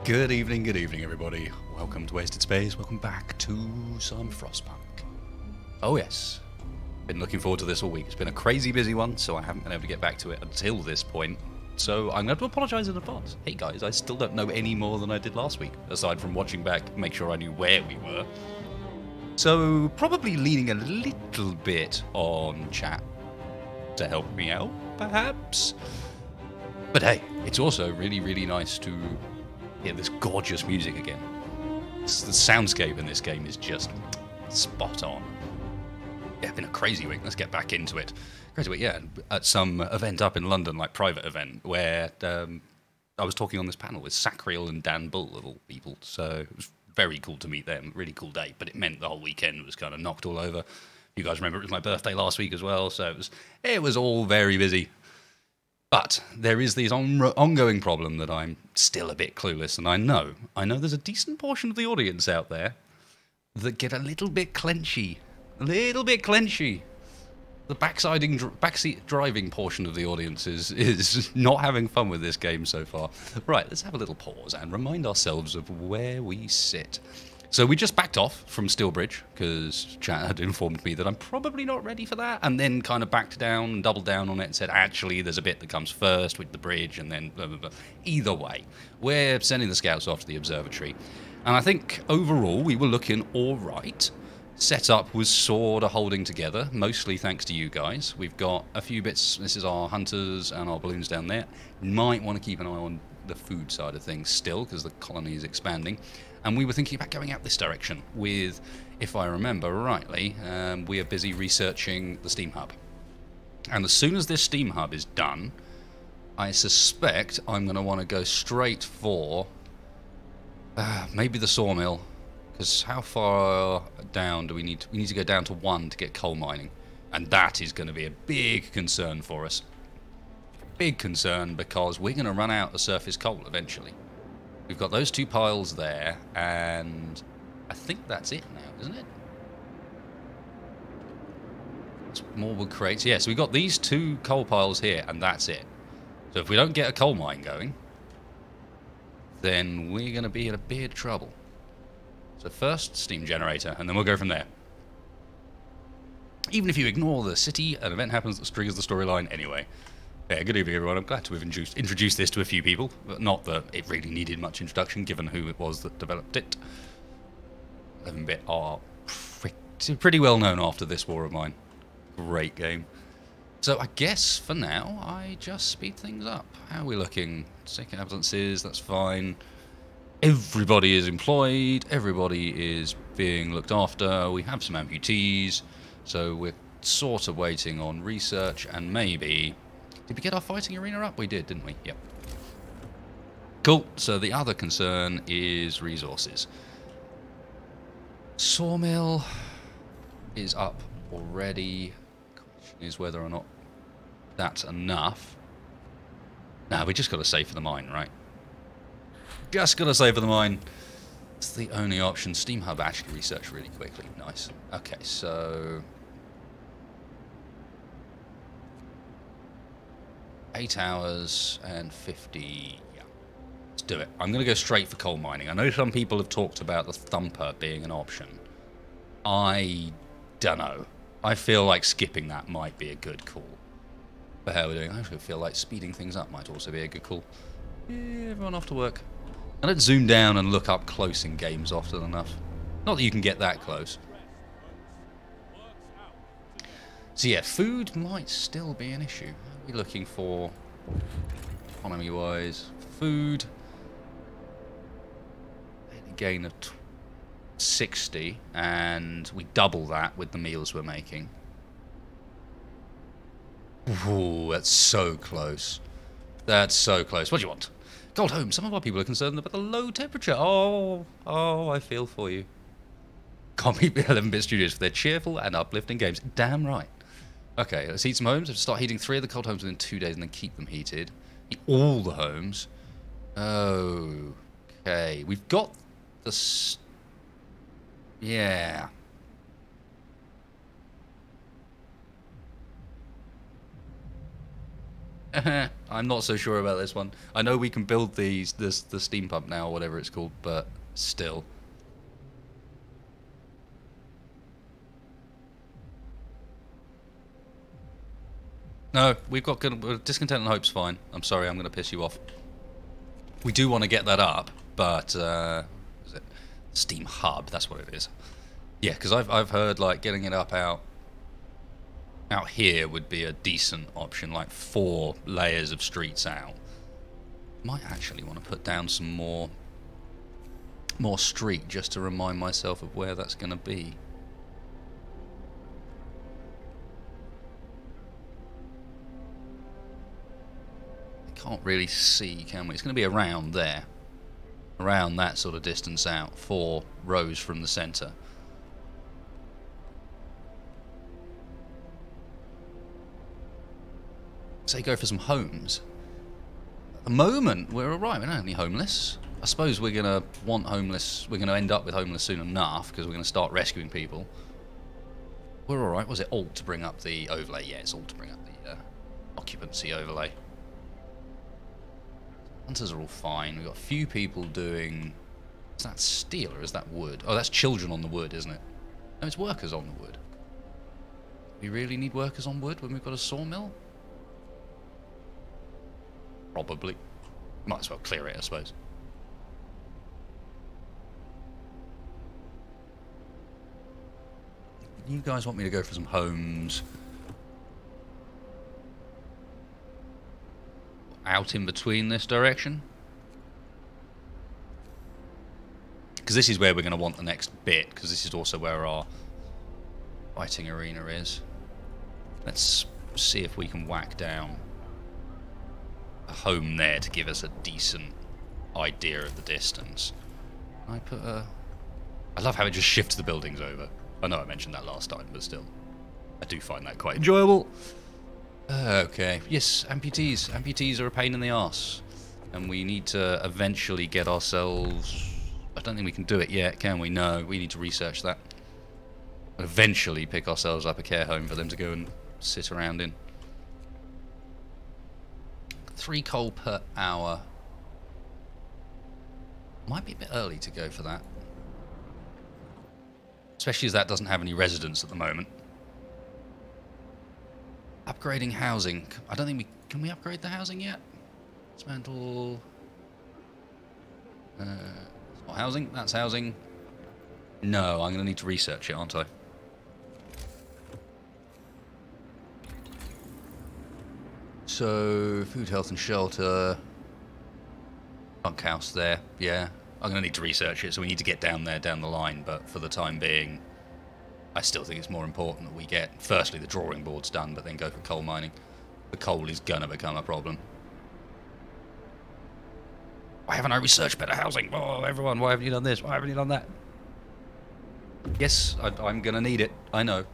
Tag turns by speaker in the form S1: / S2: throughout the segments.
S1: Good evening, everybody. Welcome to Wasted Space. Welcome back to some Frostpunk. Oh yes, been looking forward to this all week. It's been a crazy busy one, so I haven't been able to get back to it until this point. So I'm going to apologise in advance. Hey guys, I still don't know any more than I did last week, aside from watching back, make sure I knew where we were. So probably leaning a little bit on chat to help me out, perhaps. But hey, it's also really, really nice to hear this gorgeous music again. The soundscape in this game is just spot on. Yeah, it's been a crazy week. Let's get back into it. Crazy week, yeah. At some event up in London, like private event, where I was talking on this panel with Sacriel and Dan Bull, of all people. So it was very cool to meet them. Really cool day. But it meant the whole weekend was kind of knocked all over. You guys remember it was my birthday last week as well, so it was all very busy. But there is this ongoing problem that I'm still a bit clueless, and I know there's a decent portion of the audience out there that get a little bit clenchy. A little bit clenchy. The backseat driving portion of the audience is not having fun with this game so far. Right, let's have a little pause and remind ourselves of where we sit. So we just backed off from Steelbridge, because chat had informed me that I'm probably not ready for that, and then kind of backed down and doubled down on it and said, actually, there's a bit that comes first with the bridge, and then blah, blah, blah. Either way, we're sending the scouts off to the observatory. And I think, overall, we were looking all right. Setup was sort of holding together, mostly thanks to you guys. We've got a few bits. This is our hunters and our balloons down there. Might want to keep an eye on the food side of things still, because the colony is expanding. And we were thinking about going out this direction with, if I remember rightly, we are busy researching the Steam Hub. And as soon as this Steam Hub is done, I suspect I'm going to want to go straight for maybe the sawmill. Because how far down do we need? We need to go down to 1 to get coal mining. And that is going to be a big concern for us. Big concern, because we're going to run out of surface coal eventually. We've got those 2 piles there, and I think that's it now, isn't it? More wood crates. Yeah, so we've got these 2 coal piles here, and that's it. So if we don't get a coal mine going, then we're going to be in a bit of trouble. So first, steam generator, and then we'll go from there. Even if you ignore the city, an event happens that triggers the storyline anyway. Yeah, good evening, everyone. I'm glad to have introduced this to a few people, but not that it really needed much introduction, given who it was that developed it. 11-bit are pretty well known after this war of mine. Great game. So I guess, for now, I just speed things up. How are we looking? Second absences, that's fine. Everybody is employed. Everybody is being looked after. We have some amputees, so we're sort of waiting on research and maybe... Did we get our fighting arena up? We did, didn't we? Yep. Cool. So the other concern is resources. Sawmill is up already. Question is whether or not that's enough. Nah, we just got to save for the mine, right? Just got to save for the mine. It's the only option. Steam Hub actually researched really quickly. Nice. Okay, so... 8 hours and 50, yeah. Let's do it. I'm going to go straight for coal mining. I know some people have talked about the thumper being an option. I don't know. I feel like skipping that might be a good call. But how are we doing? I actually feel like speeding things up might also be a good call. Yeah, everyone off to work. I don't zoom down and look up close in games often enough. Not that you can get that close. So yeah, food might still be an issue. What are we looking for economy-wise? Food. A gain of 60, and we double that with the meals we're making. Ooh, that's so close. That's so close. What do you want? Gold home. Some of our people are concerned about the low temperature. Oh, I feel for you. Can't beat the 11-bit studios for their cheerful and uplifting games. Damn right. Okay, let's heat some homes. Let's start heating 3 of the cold homes within 2 days and then keep them heated. Heat all the homes. Okay, we've got the... Yeah. I'm not so sure about this one. I know we can build the steam pump now, or whatever it's called, but still. No, we've got good. Discontent and Hope's fine. I'm sorry, I'm going to piss you off. We do want to get that up, but is it Steam Hub? That's what it is. Yeah, because I've heard like getting it up out here would be a decent option, like 4 layers of streets out. Might actually want to put down some more street just to remind myself of where that's going to be. Can't really see, can we? It's going to be around there. Around that sort of distance out. 4 rows from the centre. Say go for some homes. At the moment, we're alright. We're not any homeless. I suppose we're going to want homeless. We're going to end up with homeless soon enough because we're going to start rescuing people. We're alright. Was it Alt to bring up the overlay? Yeah, it's Alt to bring up the occupancy overlay. Hunters are all fine. We've got a few people doing... Is that steel or is that wood? Oh, that's children on the wood, isn't it? No, it's workers on the wood. We really need workers on wood when we've got a sawmill? Probably. Might as well clear it, I suppose. You guys want me to go for some homes? Out in between this direction, because this is where we're going to want the next bit, because this is also where our fighting arena is. Let's see if we can whack down a home there to give us a decent idea of the distance. I put a... I love how it just shifts the buildings over. I know I mentioned that last time, but still, I do find that quite enjoyable. Okay, yes, amputees. Amputees are a pain in the arse. And we need to eventually get ourselves... I don't think we can do it yet, can we? No, we need to research that. Eventually pick ourselves up a care home for them to go and sit around in. 3 coal per hour. Might be a bit early to go for that. Especially as that doesn't have any residents at the moment. Upgrading housing. I don't think we... Can we upgrade the housing yet? Dismantle... it's not housing. That's housing. No, I'm going to need to research it, aren't I? So, food, health and shelter. Bunkhouse there. Yeah. I'm going to need to research it, so we need to get down there down the line, but for the time being... I still think it's more important that we get, firstly, the drawing boards done, but then go for coal mining. The coal is going to become a problem. Why haven't I researched better housing? Oh, everyone, why haven't you done this? Why haven't you done that? Yes, I'm going to need it, I know.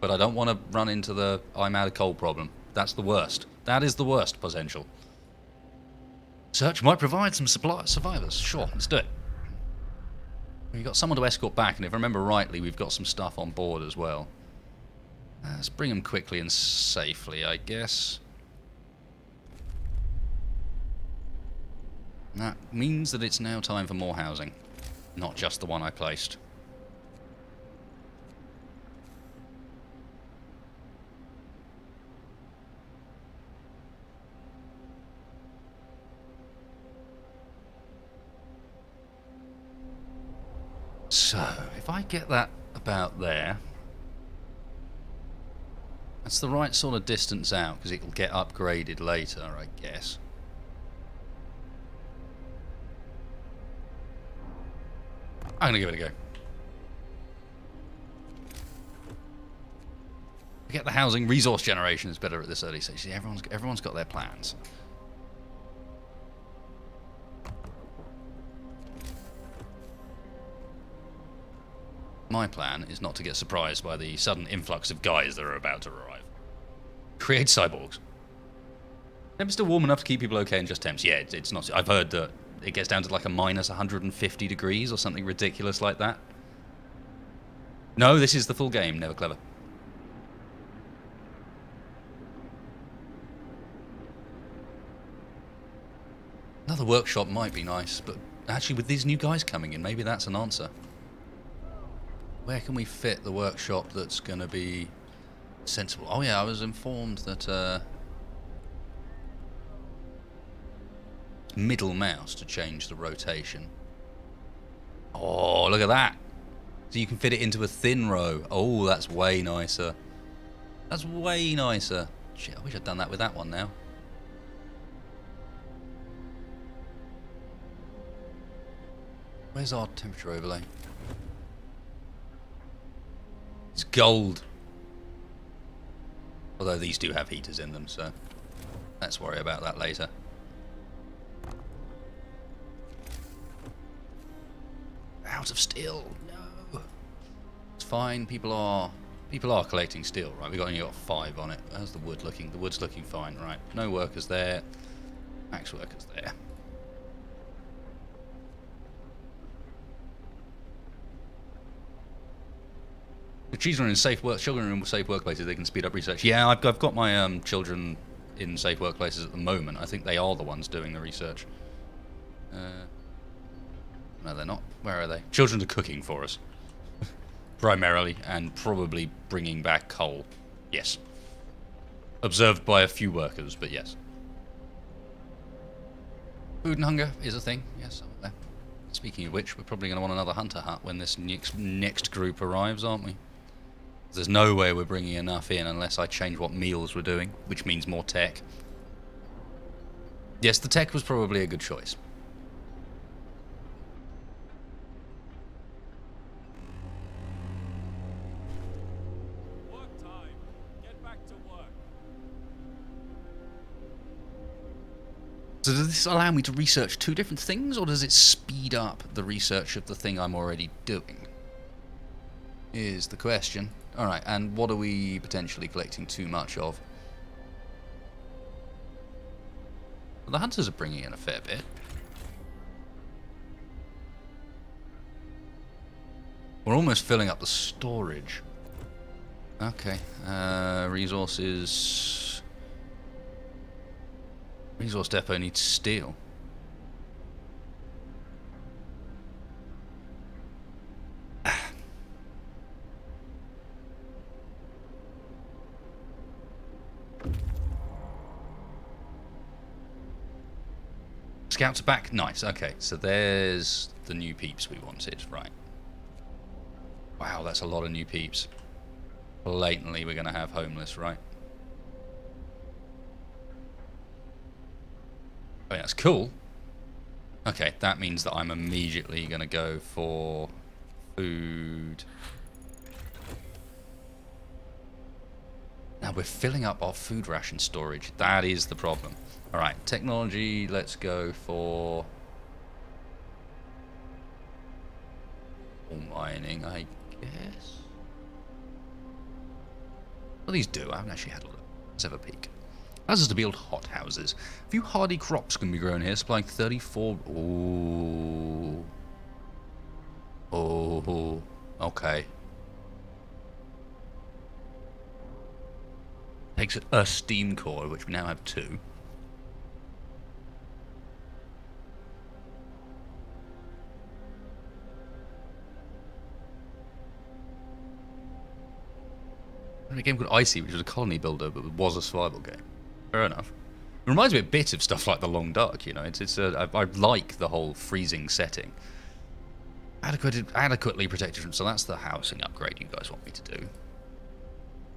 S1: But I don't want to run into the I'm out of coal problem. That's the worst. That is the worst potential. Search might provide some survivors. Sure, let's do it. We've got someone to escort back, and if I remember rightly, we've got some stuff on board as well. Let's bring them quickly and safely, I guess. That means that it's now time for more housing, not just the one I placed. So, if I get that about there, that's the right sort of distance out, because it'll get upgraded later, I guess. I'm going to give it a go. Get the housing. Resource generation is better at this early stage. See, everyone's got their plans. My plan is not to get surprised by the sudden influx of guys that are about to arrive. Create cyborgs. Temp's still warm enough to keep people okay in just temps. Yeah, it's not. I've heard that it gets down to like a minus 150 degrees or something ridiculous like that. No, this is the full game. Never clever. Another workshop might be nice, but actually with these new guys coming in, maybe that's an answer. Where can we fit the workshop that's going to be sensible? Oh yeah, I was informed that middle mouse to change the rotation. Oh, look at that. So you can fit it into a thin row. Oh, that's way nicer. That's way nicer. Shit, I wish I'd done that with that one now. Where's our temperature overlay? It's gold. Although these do have heaters in them, so let's worry about that later. Out of steel. No. It's fine. People are collecting steel, right? We've only got 5 on it. How's the wood looking? The wood's looking fine, right? No workers there. Max workers there. The children in safe workplaces, they can speed up research. Yeah, I've got my children in safe workplaces at the moment. I think they are the ones doing the research. No, they're not. Where are they? Children are cooking for us. Primarily, and probably bringing back coal. Yes. Observed by a few workers, but yes. Food and hunger is a thing. Yes, over there. Speaking of which, we're probably going to want another hunter hut when this next group arrives, aren't we? There's no way we're bringing enough in unless I change what meals we're doing, which means more tech. Yes, the tech was probably a good choice.
S2: Work time. Get back to work.
S1: So does this allow me to research 2 different things, or does it speed up the research of the thing I'm already doing? Is the question. Alright, and what are we potentially collecting too much of? Well, the hunters are bringing in a fair bit. We're almost filling up the storage. Okay, resources... Resource depot needs steel. Scouts are back. Nice. Okay, so there's the new peeps we wanted. Right. Wow, that's a lot of new peeps. Blatantly, we're going to have homeless, right? Oh, yeah, that's cool. Okay, that means that I'm immediately going to go for food. Now we're filling up our food ration storage. That is the problem. Alright, technology, let's go for mining, I guess. What do these do? I haven't actually had a look. Let's have a peek. Allows us to build hot houses. A few hardy crops can be grown here, supplying 34... Ooh. Oh, okay. Takes a steam core, which we now have 2. A game called Icy, which was a colony builder, but was a survival game. Fair enough. It reminds me a bit of stuff like The Long Dark, you know. I like the whole freezing setting. Adequately protected, so that's the housing upgrade you guys want me to do.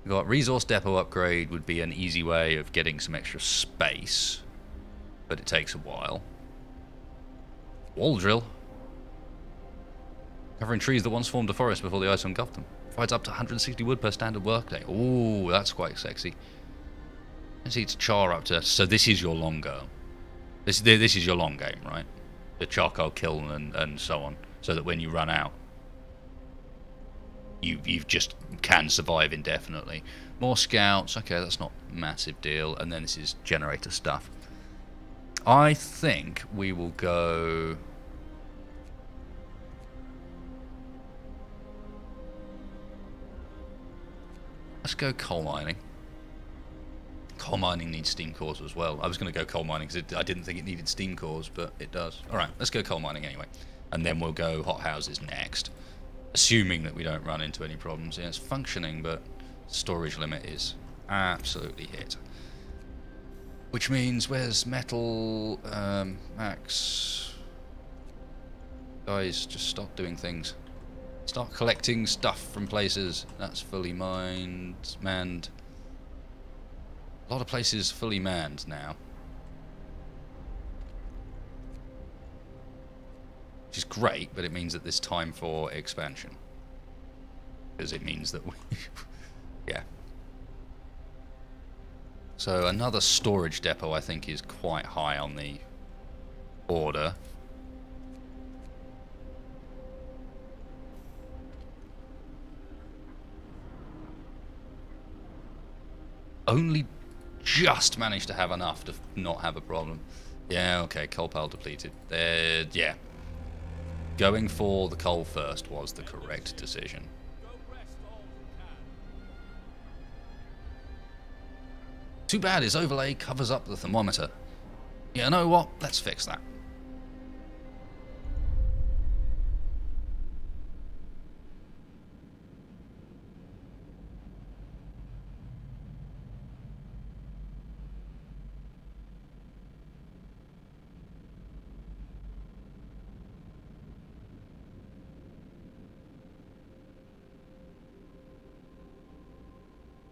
S1: We've got resource depot upgrade would be an easy way of getting some extra space, but it takes a while. Wall drill. Covering trees that once formed a forest before the ice engulfed them. Provides up to 160 wood per standard workday. Ooh, that's quite sexy. Let's see, it's char up to... So this is your long go. This is your long game, right? The charcoal kiln and so on. So that when you run out, you just can survive indefinitely. More scouts. Okay, that's not a massive deal. And then this is generator stuff. I think we will go... Let's go coal mining. Coal mining needs steam cores as well. I was going to go coal mining because I didn't think it needed steam cores, but it does. Alright, let's go coal mining anyway. And then we'll go hothouses next. Assuming that we don't run into any problems. Yeah, it's functioning, but storage limit is absolutely hit. Which means, where's metal, Max? Guys, just stop doing things. Start collecting stuff from places. That's fully manned. A lot of places fully manned now. Which is great, but it means that there's time for expansion. Because it means that we... yeah. So another storage depot I think is quite high on the order. Only just managed to have enough to not have a problem. Yeah, okay, coal pile depleted. Yeah. Going for the coal first was the correct decision. Too bad his overlay covers up the thermometer. You know what? Let's fix that.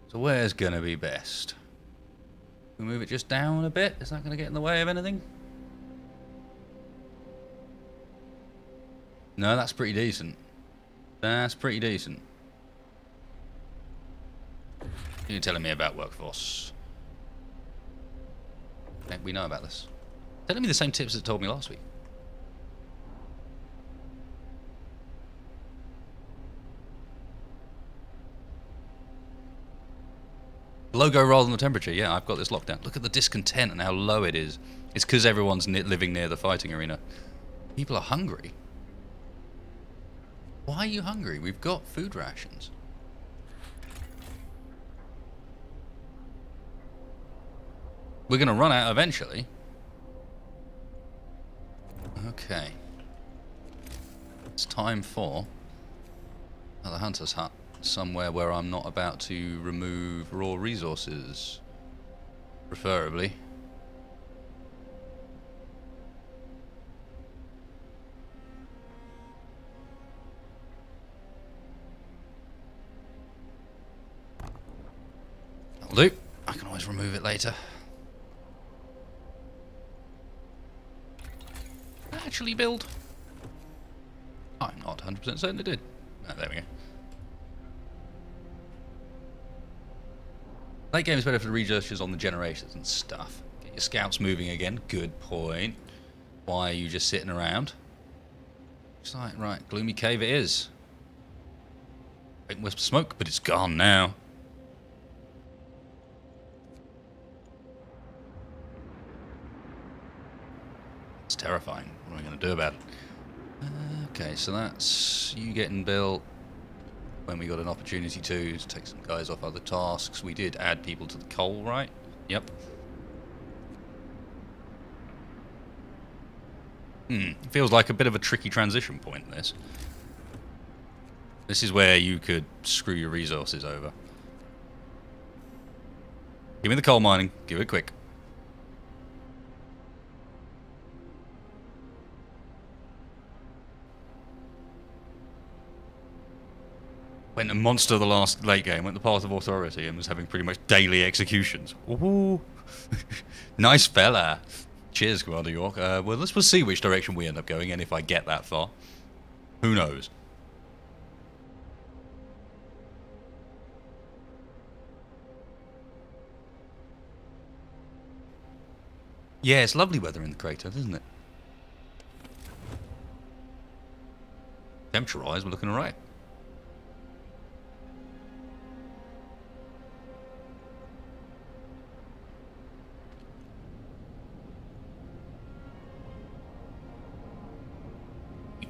S1: So where's gonna be best? We move it just down a bit? Is that going to get in the way of anything? No, that's pretty decent. That's pretty decent. You're telling me about workforce. Okay, we know about this. Telling me the same tips that told me last week. Logo rather than the temperature. Yeah, I've got this locked down. Look at the discontent and how low it is. It's because everyone's living near the fighting arena. People are hungry. Why are you hungry? We've got food rations. We're going to run out eventually. Okay. It's time for another hunter's hut. Somewhere where I'm not about to remove raw resources. Preferably. That'll do. I can always remove it later. Actually build? I'm not 100% certain it did. Oh, there we go. Late game is better for the researchers on the generators and stuff. Get your scouts moving again. Good point. Why are you just sitting around? It's like, right, gloomy cave it is. Big wisp of smoke, but it's gone now. It's terrifying. What are we going to do about it? Okay, so that's you getting built. When we got an opportunity to take some guys off other tasks. We did add people to the coal, right? Yep. Feels like a bit of a tricky transition point, this. This is where you could screw your resources over. Give me the coal mining. Give it quick. Went a monster the last late game, went the path of authority and was having pretty much daily executions. Ooh. Nice fella. Cheers, Commander York. Well, we'll see which direction we end up going and if I get that far. Who knows? Yeah, it's lovely weather in the crater, isn't it? Temperature-wise, we're looking alright.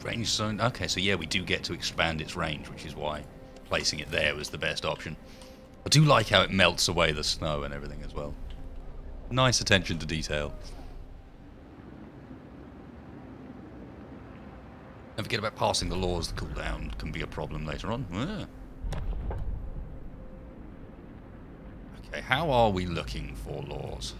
S1: Range zone. Okay, so yeah, we do get to expand its range, which is why placing it there was the best option. I do like how it melts away the snow and everything as well. Nice attention to detail. Don't forget about passing the laws. The cooldown can be a problem later on. Yeah. Okay, how are we looking for laws?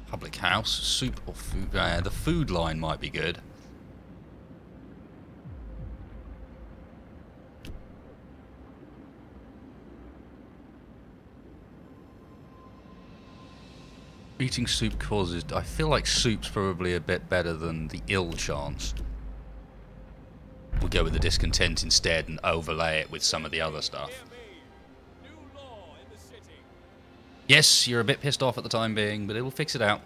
S1: Public house, soup or food? The food line might be good. Eating soup causes... I feel like soup's probably a bit better than the ill chance. We'll go with the discontent instead and overlay it with some of the other stuff.
S2: New law in the city.
S1: Yes, you're a bit pissed off at the time being, but it will fix it out.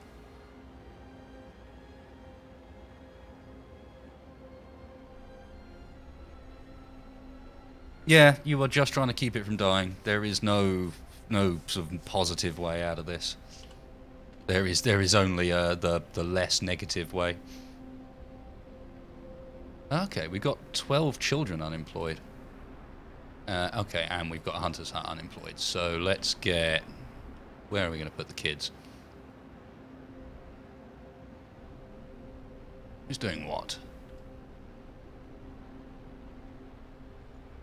S1: Yeah, you are just trying to keep it from dying. There is no sort of positive way out of this. There is only the less negative way. Okay, we've got 12 children unemployed. Okay, and we've got a hunter's hut unemployed. So let's get... Where are we going to put the kids? Who's doing what?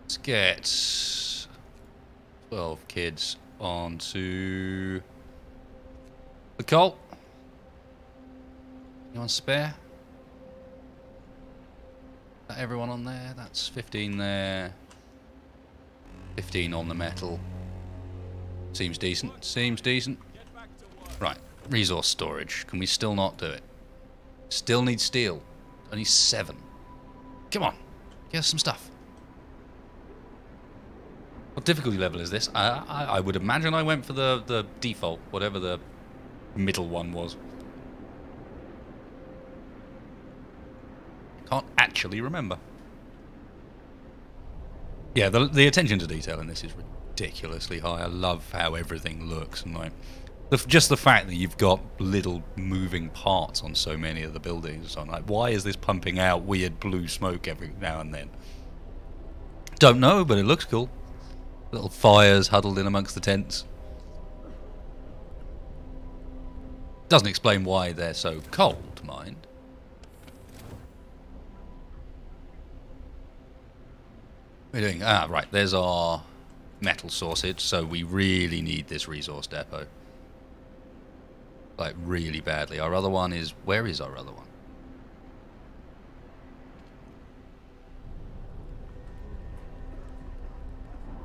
S1: Let's get 12 kids onto the cult. Anyone spare? Is that everyone on there? That's 15 there. 15 on the metal. Seems decent. Seems decent. Right. Resource storage. Can we still not do it? Still need steel. Only 7. Come on. Get us some stuff. What difficulty level is this? I would imagine I went for the default, whatever the middle one was. Can't actually remember. Yeah, the attention to detail in this is ridiculously high. I love how everything looks, and like just the fact that you've got little moving parts on so many of the buildings. So I'm like, why is this pumping out weird blue smoke every now and then? Don't know, but it looks cool. Little fires huddled in amongst the tents. Doesn't explain why they're so cold, mind. What are we doing? Ah, right, there's our metal sourcage, so we really need this resource depot. Like, really badly. Our other one is... Where is our other one?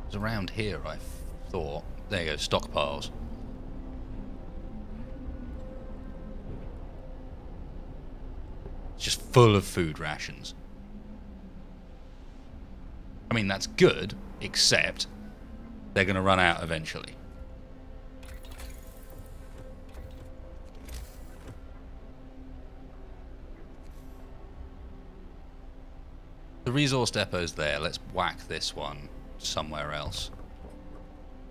S1: It's around here, I thought. There you go, stockpiles. It's just full of food rations. I mean, that's good, except they're going to run out eventually. The resource depot's there. Let's whack this one somewhere else.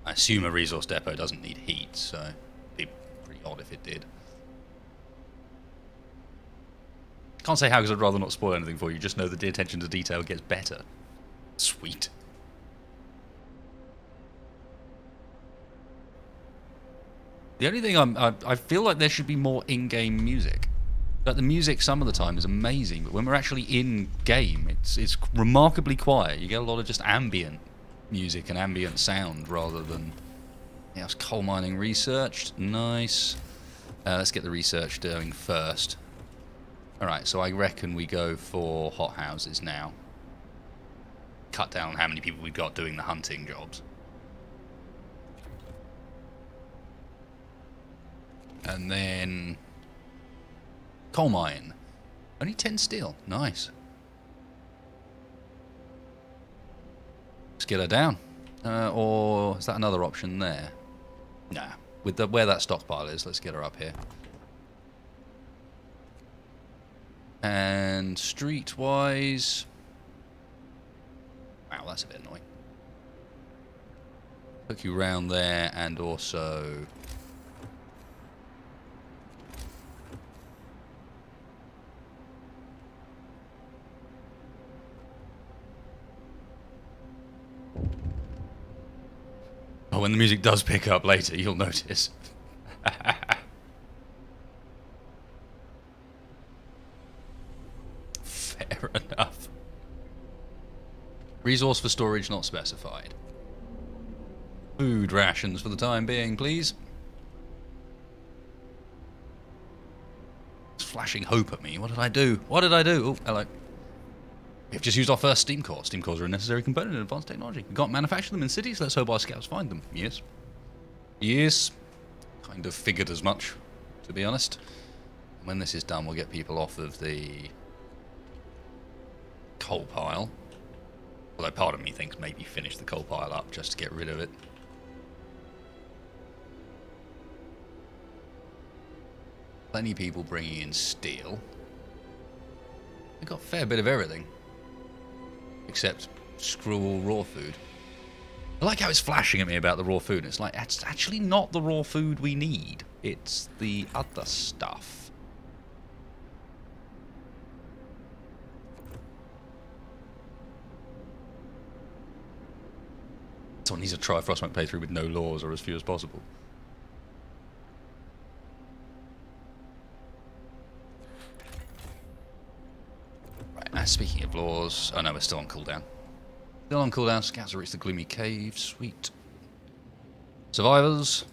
S1: I assume a resource depot doesn't need heat, so it'd be pretty odd if it did. Can't say how because I'd rather not spoil anything for you, just know that the attention to detail gets better. Sweet. The only thing I feel like there should be more in-game music. Like the music some of the time is amazing, but when we're actually in-game, it's remarkably quiet. You get a lot of just ambient music and ambient sound rather than... Yeah, it's coal mining researched. Nice. Let's get the research doing first. Alright, so I reckon we go for hothouses now. Cut down on how many people we've got doing the hunting jobs. And then... coal mine. Only 10 steel. Nice. Let's get her down. Or is that another option there? Nah. With where that stockpile is, let's get her up here. And street-wise... Wow, that's a bit annoying. Took you round there and also... when the music does pick up later, you'll notice. Fair enough. Resource for storage not specified. Food rations for the time being, please. It's flashing hope at me. What did I do? What did I do? Oh, hello. We've just used our first steam core. Steam cores are a necessary component in advanced technology. We can't manufacture them in cities. Let's hope our scouts find them. Yes. Yes. Kind of figured as much, to be honest. When this is done, we'll get people off of the coal pile. Although part of me thinks maybe finish the coal pile up just to get rid of it. Plenty of people bringing in steel. We've got a fair bit of everything. Except screw all raw food. I like how it's flashing at me about the raw food. It's like, it's actually not the raw food we need. It's the other stuff. Someone needs to try a Frostpunk playthrough with no laws or as few as possible. Speaking of laws, oh no, we're still on cooldown. Still on cooldown. Scouts have reached the gloomy cave. Sweet. Survivors.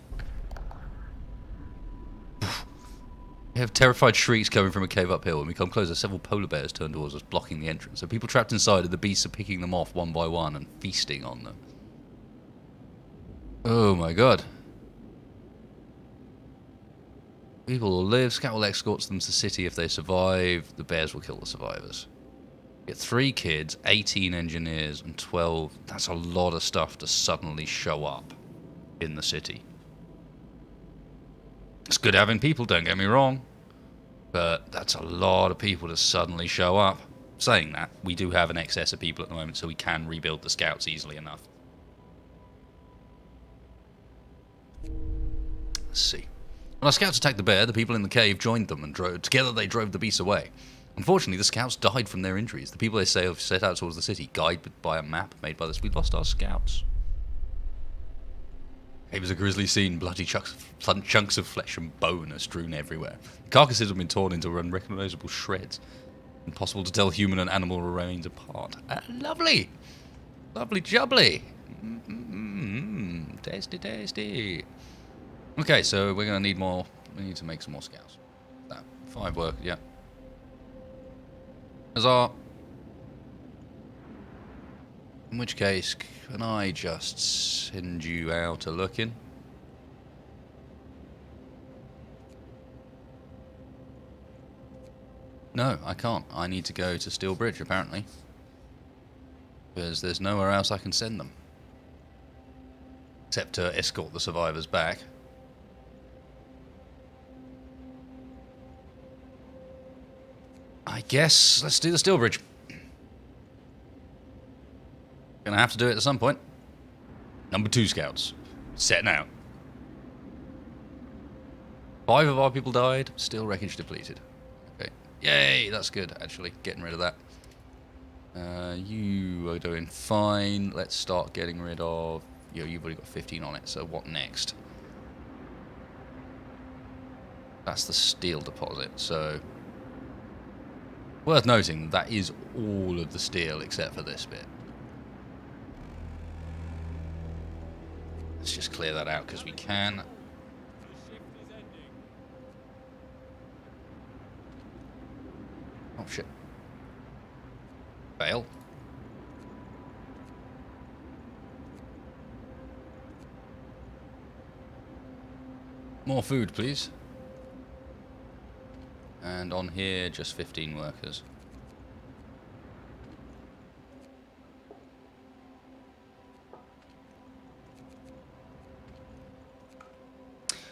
S1: We have terrified shrieks coming from a cave uphill. When we come closer, several polar bears turn towards us, blocking the entrance. So people trapped inside, and the beasts are picking them off one by one and feasting on them. Oh my god. People will live. Scout will escort them to the city. If they survive, the bears will kill the survivors. Get 3 kids, 18 engineers, and 12. That's a lot of stuff to suddenly show up in the city. It's good having people, don't get me wrong. But that's a lot of people to suddenly show up. Saying that, we do have an excess of people at the moment, so we can rebuild the scouts easily enough. Let's see. When our scouts attacked the bear, the people in the cave joined them, and together they drove the beasts away. Unfortunately, the scouts died from their injuries. The people they say have set out towards the city, guided by a map made by this. We lost our scouts. It was a grisly scene. Bloody chunks of flesh and bone are strewn everywhere. The carcasses have been torn into unrecognizable shreds. Impossible to tell human and animal remains apart. Lovely! Lovely jubbly! Tasty, tasty. Okay, so we're going to need more. We need to make some more scouts. That 5 work, yeah. Huzzah. In which case, can I just send you out a looking? No, I can't. I need to go to Steel Bridge, apparently. Because there's nowhere else I can send them. Except to escort the survivors back. I guess let's do the Steel Bridge. Gonna have to do it at some point. Number 2 scouts. Setting out. 5 of our people died. Steel wreckage depleted. Okay. Yay, that's good, actually. Getting rid of that. You are doing fine. Let's start getting rid of... You've already got 15 on it, so what next? That's the steel deposit, so... Worth noting, that is all of the steel except for this bit. Let's just clear that out because we can.
S2: The shift is ending.
S1: Oh shit. Fail. More food, please. And on here, just 15 workers.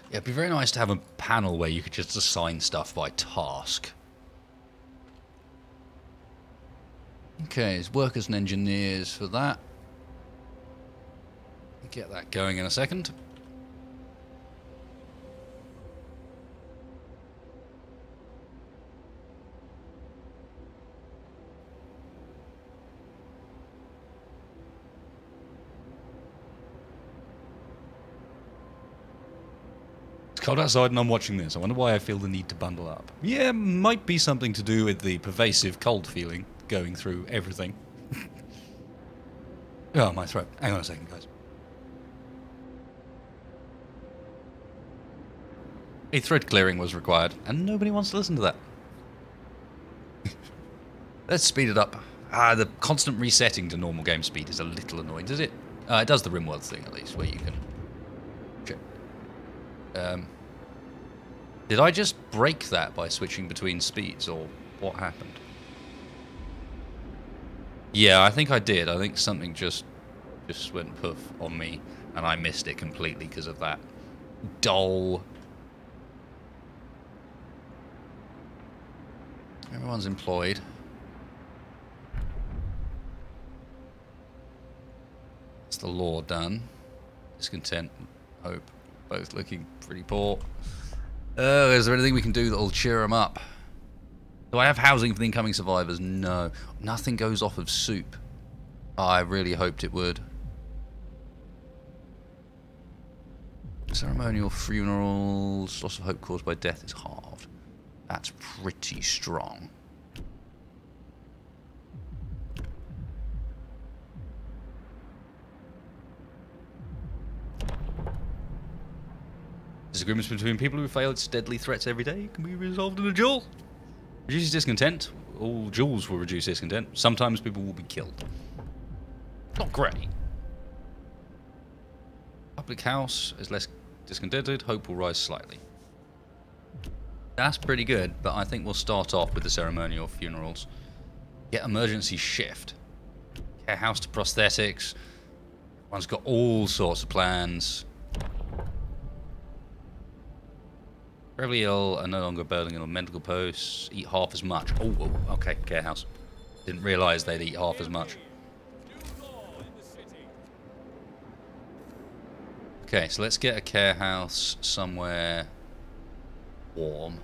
S1: Yeah, it'd be very nice to have a panel where you could just assign stuff by task. Okay, it's workers and engineers for that. Get that going in a second. cold outside and I'm watching this. I wonder why I feel the need to bundle up. Yeah, might be something to do with the pervasive cold feeling going through everything. Oh, my throat. Hang on a second, guys. A thread clearing was required, and nobody wants to listen to that. Let's speed it up. The constant resetting to normal game speed is a little annoying. Does it? It does the RimWorld thing, at least, where you can... Did I just break that by switching between speeds, or what happened? Yeah, I think I did. I think something just went poof on me, and I missed it completely because of that. Dull. Everyone's employed. That's the law done. Discontent, hope, both looking pretty poor. Is there anything we can do that will cheer them up? Do I have housing for the incoming survivors? No. Nothing goes off of soup. I really hoped it would. Ceremonial funerals. Loss of hope caused by death is halved. That's pretty strong. Disagreements between people who fail its deadly threats every day can be resolved in a duel. Reduces discontent. All duels will reduce discontent. Sometimes people will be killed. Not great. Public house is less discontented. Hope will rise slightly. That's pretty good, but I think we'll start off with the ceremonial funerals. Get emergency shift. Care house to prosthetics. One's got all sorts of plans. Gravely ill are no longer building in medical posts. Eat half as much. Oh, okay, care house. Didn't realise they'd eat half as much. Okay, so let's get a care house somewhere warm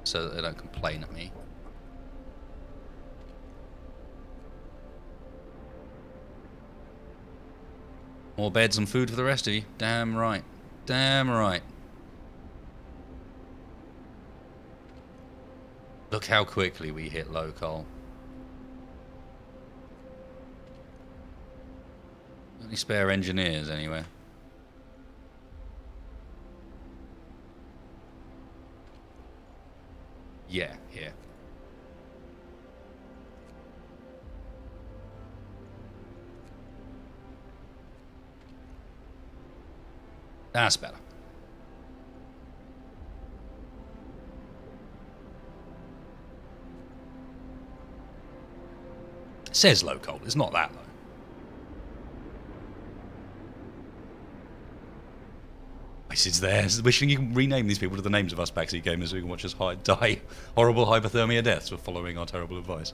S1: so that they don't complain at me. More beds and food for the rest of you. Damn right. Damn right. Look how quickly we hit low coal. Any spare engineers anywhere? Yeah, here. That's better. It says low coal. It's not that low. It's there. Wishing you can rename these people to the names of us backseat gamers so we can watch us die horrible hypothermia deaths for following our terrible advice.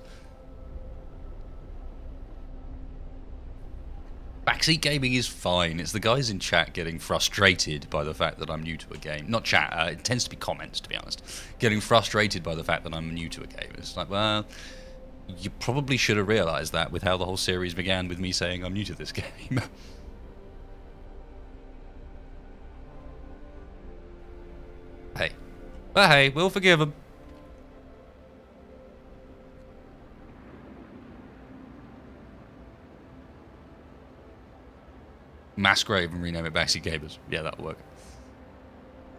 S1: Backseat gaming is fine. It's the guys in chat getting frustrated by the fact that I'm new to a game. Not chat, it tends to be comments, to be honest. Getting frustrated by the fact that I'm new to a game. It's like, well, you probably should have realised that with how the whole series began with me saying I'm new to this game. Hey. But hey, we'll forgive him. Mass grave and rename it Backseat Gamers. Yeah, that'll work.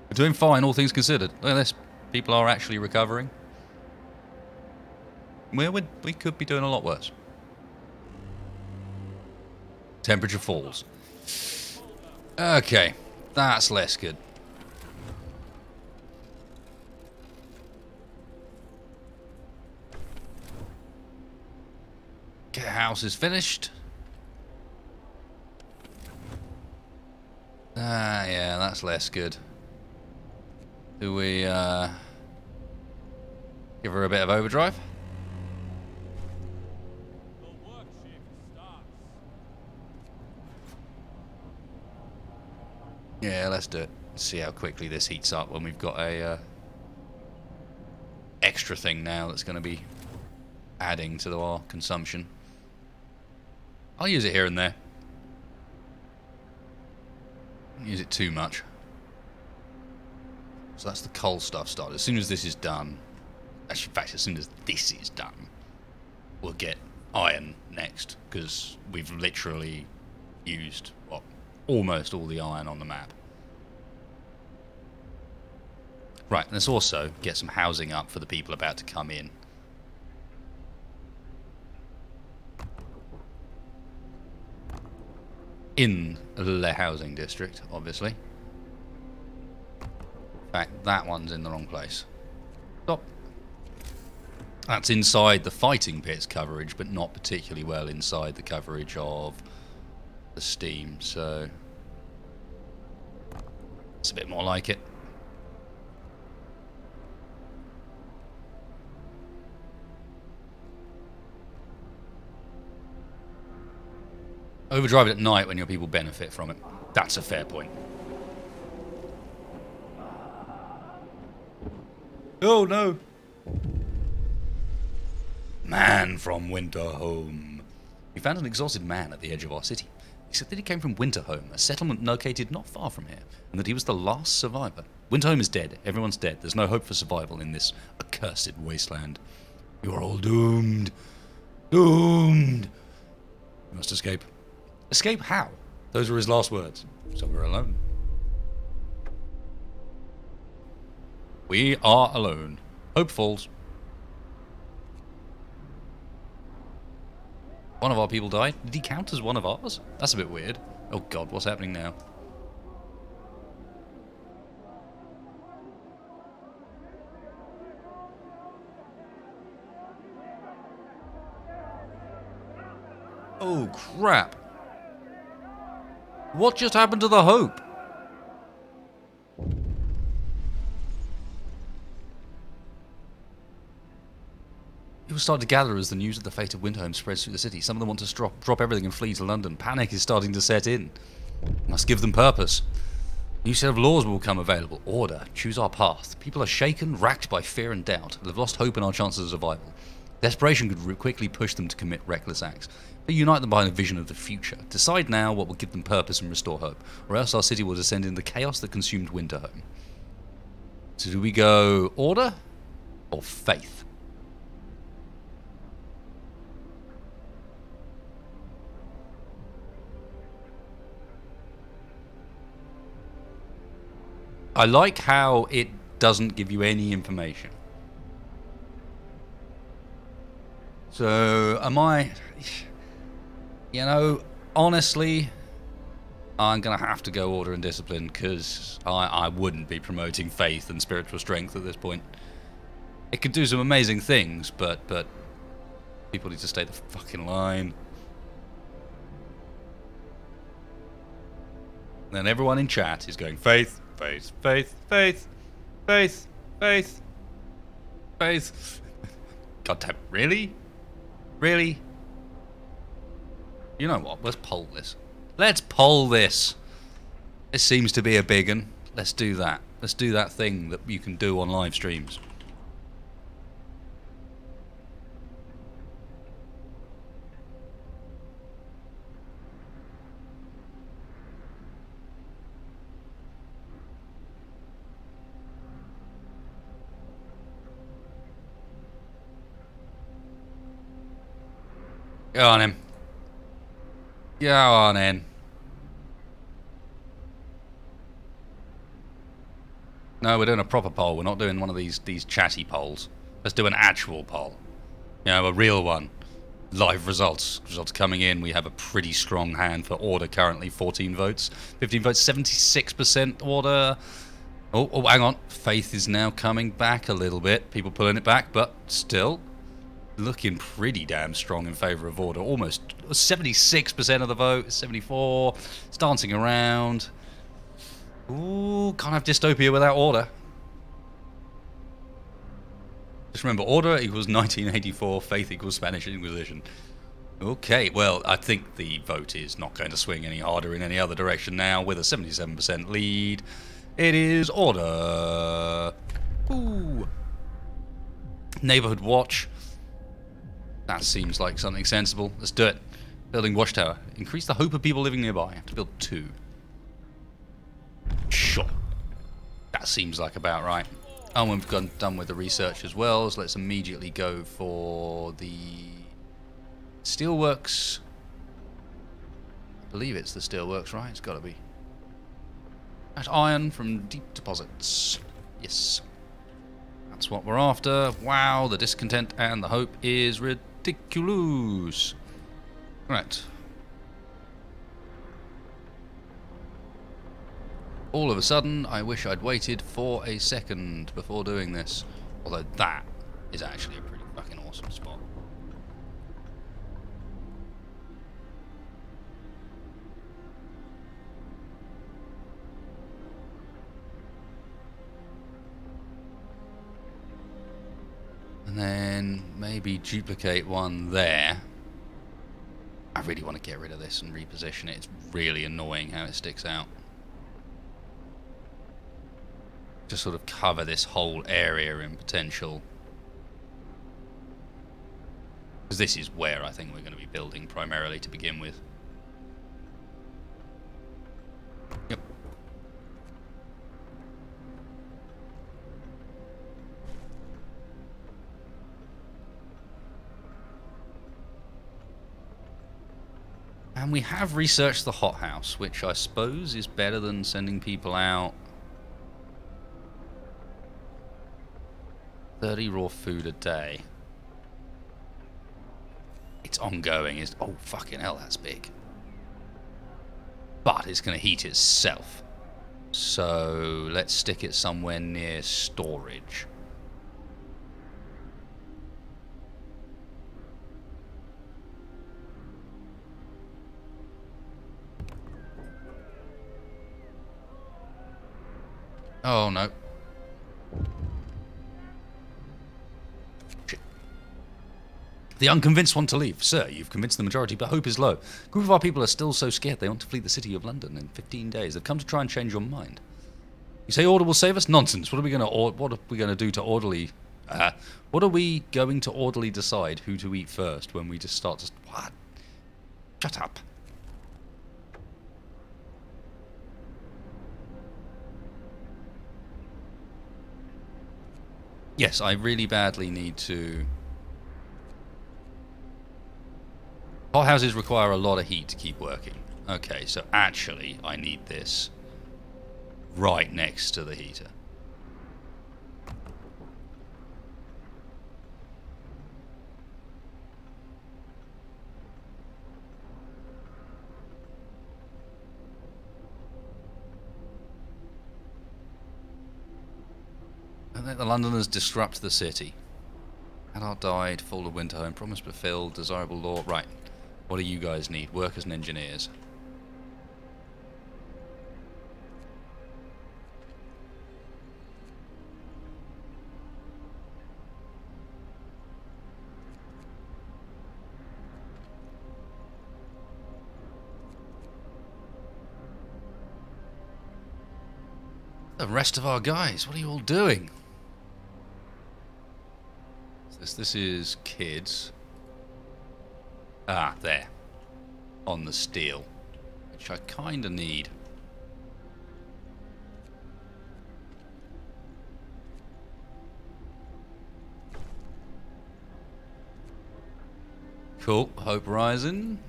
S1: We're doing fine, all things considered. Look at this. People are actually recovering. We could be doing a lot worse. Temperature falls. Okay, that's less good. House is finished. Yeah, that's less good. Do we give her a bit of overdrive?
S2: The work shift starts.
S1: Yeah, let's do it. See how quickly this heats up when we've got a extra thing now that's going to be adding to our consumption. I'll use it here and there. Don't use it too much. So that's the coal stuff started. As soon as this is done, actually, in fact, as soon as this is done, we'll get iron next, because we've literally used, what, almost all the iron on the map. Right, let's also get some housing up for the people about to come in. In the housing district, obviously. In fact, that one's in the wrong place. Stop. That's inside the fighting pits coverage, but not particularly well inside the coverage of the steam, so it's a bit more like it. Overdrive it at night when your people benefit from it. That's a fair point. Oh no! Man from Winterhome. We found an exhausted man at the edge of our city. He said that he came from Winterhome, a settlement located not far from here, and that he was the last survivor. Winterhome is dead. Everyone's dead. There's no hope for survival in this accursed wasteland. You are all doomed. Doomed. We must escape. Escape how? Those were his last words. So we're alone. We are alone. Hope falls. One of our people died. Did he count as one of ours? That's a bit weird. Oh god, what's happening now? Oh crap. What just happened to the Hope? People start to gather as the news of the fate of Winterhome spreads through the city. Some of them want to drop everything and flee to London. Panic is starting to set in. Must give them purpose. A new set of laws will become available. Order. Choose our path. People are shaken, racked by fear and doubt. They've lost hope in our chances of survival. Desperation could quickly push them to commit reckless acts. But unite them by a vision of the future. Decide now what will give them purpose and restore hope, or else our city will descend in the chaos that consumed Winterhome. So do we go order or faith? I like how it doesn't give you any information. So, am I... You know, honestly, I'm going to have to go order and discipline, because I wouldn't be promoting faith and spiritual strength at this point. It could do some amazing things, but people need to stay the fucking line. And then everyone in chat is going, faith, faith, faith, faith, faith, faith, faith. God damn, really? Really? You know what? Let's poll this. Let's poll this. This seems to be a big one. Let's do that. Let's do that thing that you can do on live streams. Go on in. Go on in. No, we're doing a proper poll. We're not doing one of these chatty polls. Let's do an actual poll. You know, a real one. Live results. Results coming in. We have a pretty strong hand for order currently. 14 votes. 15 votes. 76% order. Oh, hang on. Faith is now coming back a little bit. People pulling it back, but still looking pretty damn strong in favour of order. Almost 76% of the vote. 74. It's dancing around. Ooh, can't have dystopia without order. Just remember, order equals 1984, faith equals Spanish Inquisition. Okay, well, I think the vote is not going to swing any harder in any other direction now, with a 77% lead. It is order. Ooh. Neighbourhood watch. That seems like something sensible. Let's do it. Building watchtower. Increase the hope of people living nearby. I have to build 2. Sure. That seems like about right. And we've gone done with the research as well, so let's immediately go for the steelworks. I believe it's the steelworks, right? It's got to be. That iron from deep deposits. Yes. That's what we're after. Wow, the discontent and the hope is ridiculous. Right. All of a sudden, I wish I'd waited for a second before doing this. Although that is actually a pretty fucking awesome spot. And then maybe duplicate one there. I really want to get rid of this and reposition it. It's really annoying how it sticks out. To sort of cover this whole area in potential. Because this is where I think we're going to be building primarily to begin with. Yep. And we have researched the hothouse, which I suppose is better than sending people out 30 raw food a day. It's ongoing. Oh, fucking hell, that's big. But it's going to heat itself. So let's stick it somewhere near storage. Oh, no. The unconvinced want to leave. Sir, you've convinced the majority, but hope is low. A group of our people are still so scared they want to flee the city of London in 15 days. They've come to try and change your mind. You say order will save us? Nonsense. What are we going to do to orderly... what are we going to orderly decide who to eat first when we just start to... What? Shut up. Yes, I really badly need to... Hothouses require a lot of heat to keep working. Okay, so actually I need this right next to the heater. And let the Londoners disrupt the city. Adult died, fall of winter home, promise fulfilled, desirable law. Right. What do you guys need? Workers and engineers. The rest of our guys, what are you all doing? This is kids. Ah, there. On the steel. Which I kinda need. Cool. Hope rising.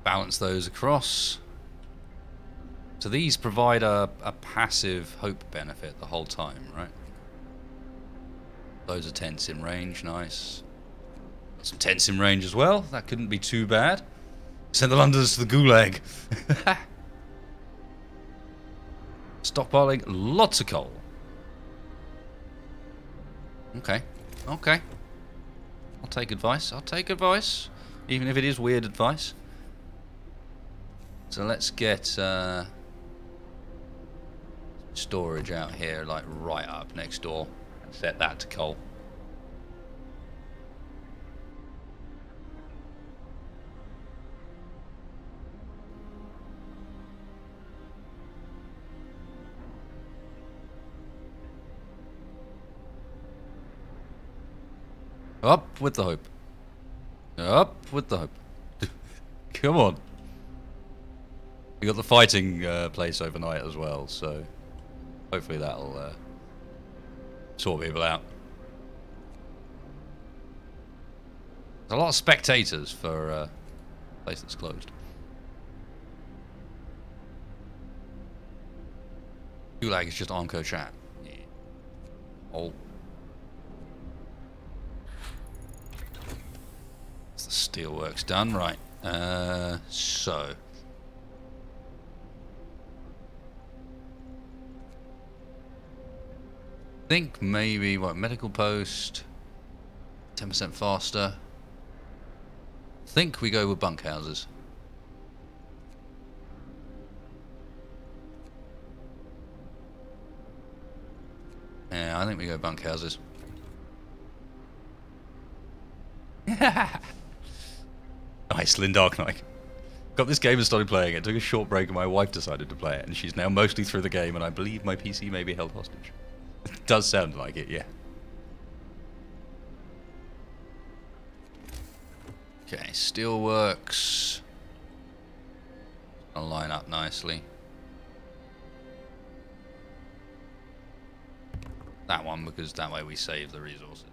S1: Balance those across. So these provide a passive hope benefit the whole time, right? Loads of tents in range, nice. Got some tents in range as well, that couldn't be too bad. Send the Londoners to the gulag. Stockpiling lots of coal. Okay, okay. I'll take advice, even if it is weird advice. So let's get storage out here, like right up next door. Set that to coal. Up with the hope. Up with the hope. Come on. We got the fighting place overnight as well, so hopefully that'll sort people out. There's a lot of spectators for a place that's closed. Gulag is just Armco chat. Yeah. Oh. The steelwork's done, right. So. Think maybe, what, medical post, 10% faster. Think we go with bunkhouses. Yeah, I think we go bunkhouses. Nice, Lynn Dark Knight. Got this game and started playing it. Took a short break and my wife decided to play it. And she's now mostly through the game and I believe my PC may be held hostage. It does sound like it, yeah. Okay, steelworks. I'll line up nicely. That one, because that way we save the resources.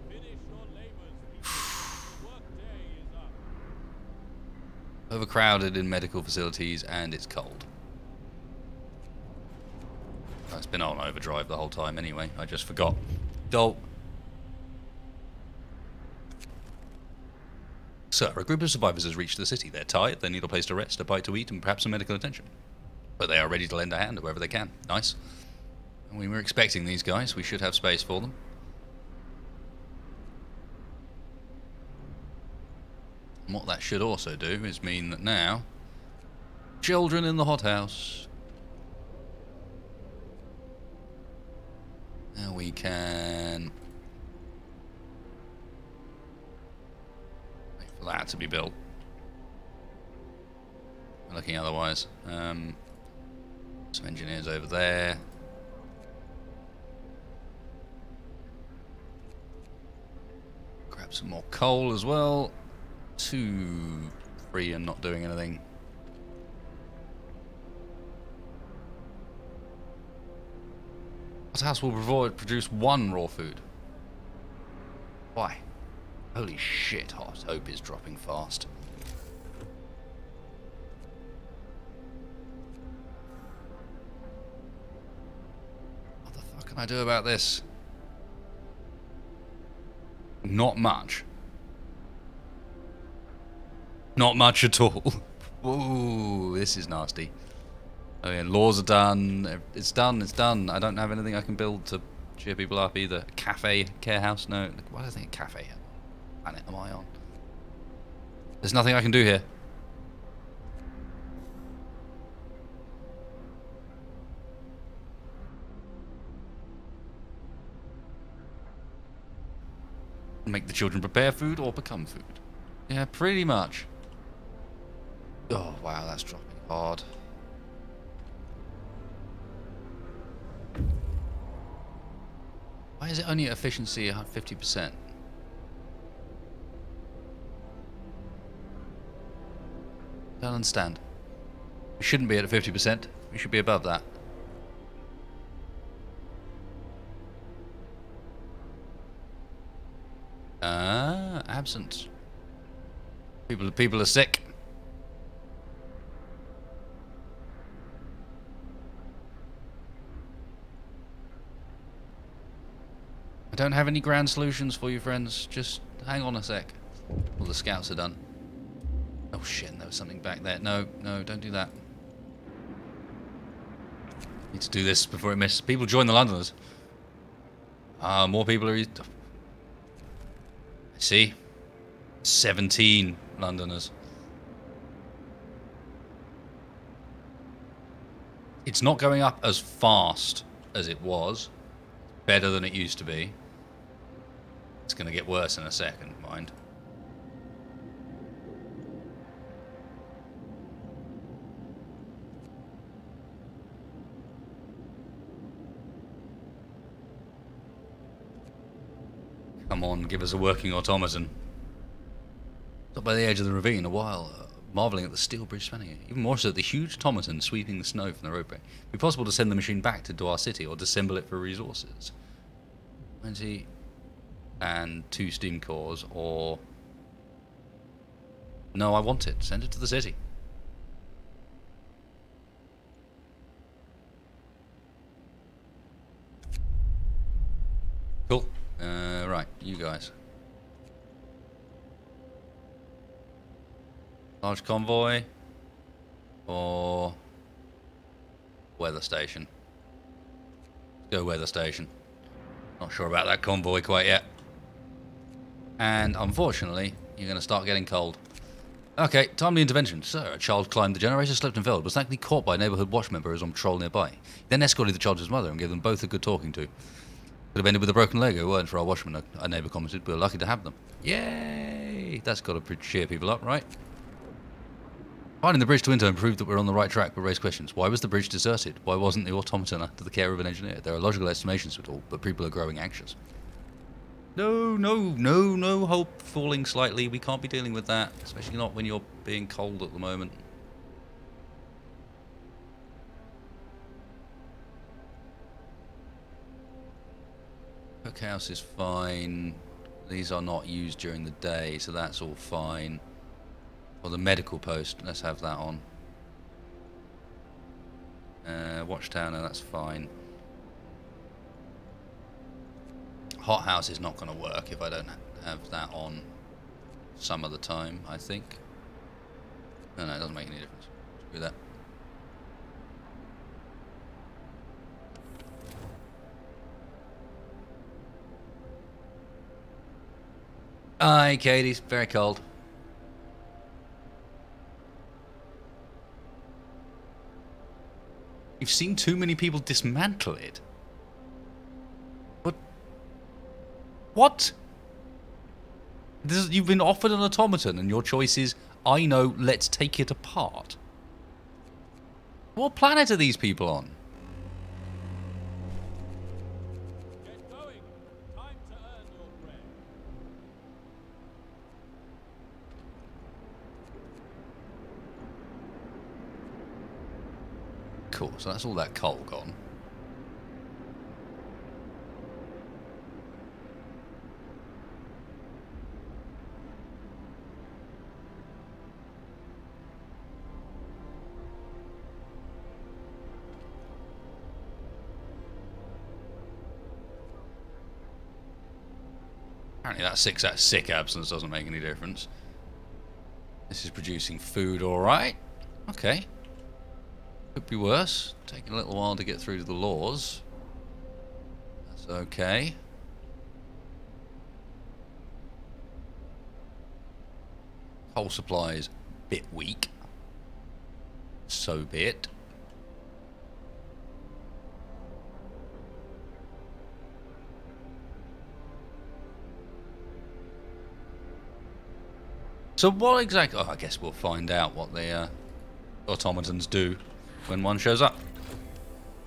S2: Finish your labors. The workday is up.
S1: Overcrowded in medical facilities and it's cold. It's been on overdrive the whole time anyway, I just forgot. Dolt. Sir, a group of survivors has reached the city. They're tired, they need a place to rest, a bite to eat, and perhaps some medical attention. But they are ready to lend a hand wherever they can. Nice. And we were expecting these guys. We should have space for them. And what that should also do is mean that now, children in the hothouse. Now we can wait for that to be built. We're looking otherwise. Some engineers over there. Grab some more coal as well. 2 free and not doing anything. What house will produce 1 raw food? Why? Holy shit, hot hope is dropping fast. What the fuck can I do about this? Not much. Not much at all. Whoa, this is nasty. Oh yeah, laws are done. It's done, it's done. I don't have anything I can build to cheer people up either. Cafe, care house, no. Why do I think a cafe? What planet am I on? There's nothing I can do here. Make the children prepare food or become food. Yeah, pretty much. Oh, wow, that's dropping hard. Why is it only at efficiency at 50%? Don't understand. We shouldn't be at 50%. We should be above that. Absent. People are sick. I don't have any grand solutions for you, friends. Just hang on a sec. All the scouts are done. Oh shit, there was something back there. No, no, don't do that. Need to do this before it misses. People join the Londoners. More people are... See? 17 Londoners. It's not going up as fast as it was. Better than it used to be. It's going to get worse in a second, mind. Come on, give us a working automaton. Up by the edge of the ravine, a while, marvelling at the steel bridge spanning it. Even more so at the huge automaton sweeping the snow from the roadway. It would be possible to send the machine back to Dwar City or disassemble it for resources. 20 and 2 steam cores, or... No, I want it. Send it to the city. Cool. Right, you guys. Large convoy or weather station? Go weather station. Not sure about that convoy quite yet. And unfortunately, you're going to start getting cold. Okay, timely intervention. Sir, a child climbed the generator, slipped and fell, was thankfully caught by a neighbourhood watch member who was on patrol nearby. He then escorted the child to his mother and gave them both a good talking to. Could have ended with a broken leg if it weren't for our watchman, a neighbour commented. We were lucky to have them. Yay! That's got to cheer people up, right? Finding the bridge to Winter proved that we're on the right track, but raised questions. Why was the bridge deserted? Why wasn't the automaton under the care of an engineer? There are logical explanations to it all, but people are growing anxious. No hope falling slightly. We can't be dealing with that, especially not when you're being cold at the moment. Cookhouse is fine. These are not used during the day, so that's all fine. Or the medical post, let's have that on. Watchtower, no, that's fine. Hothouse is not going to work if I don't have that on some of the time, I think. No, it doesn't make any difference. Screw that. Hi, Katie's very cold. You've seen too many people dismantle it. What? You've been offered an automaton and your choice is, I know, let's take it apart. What planet are these people on?
S2: Get going. Time to earn your bread.
S1: Cool, so that's all that coal gone. Apparently that sick absence doesn't make any difference. This is producing food alright. Okay. Could be worse. Taking a little while to get through to the laws. That's okay. Coal supply is a bit weak. So be it. So what exactly... Oh, I guess we'll find out what the automatons do when one shows up.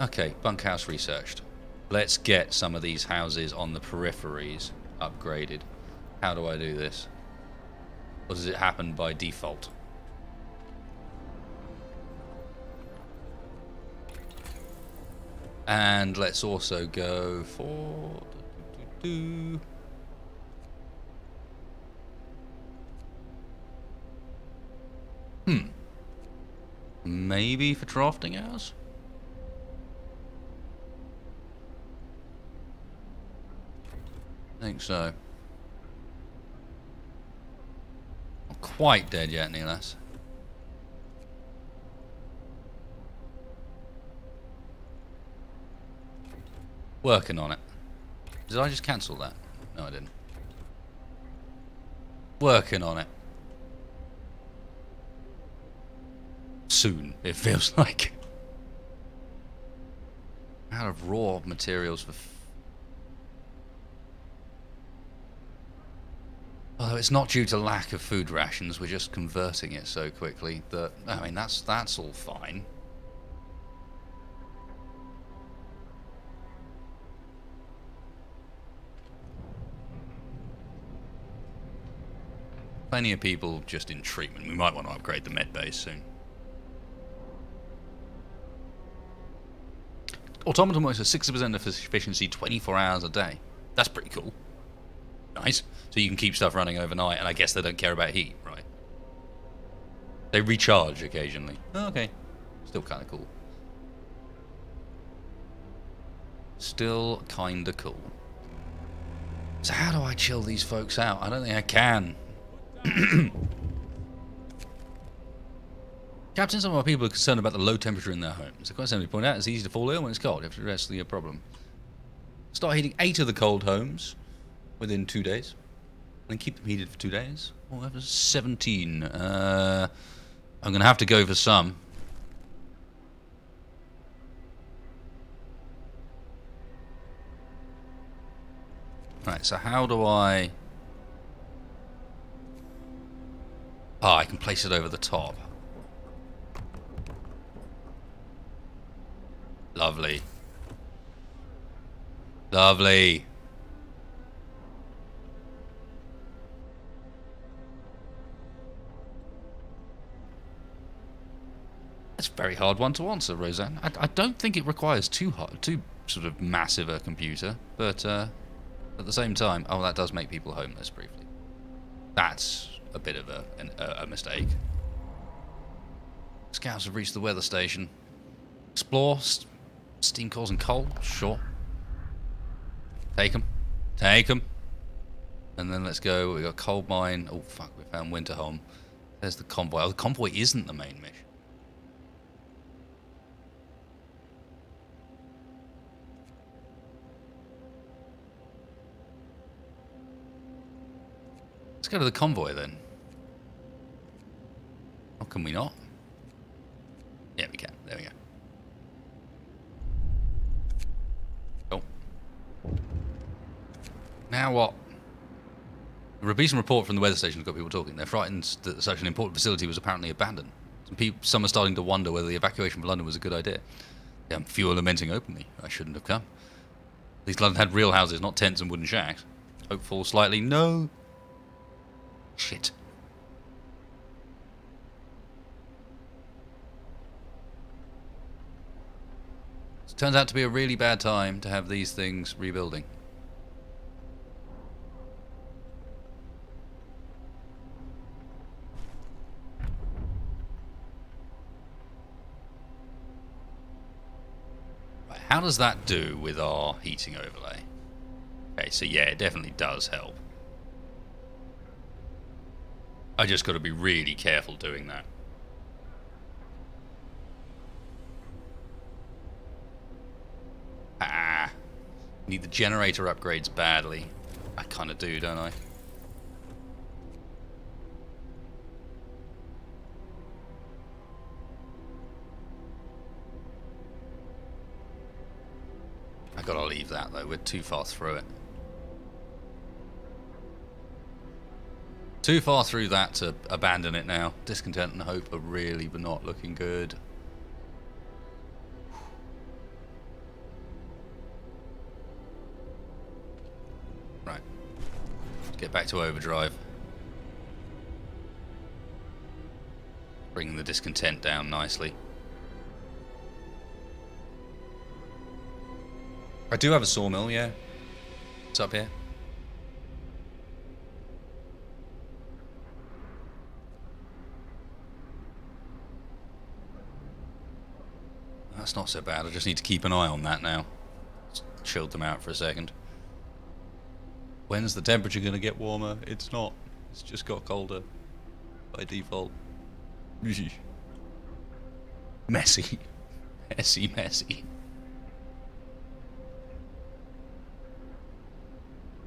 S1: Okay, bunkhouse researched. Let's get some of these houses on the peripheries upgraded. How do I do this? Or does it happen by default? And let's also go for... Maybe for drafting hours? I think so. Not quite dead yet, Neelas. Working on it. Did I just cancel that? No, I didn't. Working on it. Soon, it feels like. Out of raw materials for... Although it's not due to lack of food rations, we're just converting it so quickly that... I mean, that's all fine. Plenty of people just in treatment. We might want to upgrade the med base soon. Automaton works at 60% of efficiency 24 hours a day. That's pretty cool. Nice. So you can keep stuff running overnight, and I guess they don't care about heat, right? They recharge occasionally. Oh, okay. Still kind of cool. Still kind of cool. So how do I chill these folks out? I don't think I can. Captain, some of our people are concerned about the low temperature in their homes. They quite simply point out it's easy to fall ill when it's cold. You have to address the problem. Start heating 8 of the cold homes within 2 days. And keep them heated for 2 days. Oh, that was 17. I'm going to have to go for some. Right, so how do I... Ah, I can place it over the top. Lovely. Lovely. That's a very hard one to answer, Roseanne. I don't think it requires too sort of massive a computer, but at the same time, oh, that does make people homeless briefly. That's a bit of a mistake. Scouts have reached the weather station. Explore. Steam cores and coal. Sure. Take them. Take them. And then let's go. We got coal mine. Oh, fuck. We found Winterholm. There's the convoy. Oh, the convoy isn't the main mission. Let's go to the convoy then. Or can we not? Yeah, we can. There we go. Now what? A recent report from the weather station has got people talking. They're frightened that such an important facility was apparently abandoned. Some are starting to wonder whether the evacuation from London was a good idea. Yeah, few are lamenting openly. I shouldn't have come. At least London had real houses, not tents and wooden shacks. Hopeful slightly. No. Shit. It turns out to be a really bad time to have these things rebuilding. How does that do with our heating overlay? Okay, so yeah, it definitely does help. I just got to be really careful doing that. Ah, need the generator upgrades badly. I kind of do, don't I? I gotta leave that though, we're too far through it. Too far through that to abandon it now. Discontent and hope are really not looking good. Right. Let's get back to overdrive. Bringing the discontent down nicely. I do have a sawmill, yeah. It's up here. That's not so bad. I just need to keep an eye on that now. Just chilled them out for a second. When's the temperature going to get warmer? It's not. It's just got colder by default. Messy. Messy, messy.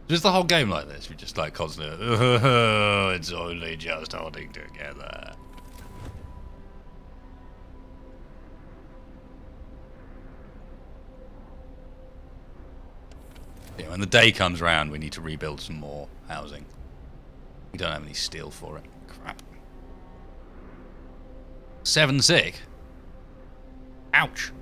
S1: Just the whole game like this? We're just like constantly, oh, it's only just holding together. Yeah, when the day comes round, we need to rebuild some more housing. We don't have any steel for it. Crap. 7 sick? Ouch.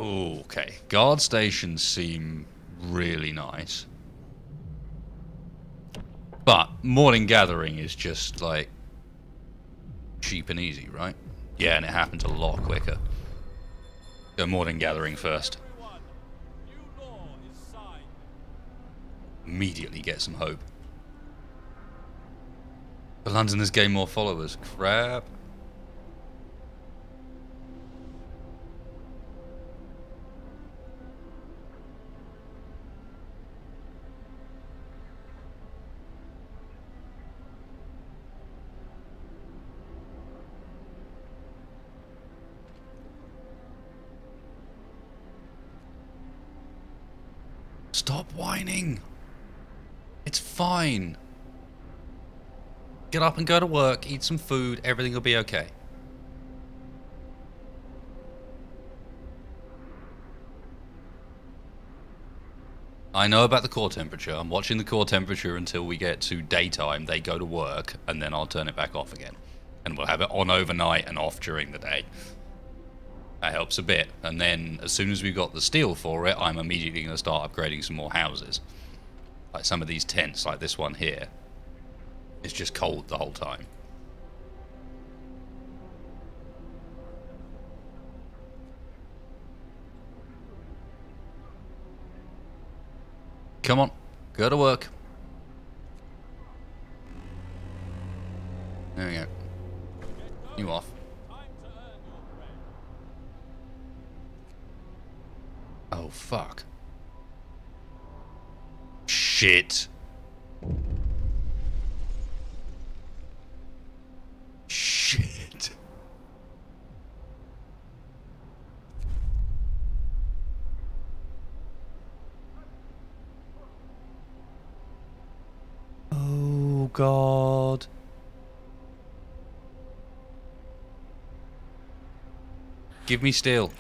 S1: Okay. Guard stations seem really nice. But morning gathering is just like cheap and easy, right? Yeah, and it happens a lot quicker. Go morning gathering first.
S2: Everyone, new law is signed.
S1: Immediately get some hope. The Londoners gain more followers. Crap. Stop whining. It's fine. Get up and go to work, eat some food, everything will be okay. I know about the core temperature. I'm watching the core temperature until we get to daytime. They go to work, and then I'll turn it back off again. And we'll have it on overnight and off during the day. That helps a bit. And then, as soon as we've got the steel for it, I'm immediately going to start upgrading some more houses. Like some of these tents, like this one here. It's just cold the whole time. Come on, go to work. There we go. You off.
S2: Time to earn your bread.
S1: Oh, fuck. Shit. Shit. Oh, God. Give me steel.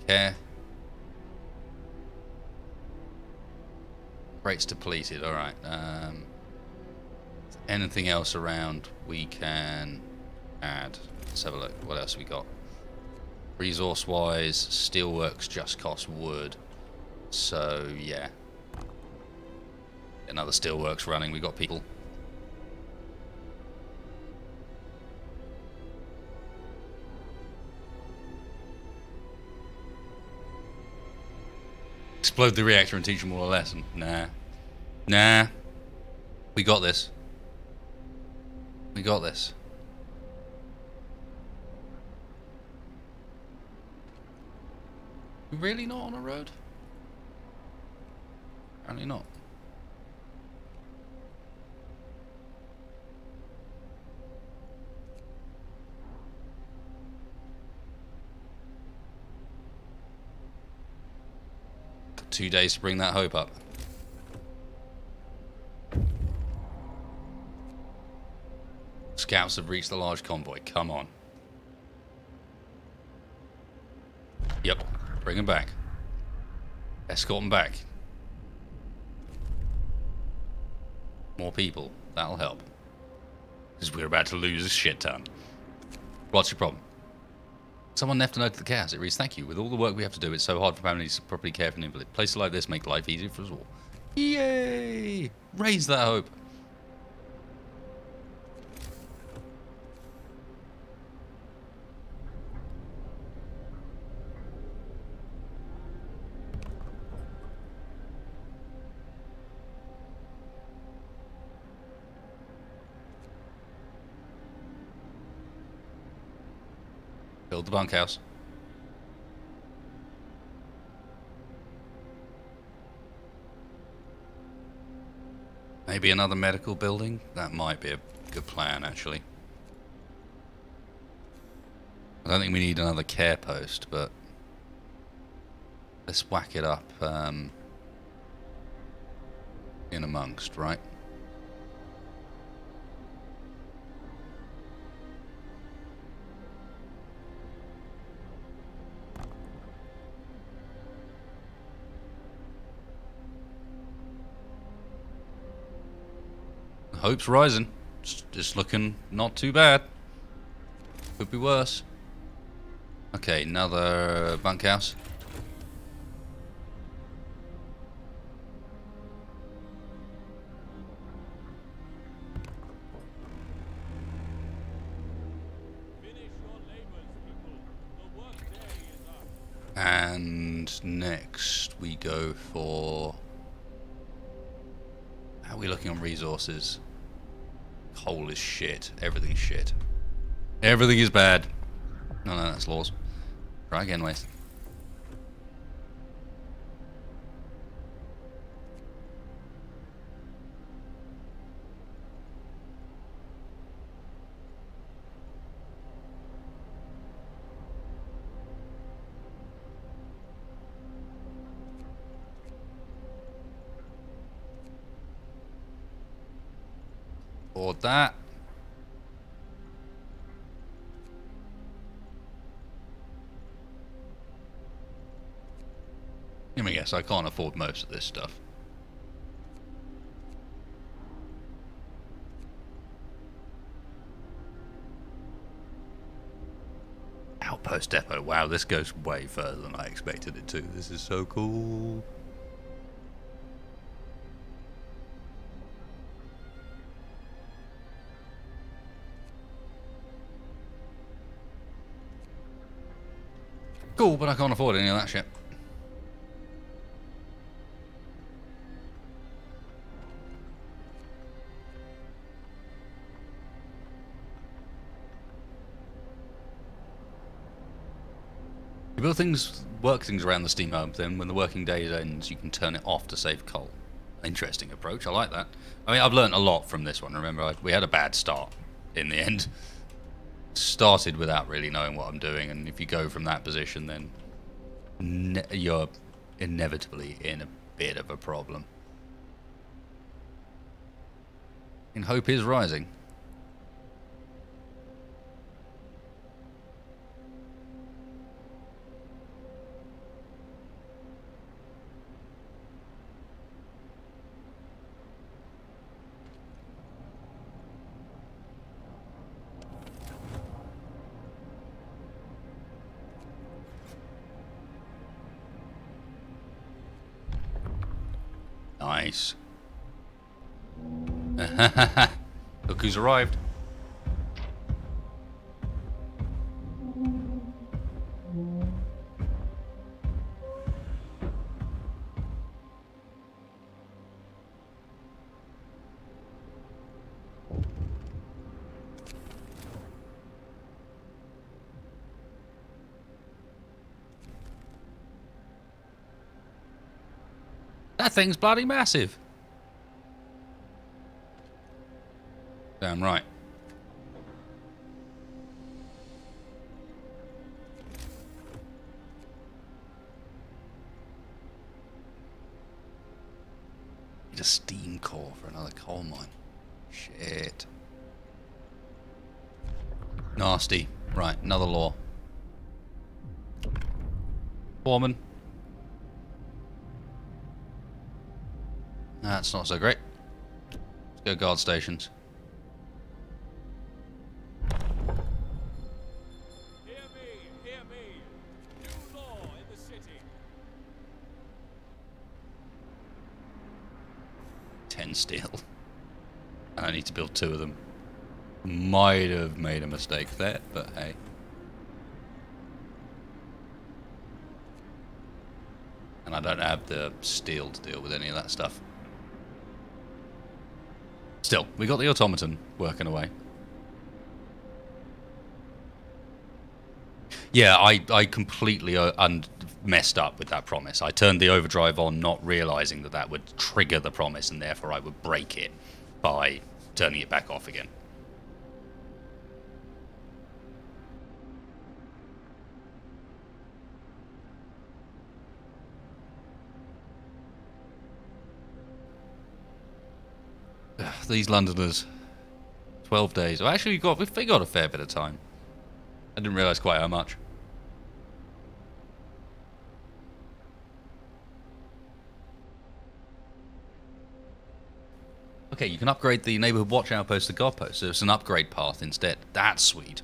S1: Okay. Rates depleted, alright. Anything else around we can add? Let's have a look. What else we got? Resource wise, steelworks just cost wood. So, yeah. Another steelworks running, we got people. Explode the reactor and teach them all a lesson. Nah. Nah. We got this. We got this. We really not on a road? Apparently not. Got 2 days to bring that hope up. Scouts have reached the large convoy. Come on. Yep. Bring them back. Escort them back. More people. That'll help. Because we're about to lose a shit ton. What's your problem? Someone left a note to the chaos. It reads, thank you. With all the work we have to do, it's so hard for families to properly care for an invalid. Places like this make life easier for us all. Yay! Raise that hope. Build the bunkhouse. Maybe another medical building? That might be a good plan, actually. I don't think we need another care post, but let's whack it up. in amongst, right? Hope's rising. It's looking not too bad. Could be worse. Okay, another bunkhouse.
S2: Finish your labors, people. The work day is up.
S1: And next we go for... How are we looking on resources? Coal is shit. Everything is shit. Everything is bad. No, that's laws. Try again, Wes. Or that. I mean, yes, I can't afford most of this stuff. Outpost depot. Wow, this goes way further than I expected it to. This is so cool. Cool, but I can't afford any of that shit. You build things, work things around the steam hub, then when the working day ends, you can turn it off to save coal. Interesting approach, I like that. I mean, I've learned a lot from this one. Remember, we had a bad start in the end. Started without really knowing what I'm doing, and if you go from that position, then you're inevitably in a bit of a problem. And hope is rising. Nice. Look who's arrived. That thing's bloody massive. Damn right. Need a steam core for another coal mine. Shit. Nasty. Right, another law. Foreman. That's not so great. Let's go guard stations.
S2: Hear me, hear me. New law in the city.
S1: 10 steel. I need to build 2 of them. Might have made a mistake there, but hey. And I don't have the steel to deal with any of that stuff. Still, we got the automaton working away. Yeah, I completely messed up with that promise. I turned the overdrive on, not realizing that that would trigger the promise, and therefore I would break it by turning it back off again. these Londoners. 12 days. Well, actually, we got a fair bit of time. I didn't realise quite how much. Okay, you can upgrade the neighbourhood watch outpost to guard post, so it's an upgrade path instead. That's sweet.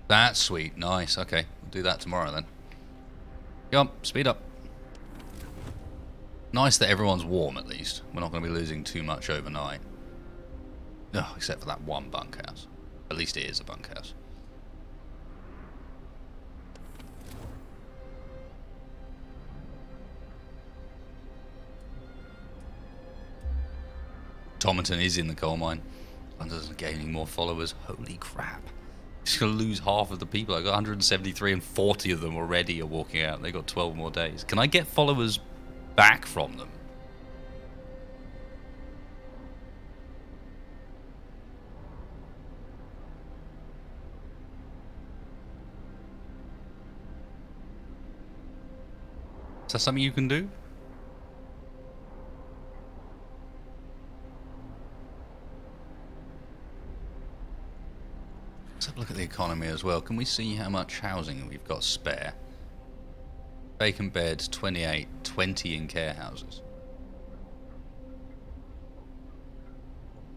S1: That's sweet. Nice. Okay, we'll do that tomorrow then. Come on, speed up. Nice that everyone's warm, at least. We're not going to be losing too much overnight. Oh, except for that one bunkhouse. At least it is a bunkhouse. Tomerton is in the coal mine. London's gaining more followers. Holy crap. Just going to lose half of the people. I got 173 and 40 of them already are walking out. They got 12 more days. Can I get followers back from them? Is that something you can do? Let's have a look at the economy as well. Can we see how much housing we've got spare? Vacant beds, 28, 20 in care houses.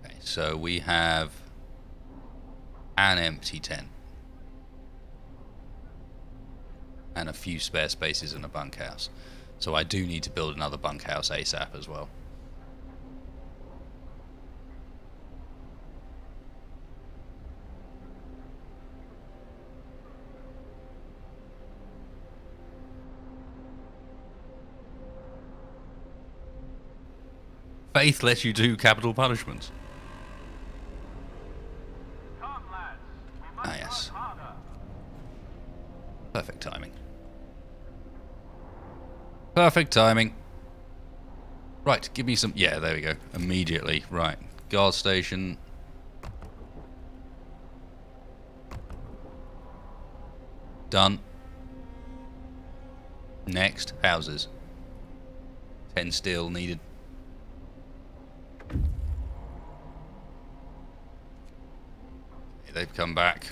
S1: Okay, so we have an empty tent. And a few spare spaces in a bunkhouse. So I do need to build another bunkhouse ASAP as well. Faith lets you do capital punishments.
S2: Come, lads. We must
S1: Ah, yes.
S2: work harder.
S1: Perfect timing. Perfect timing. Right, give me some... Yeah, there we go. Immediately. Right. Guard station. Done. Next. Houses. 10 steel needed. They've come back.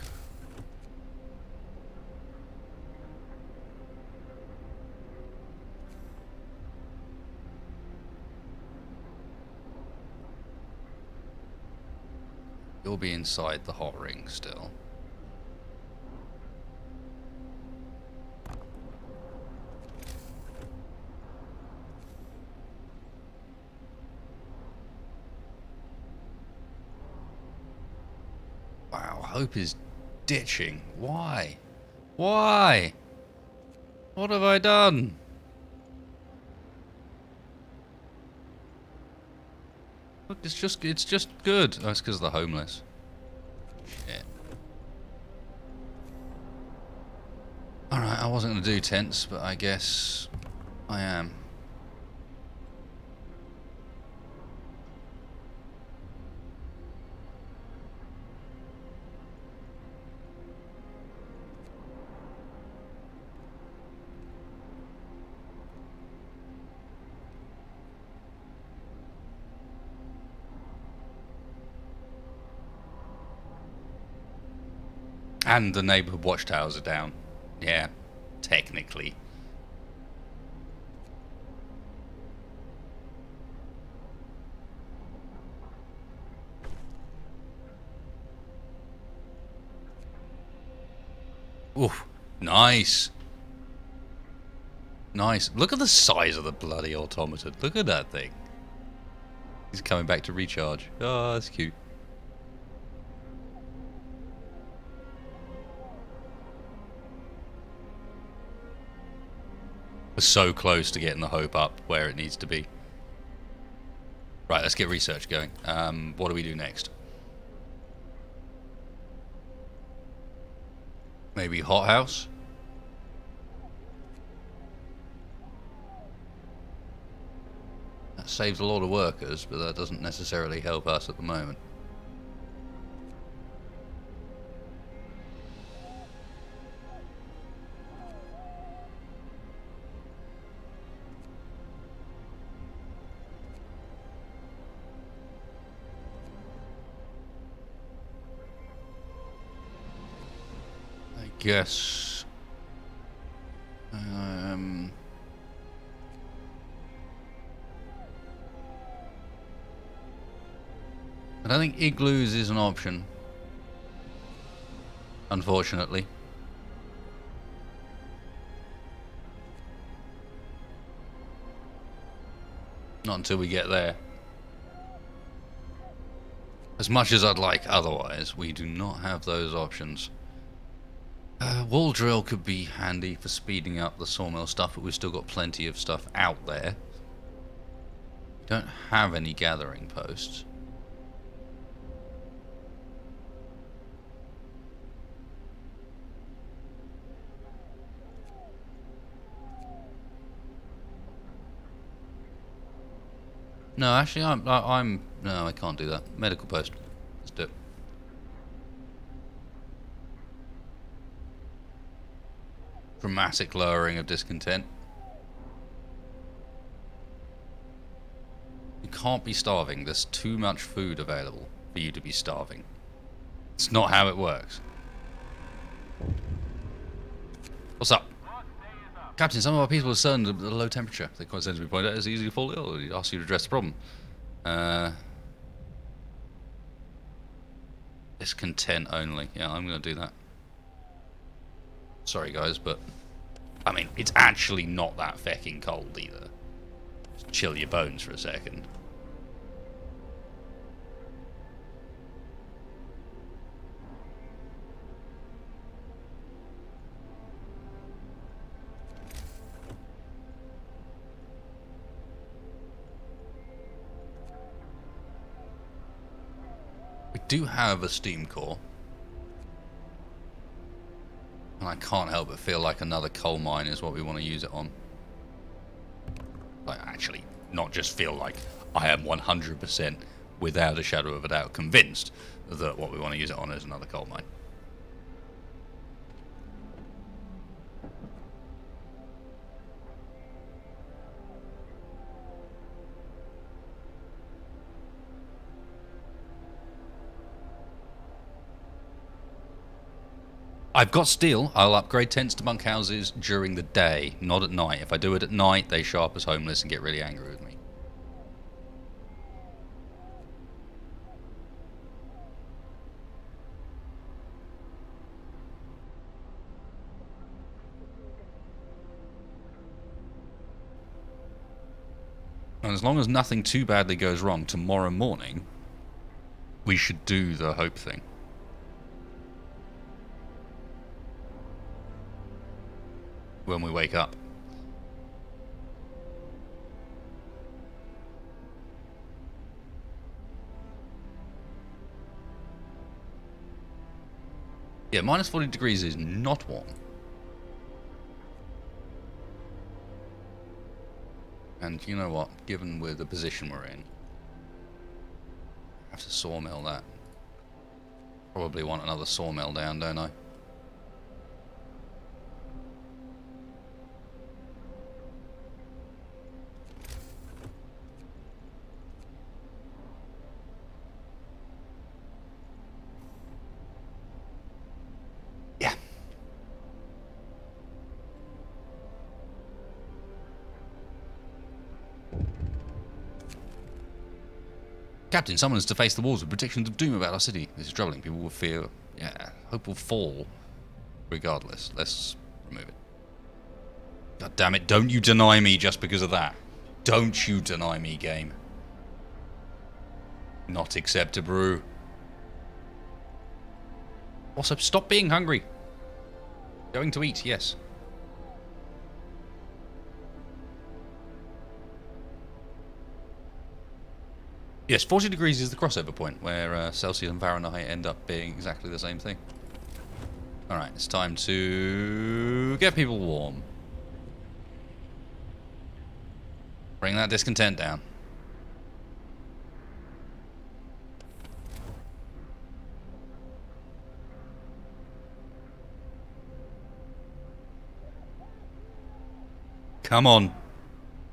S1: You'll be inside the hot ring still. Wow, Hope is ditching. Why? Why? What have I done? Look, it's just good. Oh, it's because of the homeless. Shit. Alright, I wasn't going to do tents, but I guess I am. And the neighbourhood watchtowers are down. Yeah, technically. Oof, nice. Nice. Look at the size of the bloody automaton. Look at that thing. He's coming back to recharge. Oh, that's cute. We're so close to getting the hope up where it needs to be. Right, let's get research going. What do we do next? Maybe hothouse? That saves a lot of workers, but that doesn't necessarily help us at the moment. guess. I don't think igloos is an option, unfortunately. Not until we get there. As much as I'd like otherwise, we do not have those options. Wall drill could be handy for speeding up the sawmill stuff, but we've still got plenty of stuff out there. We don't have any gathering posts. No, actually, no, I can't do that. Medical post. Let's do it. Dramatic lowering of discontent. You can't be starving. There's too much food available for you to be starving. It's not how it works. What's up? Captain, some of our people are concerned at the low temperature. They quite sensibly point out it's easy to fall ill. He asks you to address the problem. Discontent only. Yeah, I'm going to do that. Sorry, guys, but... I mean, it's actually not that fecking cold, either. Just chill your bones for a second. We do have a steam core. And I can't help but feel like another coal mine is what we want to use it on. Like, actually, not just feel like. I am 100% without a shadow of a doubt convinced that what we want to use it on is another coal mine. I've got steel. I'll upgrade tents to bunkhouses during the day, not at night. If I do it at night, they show up as homeless and get really angry with me. And as long as nothing too badly goes wrong tomorrow morning, we should do the hope thing. When we wake up. Yeah, minus 40 degrees is not warm. And you know what? Given the position we're in, I have to sawmill that. Probably want another sawmill down, don't I? Captain, someone is to face the walls with predictions of doom about our city. This is troubling. People will fear... Yeah, hope will fall. Regardless. Let's remove it. God damn it, don't you deny me just because of that. Don't you deny me, game. Not acceptable. Also, stop being hungry. Going to eat, yes. Yes, 40 degrees is the crossover point where Celsius and Fahrenheit end up being exactly the same thing. Alright, it's time to get people warm. Bring that discontent down. Come on.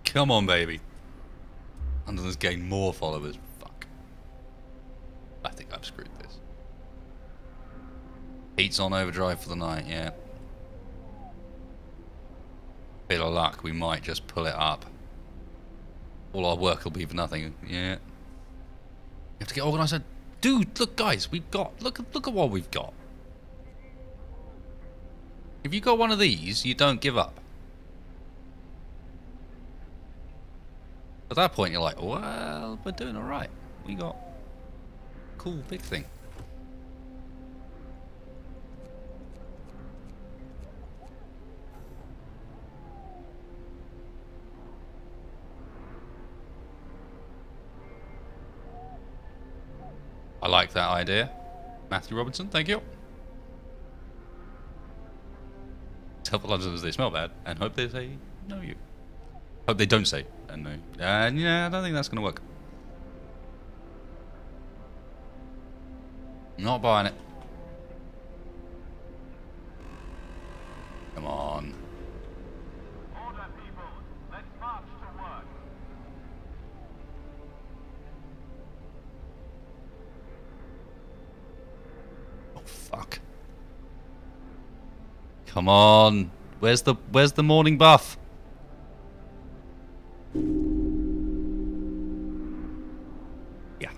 S1: Come on, baby. London's gained more followers. Fuck. I think I've screwed this. Heat's on overdrive for the night, yeah. Bit of luck, we might just pull it up. All our work will be for nothing, yeah. You have to get organised. Dude, look guys, we've got, look at what we've got. If you got one of these, you don't give up. At that point, you're like, well, we're doing alright. We got a cool big thing. I like that idea. Matthew Robinson, thank you. Tell the Londoners they smell bad and hope they say no you. Hope they don't say and no. Yeah, I don't think that's going to work. Not buying it. Come on.
S2: Order, people. Let's march to work.
S1: Oh fuck. Come on. Where's the morning buff? Yeah.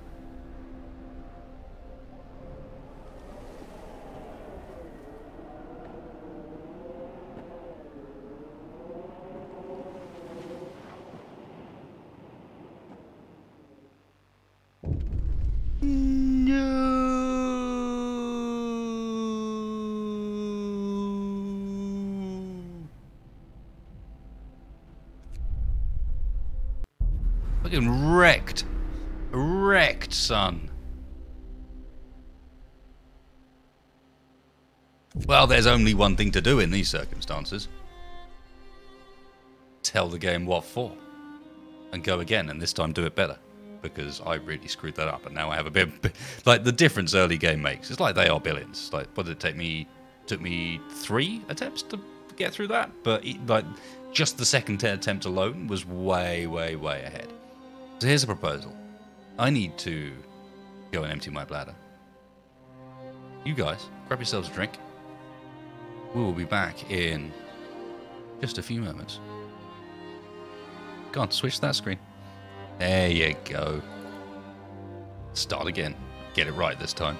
S1: Fucking wrecked. Wrecked, son. Well, there's only one thing to do in these circumstances. Tell the game what for. And go again, and this time do it better. Because I really screwed that up, and now I have a bit... Like, the difference early game makes. It's like they are billions. Like, what did it take me? Took me 3 attempts to get through that? But, like, just the second attempt alone was way, way, way ahead. So here's a proposal. I need to go and empty my bladder. You guys, grab yourselves a drink. We will be back in just a few moments. Go on, switch that screen. There you go. Start again. Get it right this time.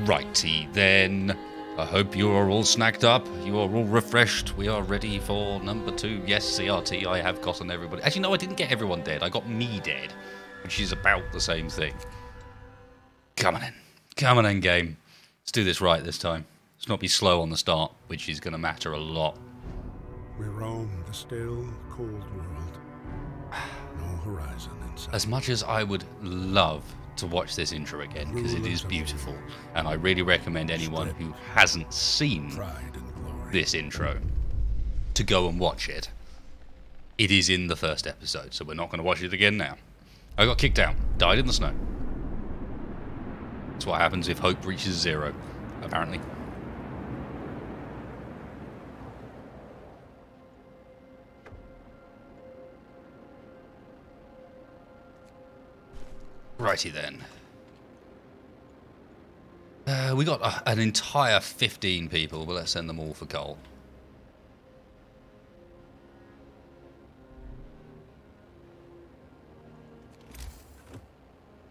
S1: Righty then. I hope you are all snacked up. You are all refreshed. We are ready for number 2. Yes, CRT, I have gotten everybody. Actually, no, I didn't get everyone dead. I got me dead, which is about the same thing. Come on in. Come on in, game. Let's do this right this time. Let's not be slow on the start, which is going to matter a lot.
S3: We roam the still, cold world. No horizon in sight.
S1: As much as I would love to watch this intro again, because it is beautiful, and I really recommend anyone who hasn't seen this intro to go and watch it. It is in the first episode, so we're not going to watch it again now. I got kicked out, died in the snow. That's what happens if hope reaches 0, apparently. Righty then. We got an entire 15 people, but let's send them all for coal.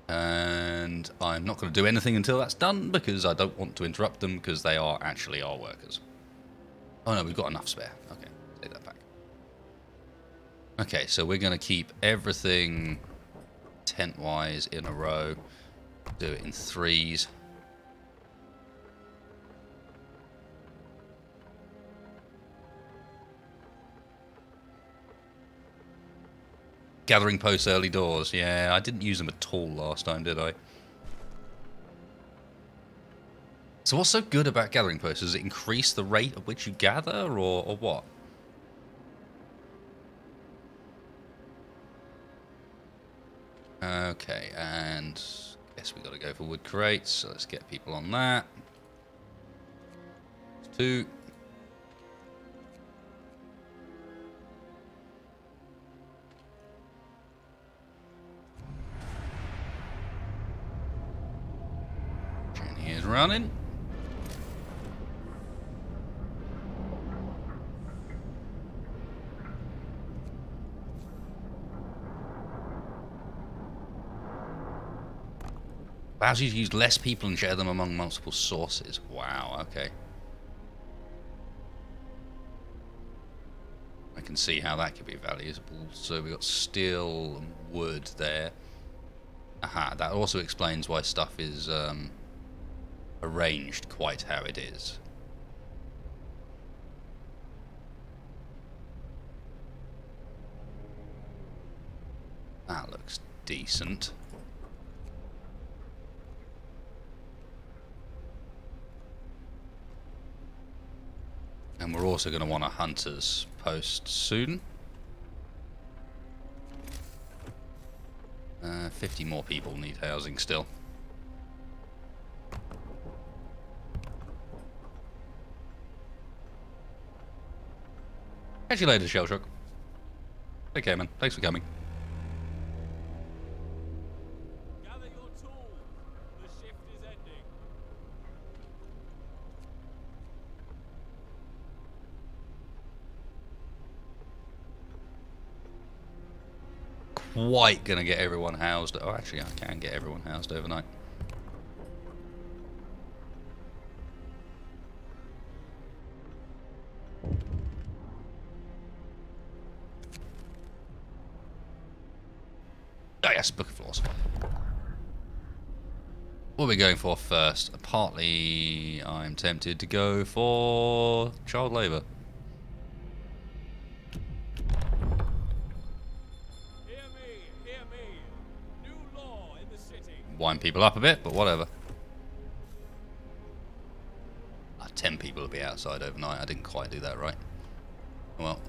S1: And I'm not going to do anything until that's done, because I don't want to interrupt them, because they are actually our workers. Oh no, we've got enough spare. Okay, take that back. Okay, so we're going to keep everything tent-wise in a row. Do it in threes. Gathering posts early doors. Yeah, I didn't use them at all last time, did I? So what's so good about gathering posts? Does it increase the rate at which you gather, or what? Okay, and guess we got to go for wood crates, so let's get people on that. 2. Jenny is running. Allows you to use less people and share them among multiple sources. Wow, okay. I can see how that could be valuable. So we got steel and wood there. Aha, that also explains why stuff is arranged quite how it is. That looks decent. And we're also going to want a hunter's post soon. 50 more people need housing still. Catch you later, Shellshock. Okay, man. Thanks for coming.
S2: Gather your tools. The shift is ending.
S1: Quite gonna get everyone housed. Oh, actually, I can get everyone housed overnight. Oh yes, Book of Floors. What are we going for first? Partly, I'm tempted to go for child labour.
S2: Hear me. New law in the city.
S1: Wind people up a bit, but whatever. 10 people will be outside overnight. I didn't quite do that right. Well.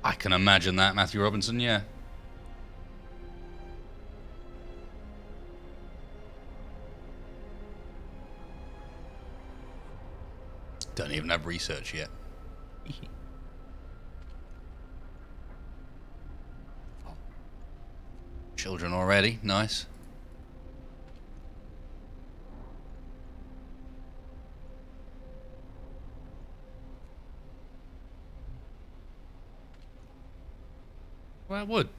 S1: I can imagine that, Matthew Robinson, yeah. Don't even have research yet. Children already, nice. Well, I would.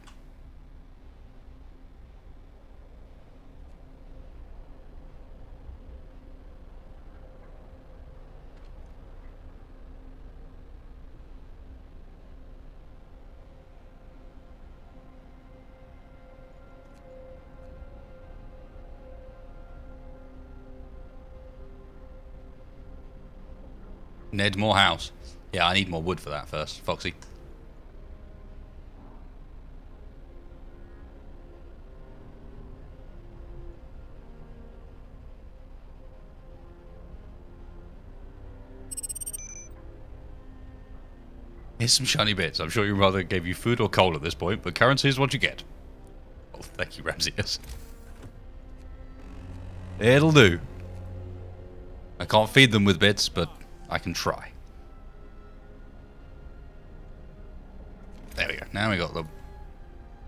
S1: Ned Morehouse. Yeah, I need more wood for that first, Foxy. Here's some shiny bits. I'm sure your mother gave you food or coal at this point, but currency is what you get. Oh, thank you, Ramsey. Yes. It'll do. I can't feed them with bits, but I can try. There we go. Now we got the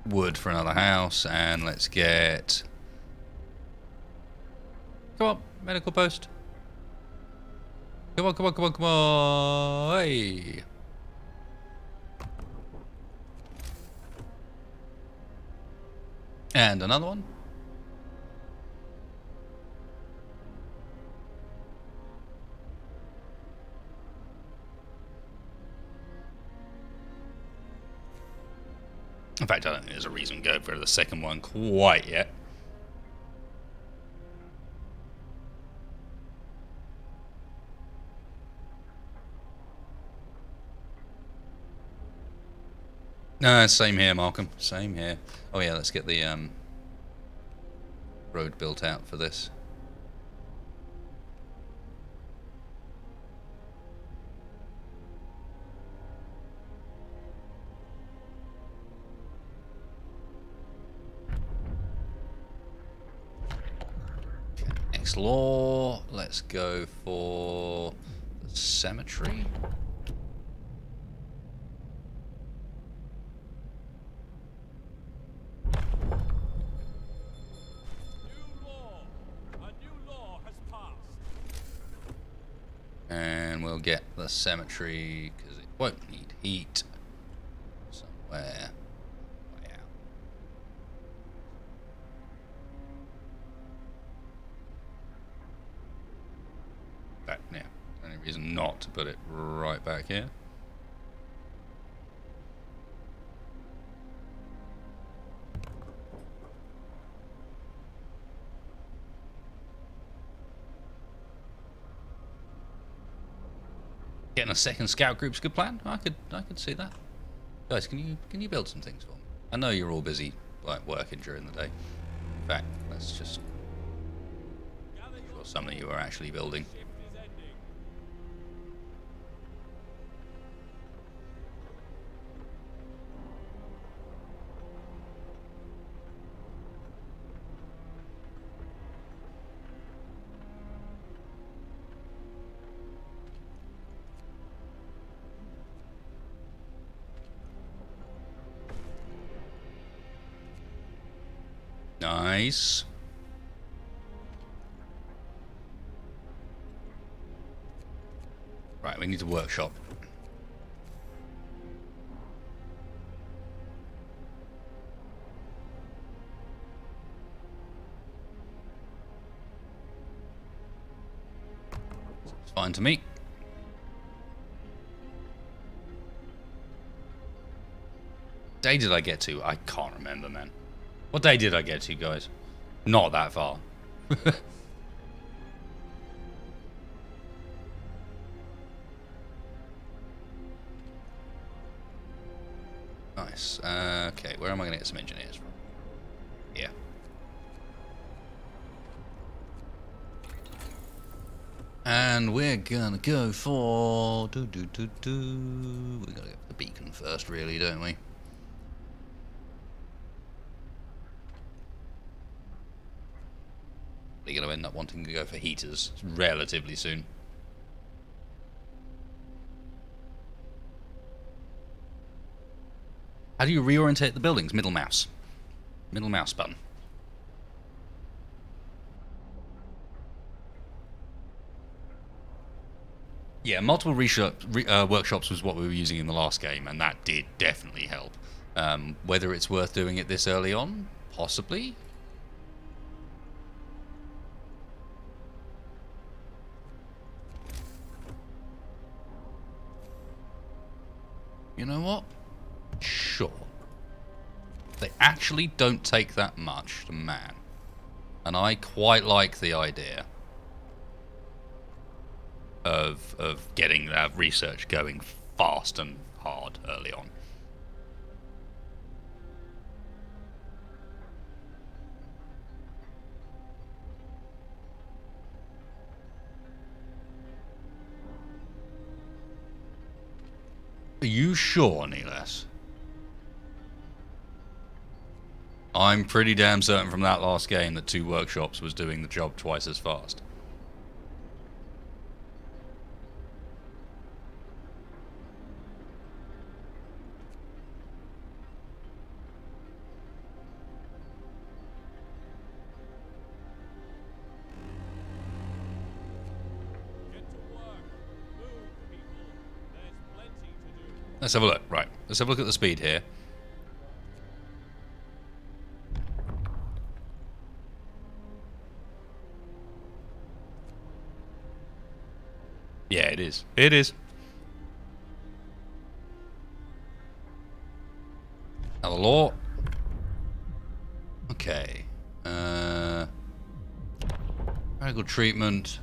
S1: wood for another house, and let's get... Come on, medical post. Come on, come on, come on, come on. Hey. And another one. In fact, I don't think there's a reason to go for the second one quite yet. No, same here, Malcolm. Same here. Oh yeah, let's get the road built out for this. Next law, let's go for the cemetery. And we'll get the cemetery because it won't need heat somewhere. Way out. But yeah, any reason not to put it right back here. Getting a second scout group's a good plan. I could see that. Guys, can you build some things for me? I know you're all busy like working during the day. In fact, let's just sure some of you are actually building. Nice. Right, we need a workshop. It's fine to me. Day did I get to? I can't remember, man. What day did I get to, guys? Not that far. Nice. Okay, where am I going to get some engineers from? Here. And we're going to go for... We got to get the beacon first, really, don't we? You're going to end up wanting to go for heaters relatively soon. How do you reorientate the buildings? Middle mouse. Middle mouse button. Yeah, multiple workshops was what we were using in the last game, and that did definitely help. Whether it's worth doing it this early on? Possibly. You know what? Sure. They actually don't take that much to man. And I quite like the idea of getting that research going fast and hard early on. Are you sure, Neelas? I'm pretty damn certain from that last game that 2 workshops was doing the job twice as fast.
S2: Get to work. Move, people. There's plenty to do.
S1: Let's have a look. Right. Let's have a look at the speed here. Yeah, it is. It is. Now the law. Okay. Medical treatment.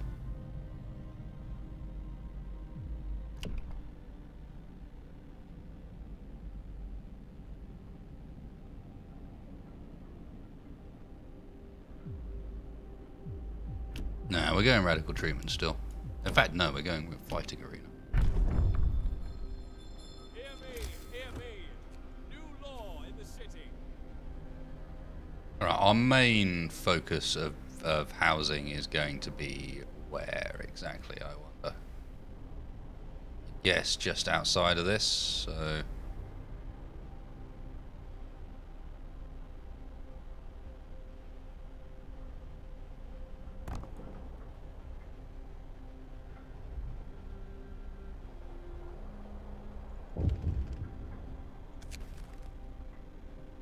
S1: No, we're going radical treatment still. In fact, no, we're going with fighting arena.
S2: Hear me, hear me. New law in the city.
S1: Alright, our main focus of housing is going to be where exactly, I wonder? Yes, just outside of this, so...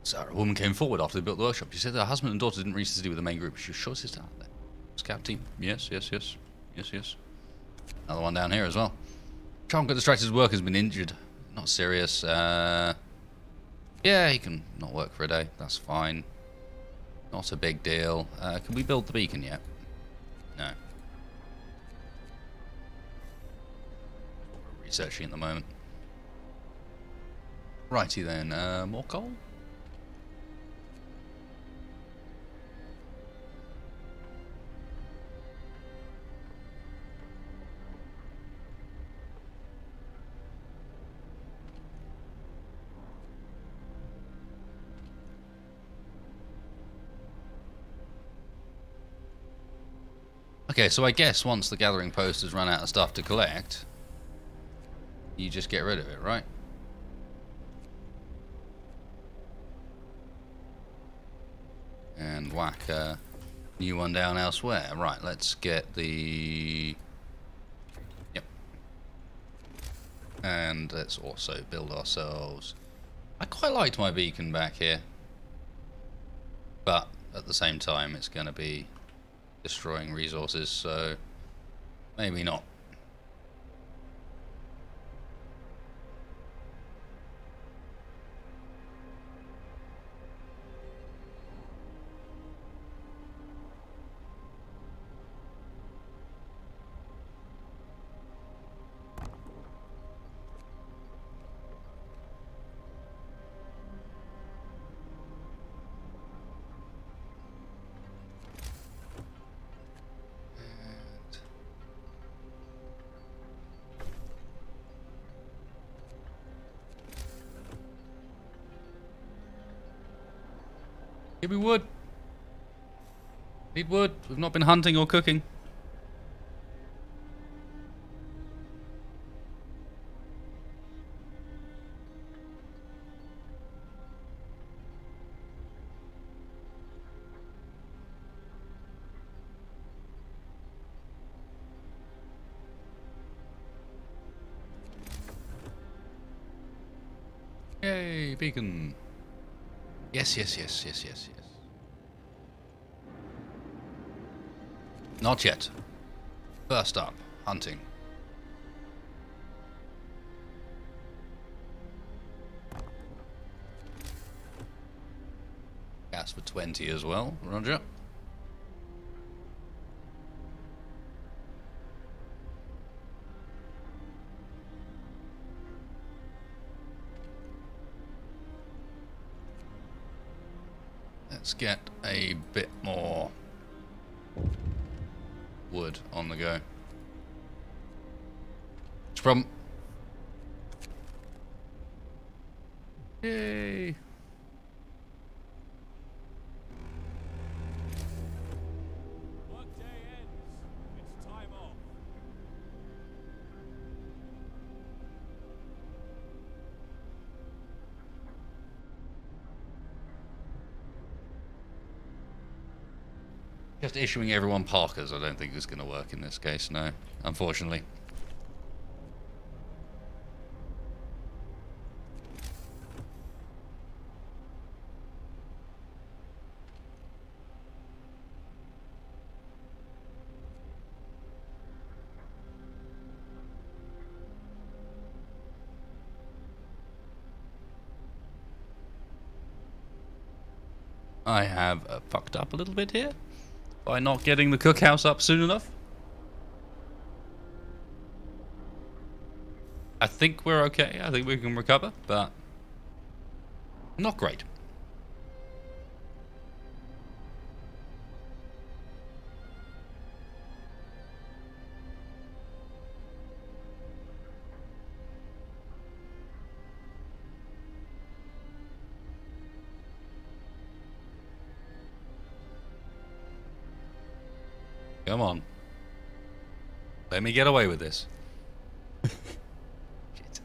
S1: So a woman came forward after they built the workshop. She said her husband and daughter didn't reach the city with the main group. She was sure sister out there. Scout team. Yes, yes, yes. Yes, yes. Another one down here as well. Charm got distracted. His work has been injured. Not serious. Yeah, he can not work for a day. That's fine. Not a big deal. Can we build the beacon yet? No. We're researching at the moment. Righty then. More coal? Okay, so I guess once the gathering post has run out of stuff to collect, you just get rid of it, right? And whack a new one down elsewhere. Right, let's get the... Yep. And let's also build ourselves... I quite liked my beacon back here. But at the same time, it's going to be destroying resources, so maybe not. Give me wood. Need wood. We've not been hunting or cooking. Yay, beacon. Yes, yes, yes, yes, yes, yes. Not yet. First up, hunting. Gas for 20 as well, Roger. Let's get a bit more wood on the go. It's from Yay!
S2: Workday ends. It's time off.
S1: Just issuing everyone Parkers I don't think is going to work in this case, no. Unfortunately. I have fucked up a little bit here by not getting the cookhouse up soon enough. I think we're okay. I think we can recover, but not great. Come on. Let me get away with this. Shit.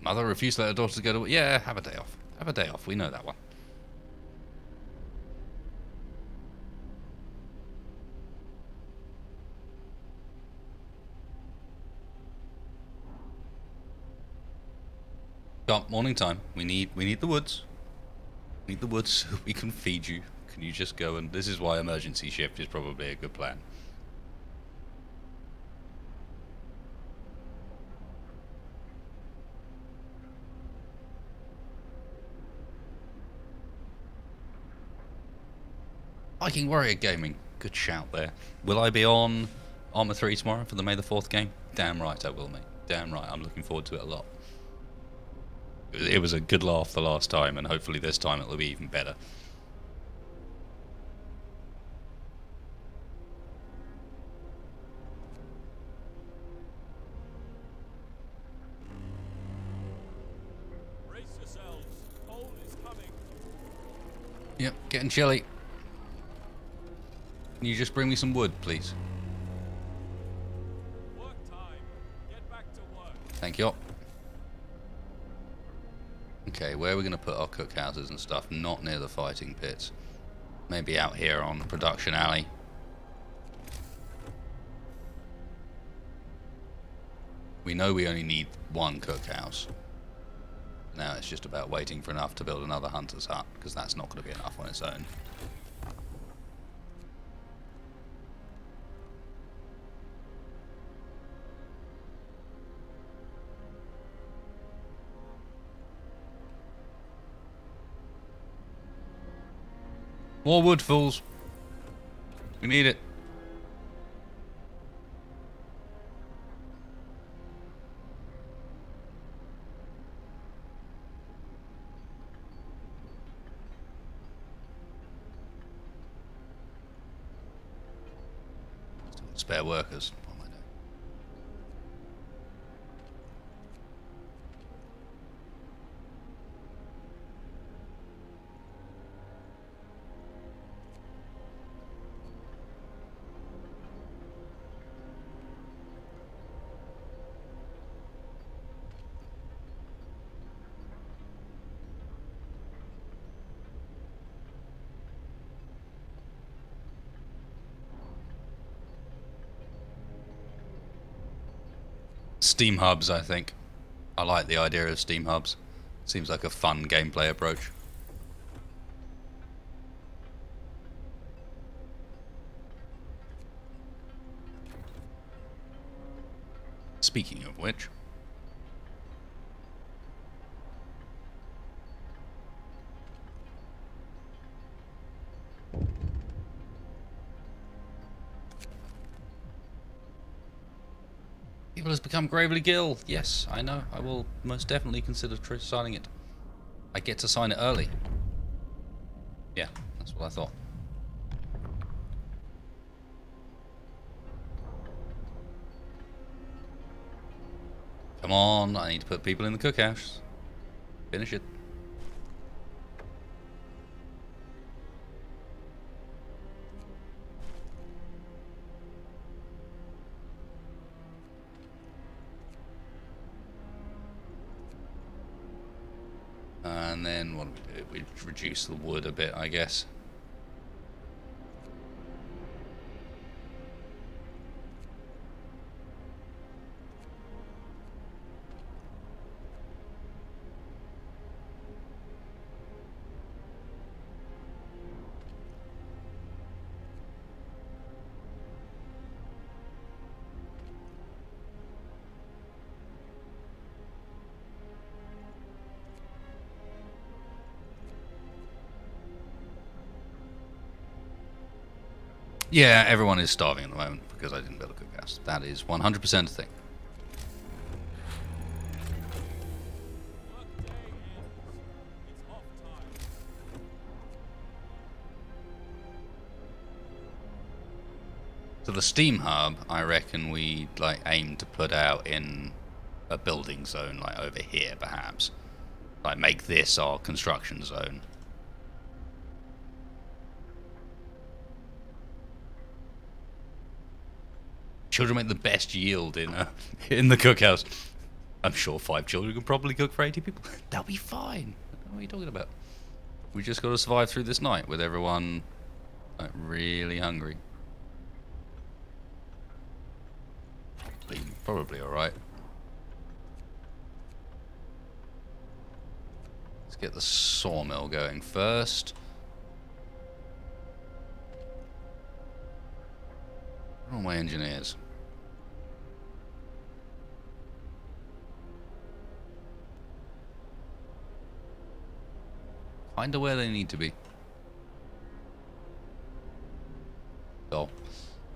S1: Mother refused to let her daughter go to... Yeah, have a day off. Have a day off. We know that one. Morning time. We need the woods. We need the woods so we can feed you. Can you just go and... This is why emergency shift is probably a good plan. Viking Warrior Gaming. Good shout there. Will I be on Arma 3 tomorrow for the May the 4th game? Damn right I will, mate. Damn right. I'm looking forward to it a lot. It was a good laugh the last time, and hopefully this time it'll be even better.
S2: Brace yourselves. Cold is coming.
S1: Yep, getting chilly. Can you just bring me some wood, please?
S2: Work time. Get back to work.
S1: Thank you. Okay, where are we going to put our cookhouses and stuff? Not near the fighting pits. Maybe out here on the production alley. We know we only need one cookhouse. Now it's just about waiting for enough to build another hunter's hut, because that's not going to be enough on its own. More wood, fools. We need it. Spare workers. Oh my day. Steam hubs, I think. I like the idea of Steam hubs. Seems like a fun gameplay approach. Speaking of which... People has become gravely ill. Yes, I know. I will most definitely consider signing it. I get to sign it early. Yeah, that's what I thought. Come on, I need to put people in the cookhouse. Finish it. And then what do we do? We reduce the wood a bit, I guess. Yeah, everyone is starving at the moment because I didn't build a cookhouse. That is 100% a thing.
S2: Workday ends. It's off time.
S1: So the steam hub, I reckon we like aim to put out in a building zone, like over here, perhaps. Like make this our construction zone. Children make the best yield in the cookhouse. I'm sure 5 children can probably cook for 80 people. They'll be fine. What are you talking about? We just got to survive through this night with everyone like really hungry. Probably all right. Let's get the sawmill going first. Where are all my engineers? Find where they need to be. So,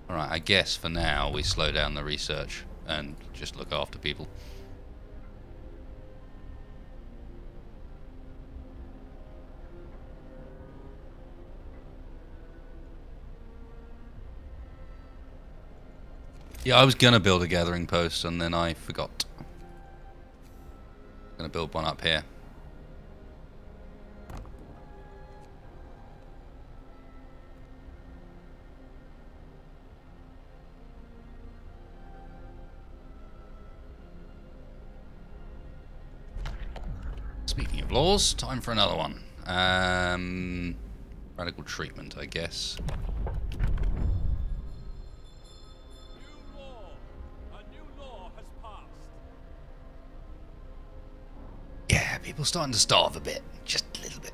S1: alright, I guess for now we slow down the research and just look after people. Yeah, I was gonna build a gathering post and then I forgot. Gonna build one up here. Speaking of laws, time for another one. Radical treatment, I guess.
S2: New law. A new law has passed.
S1: Yeah, people starting to starve a bit. Just a little bit.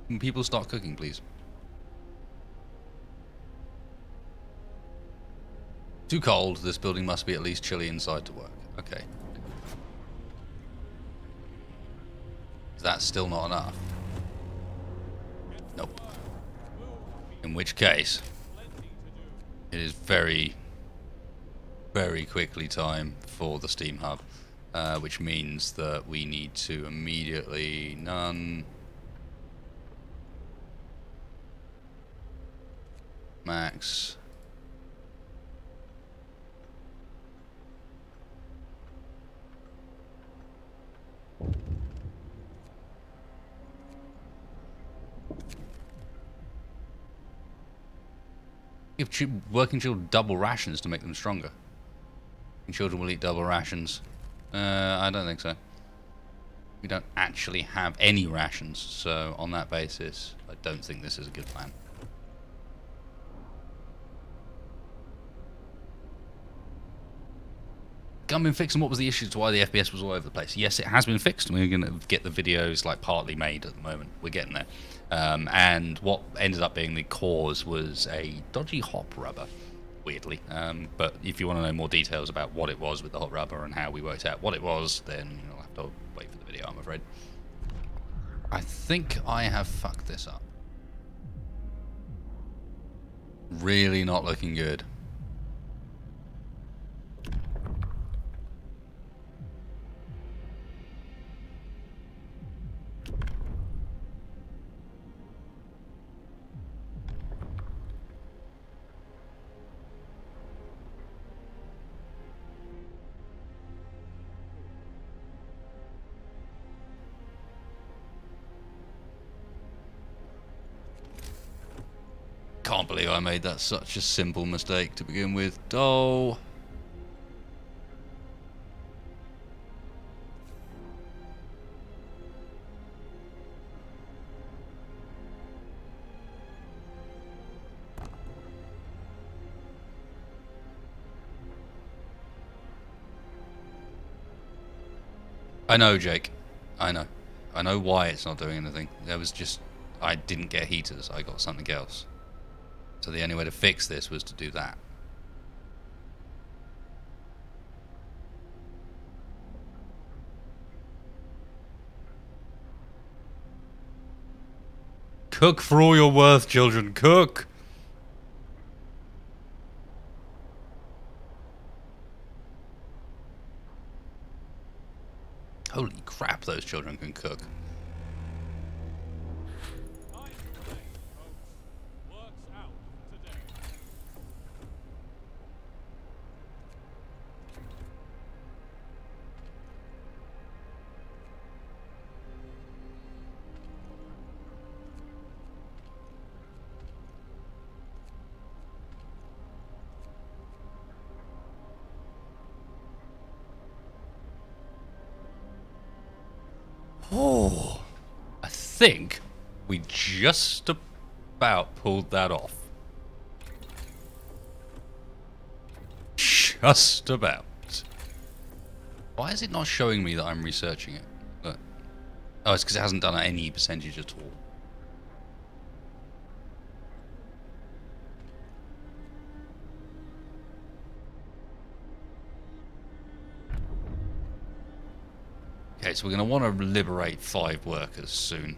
S1: Can people start cooking, please? Too cold. This building must be at least chilly inside to work. Okay. Is that still not enough? Nope. In which case, it is very, very quickly time for the steam hub, which means that we need to immediately none. Max. Give working children double rations to make them stronger. And children will eat double rations. I don't think so. We don't actually have any rations, so on that basis, I don't think this is a good plan. Gun been fixed, and what was the issue to why the FPS was all over the place? Yes, it has been fixed, and we're going to get the videos like partly made at the moment. We're getting there. And what ended up being the cause was a dodgy hop rubber, weirdly. But if you want to know more details about what it was with the hot rubber and how we worked out what it was, then you'll have to wait for the video, I'm afraid. I think I have fucked this up. Really not looking good. Can't believe I made that such a simple mistake to begin with. Oh. I know, Jake. I know. I know why it's not doing anything. There was just... I didn't get heaters. I got something else. So the only way to fix this was to do that. Cook for all you're worth, children. Cook! Holy crap, those children can cook.
S2: Time to play, folks. Work's out today.
S1: Oh, I think we just about pulled that off. Just about. Why is it not showing me that I'm researching it? Look. Oh, it's because it hasn't done any percentage at all. Okay, so we're going to want to liberate 5 workers soon.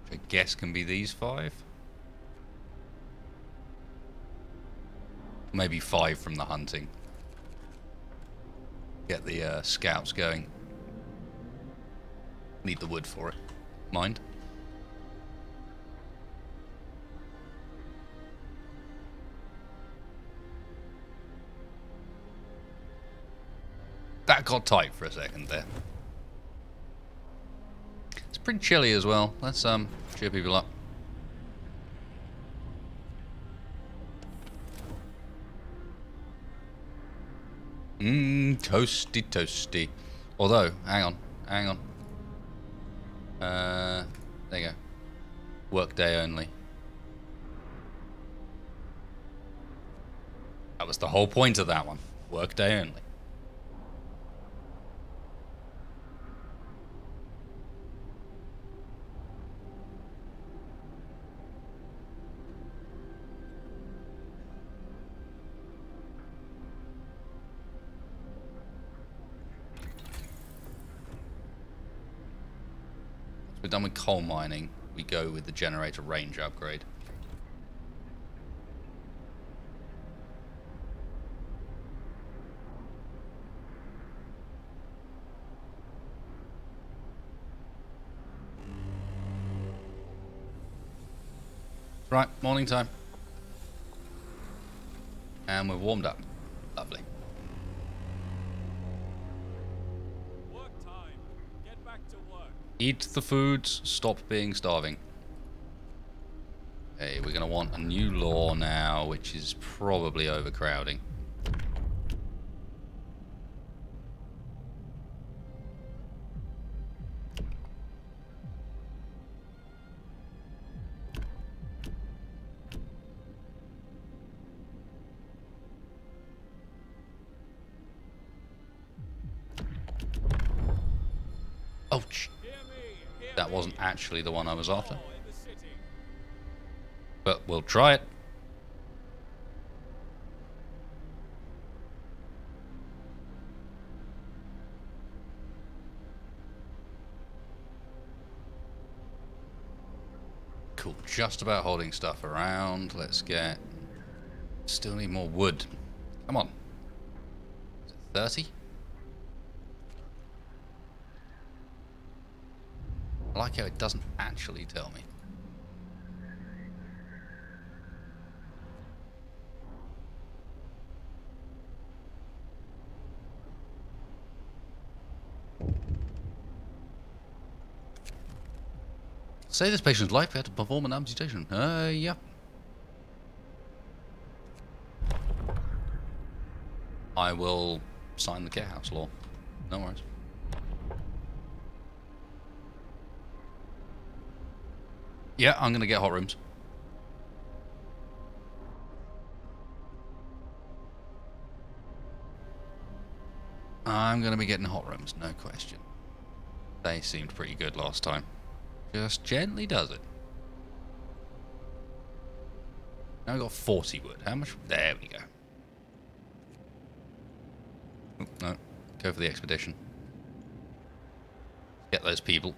S1: Which I guess can be these 5. Maybe 5 from the hunting. Get the scouts going. Need the wood for it. Mind? That got tight for a second there. It's pretty chilly as well. Let's cheer people up. Toasty toasty. Although, hang on. There you go. Work day only. That was the whole point of that one. Work day only. We're done with coal mining. We go with the generator range upgrade. Right, morning time. And we're warmed up. Lovely.
S2: Work time. Get back to work.
S1: Eat the foods, stop being starving. Okay, we're going to want a new law now, which is probably overcrowding. Ouch. That wasn't actually the one I was after. But we'll try it. Cool. Just about holding stuff around. Let's get... Still need more wood. Come on. Is it 30? I like how it doesn't actually tell me. Say this patient's life, we had to perform an amputation. Yep. I will sign the care house law. No worries. Yeah, I'm gonna get hot rooms. I'm gonna be getting hot rooms, no question. They seemed pretty good last time. Just gently does it. Now we've got 40 wood. How much? There we go. Oh, no. Go for the expedition. Get those people.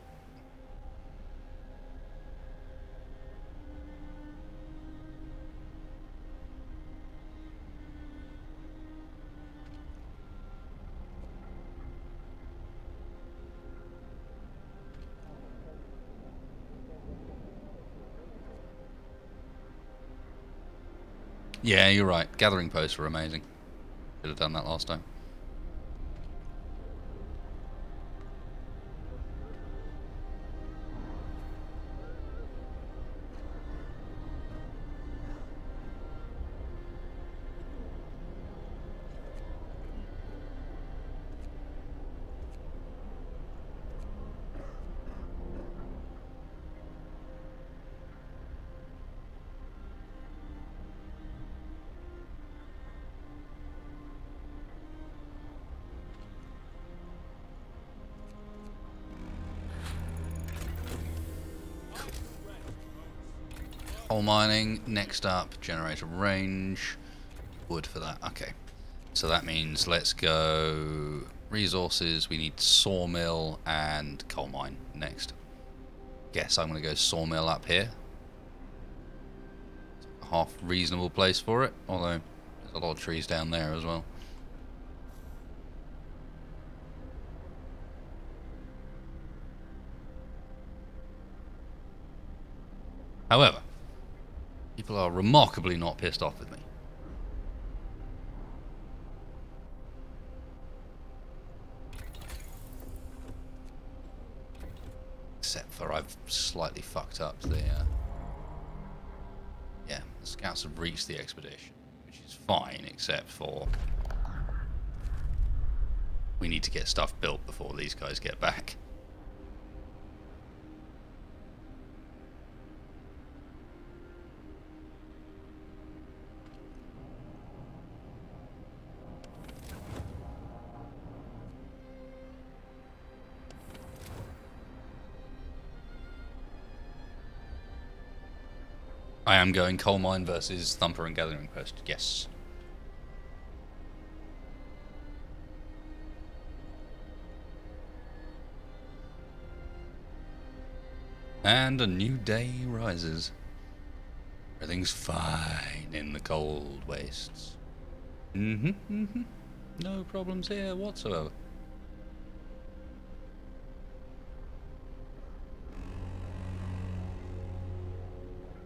S1: Yeah, you're right. Gathering posts were amazing. Should have done that last time. Coal mining, next up, generator range, wood for that, okay. So that means let's go resources, we need sawmill and coal mine next. Guess I'm going to go sawmill up here. Half reasonable place for it, although there's a lot of trees down there as well. However, people are remarkably not pissed off with me. Except for I've slightly fucked up the... yeah, the scouts have reached the expedition, which is fine, except for... we need to get stuff built before these guys get back. I am going coal mine versus thumper and gathering post, yes. And a new day rises. Everything's fine in the cold wastes. No problems here whatsoever.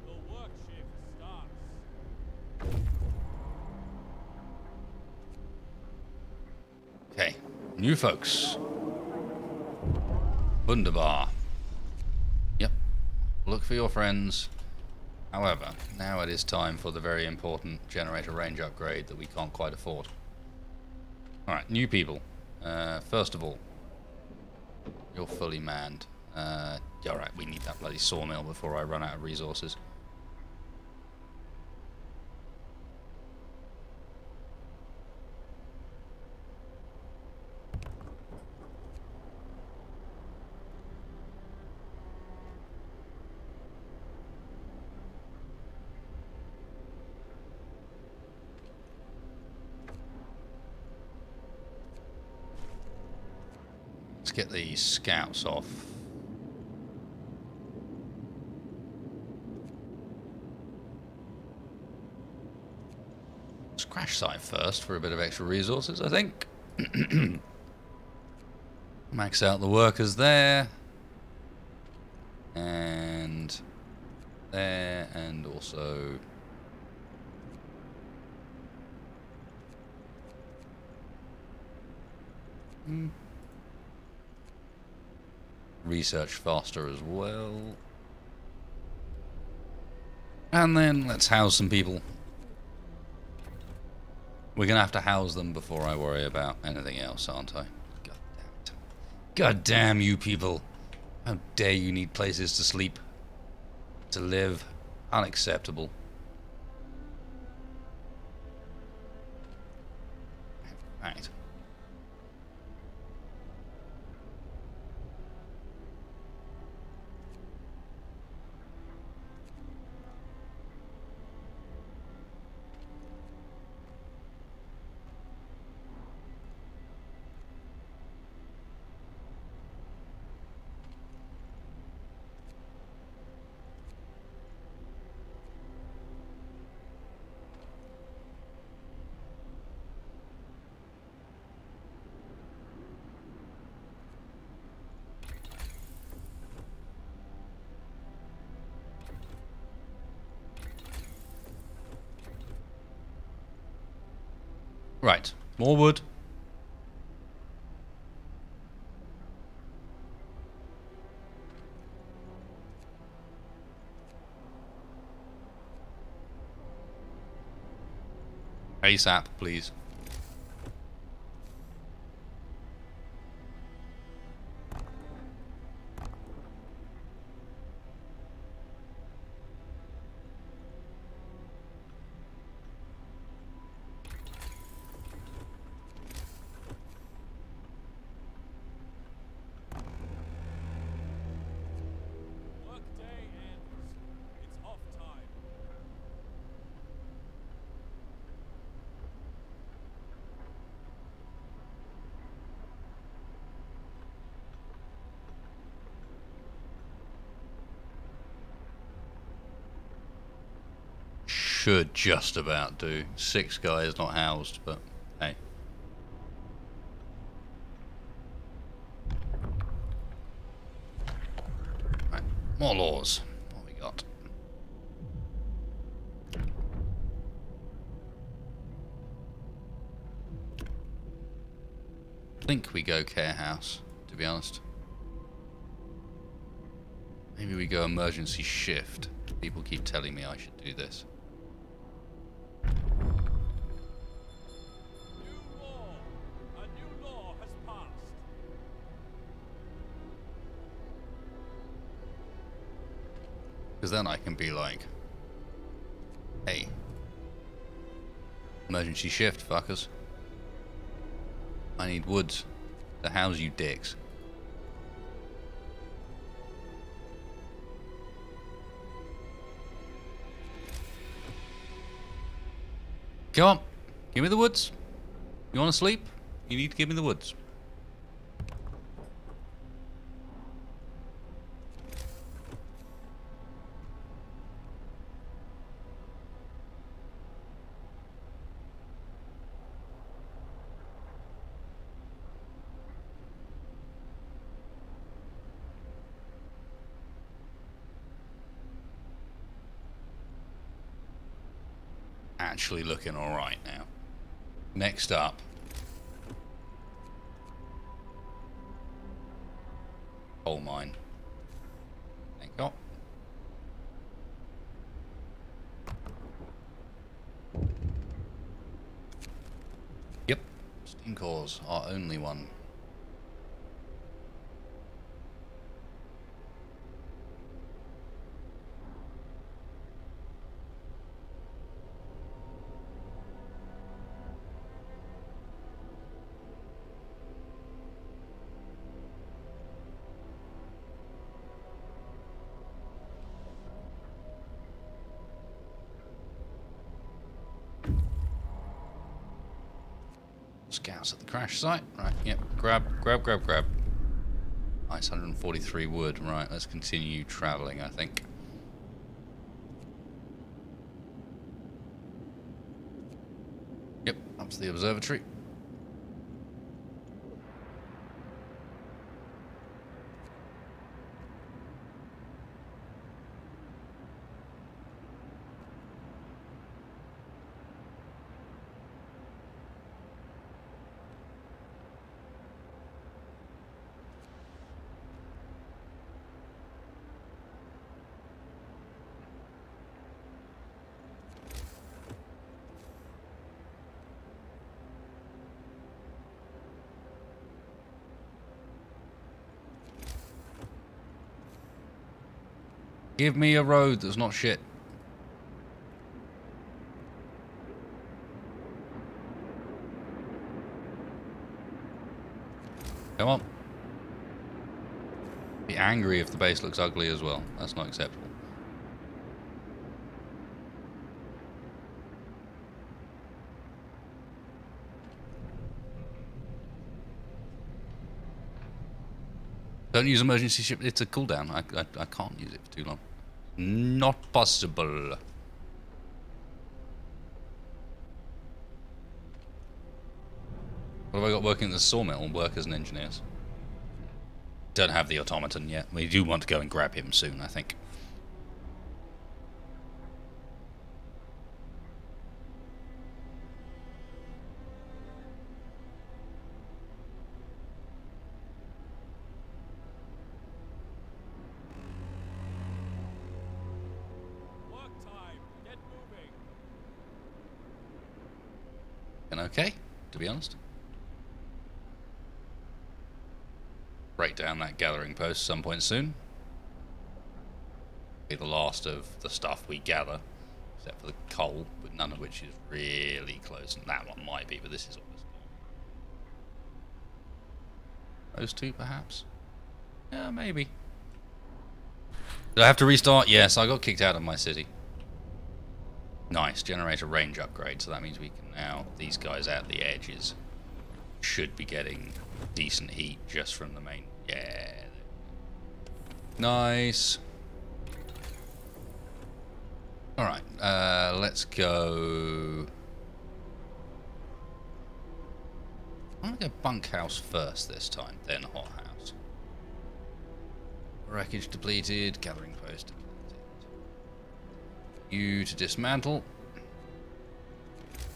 S2: The work shift starts.
S1: Okay, new folks. Wunderbar. Yep, look for your friends. However, now it is time for the very important generator range upgrade that we can't quite afford. Alright, new people. First of all, you're fully manned. Alright, we need that bloody sawmill before I run out of resources. Let's get the scouts off. Let's crash site first for a bit of extra resources, I think. Max out the workers there. And there, and also... research faster as well. And then let's house some people. We're gonna have to house them before I worry about anything else, aren't I? God damn it. God damn you people. How dare you need places to sleep, to live. Unacceptable. Right. Right, more wood. ASAP, please.
S2: Workday ends. It's off time.
S1: Should just about do. 6 guys not housed, but hey. Right, more laws. What we got? I think we go care house, to be honest. Maybe we go emergency shift. People keep telling me I should do this.
S2: New law. A new law has passed.
S1: Because then I can be like, hey, emergency shift, fuckers. I need woods to house you dicks. Come on, give me the woods. You want to sleep? You need to give me the woods. Actually looking alright now. Next up. Coal mine. Thank God. Yep. Steam cores, our only one. Scouts at the crash site. Right, yep. Grab. Nice, 143 wood. Right, let's continue travelling, I think. Yep, up to the observatory. Give me a road that's not shit. Come on. Be angry if the base looks ugly as well. That's not acceptable. Don't use emergency ship. It's a cooldown. I can't use it for too long. Not possible. What have I got working at the sawmill? Workers and engineers. Don't have the automaton yet. We do want to go and grab him soon, I think. And okay, to be honest. Break down that gathering post some point soon. Be the last of the stuff we gather, except for the coal, but none of which is really close. And that one might be, but this is almost gone. Those two, perhaps? Yeah, maybe. Did I have to restart? Yes, I got kicked out of my city. Nice, generator range upgrade, so that means we can now, these guys at the edges should be getting decent heat just from the main, yeah. Nice. Alright, let's go. I'm gonna go bunkhouse first this time, then hothouse. Wreckage depleted, gathering post depleted. You to dismantle.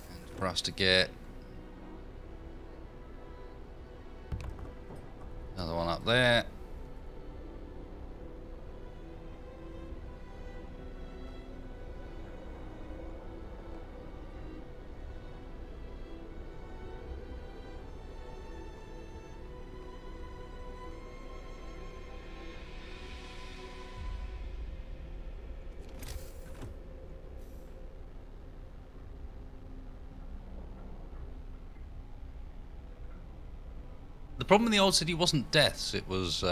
S1: And for us to get another one up there. The problem in the old city wasn't deaths, it was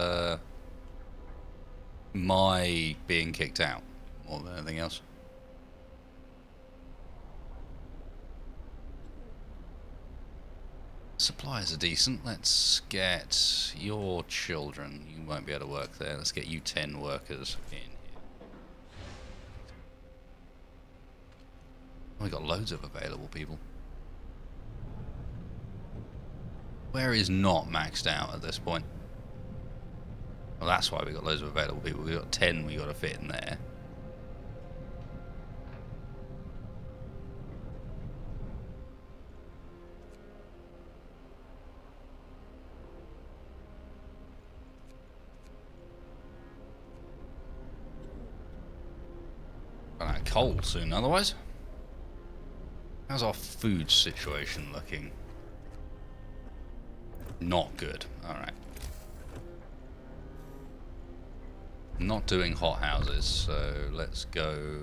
S1: my being kicked out more than anything else. Supplies are decent. Let's get your children. You won't be able to work there. Let's get you 10 workers in here. We got loads of available people. Where is not maxed out at this point? Well, that's why we got loads of available people. We got 10 we got to fit in there. Run out of coal soon, otherwise. How's our food situation looking? Not good. Alright. Not doing hot houses, so let's go.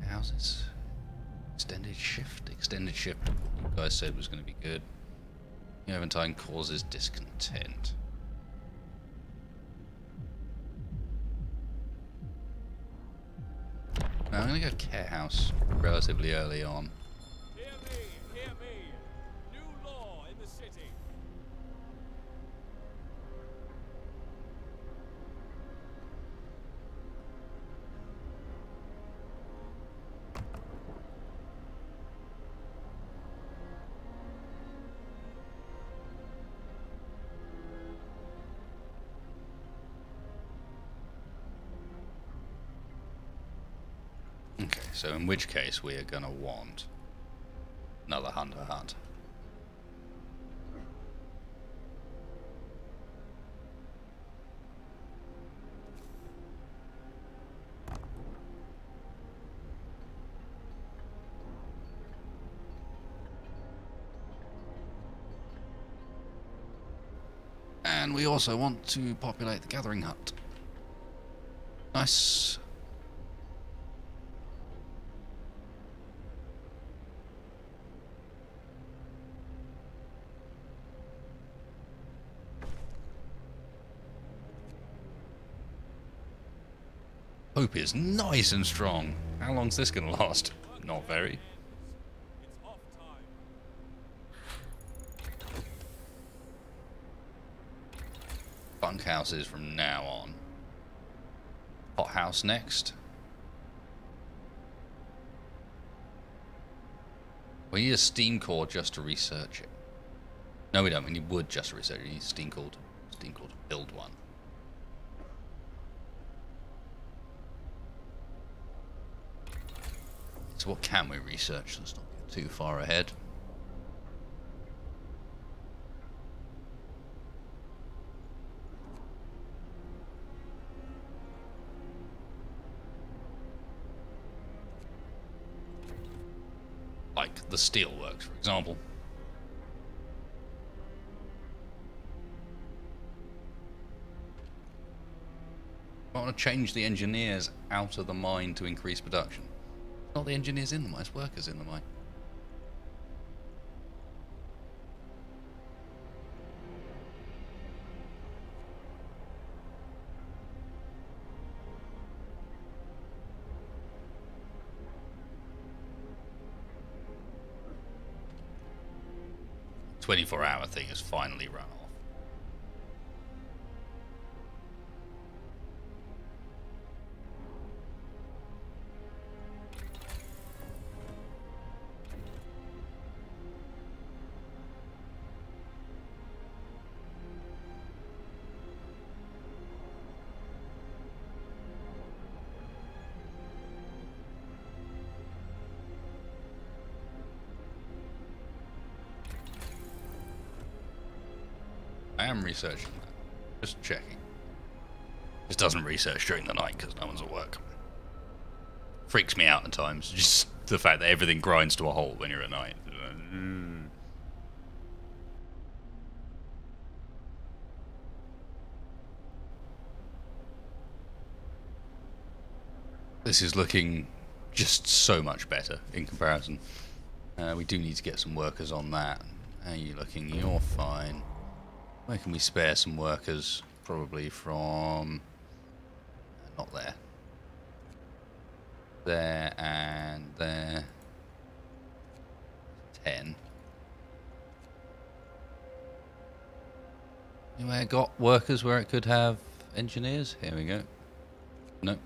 S1: Houses? Extended shift? Extended shift, you guys said was going to be good. Eventide causes discontent. Now I'm going to go care house relatively early on.
S2: Hear me, hear me. New law in the city.
S1: so in which case we are going to want another hunter hut. And we also want to populate the gathering hut. Nice. Hope is nice and strong. How long's this going to last? Not very.
S2: It's off time.
S1: Bunkhouses from now on. Hothouse next. We need a steam core just to research it. No, we don't. We need wood just to research it. We need steam core to build one. So what can we research? Let's not get too far ahead. Like the steelworks, for example. I want to change the engineers out of the mine to increase production. Not the engineers in the mine, it's workers in the mine. The 24-hour thing has finally run off. I am researching that. Just checking. Just doesn't research during the night because no one's at work. Freaks me out at times. Just the fact that everything grinds to a halt when you're at night. This is looking just so much better in comparison. We do need to get some workers on that. How are you looking? You're fine. Where can we spare some workers? Probably from... not there. There and there. 10. Anywhere got workers where it could have engineers? Here we go. Nope.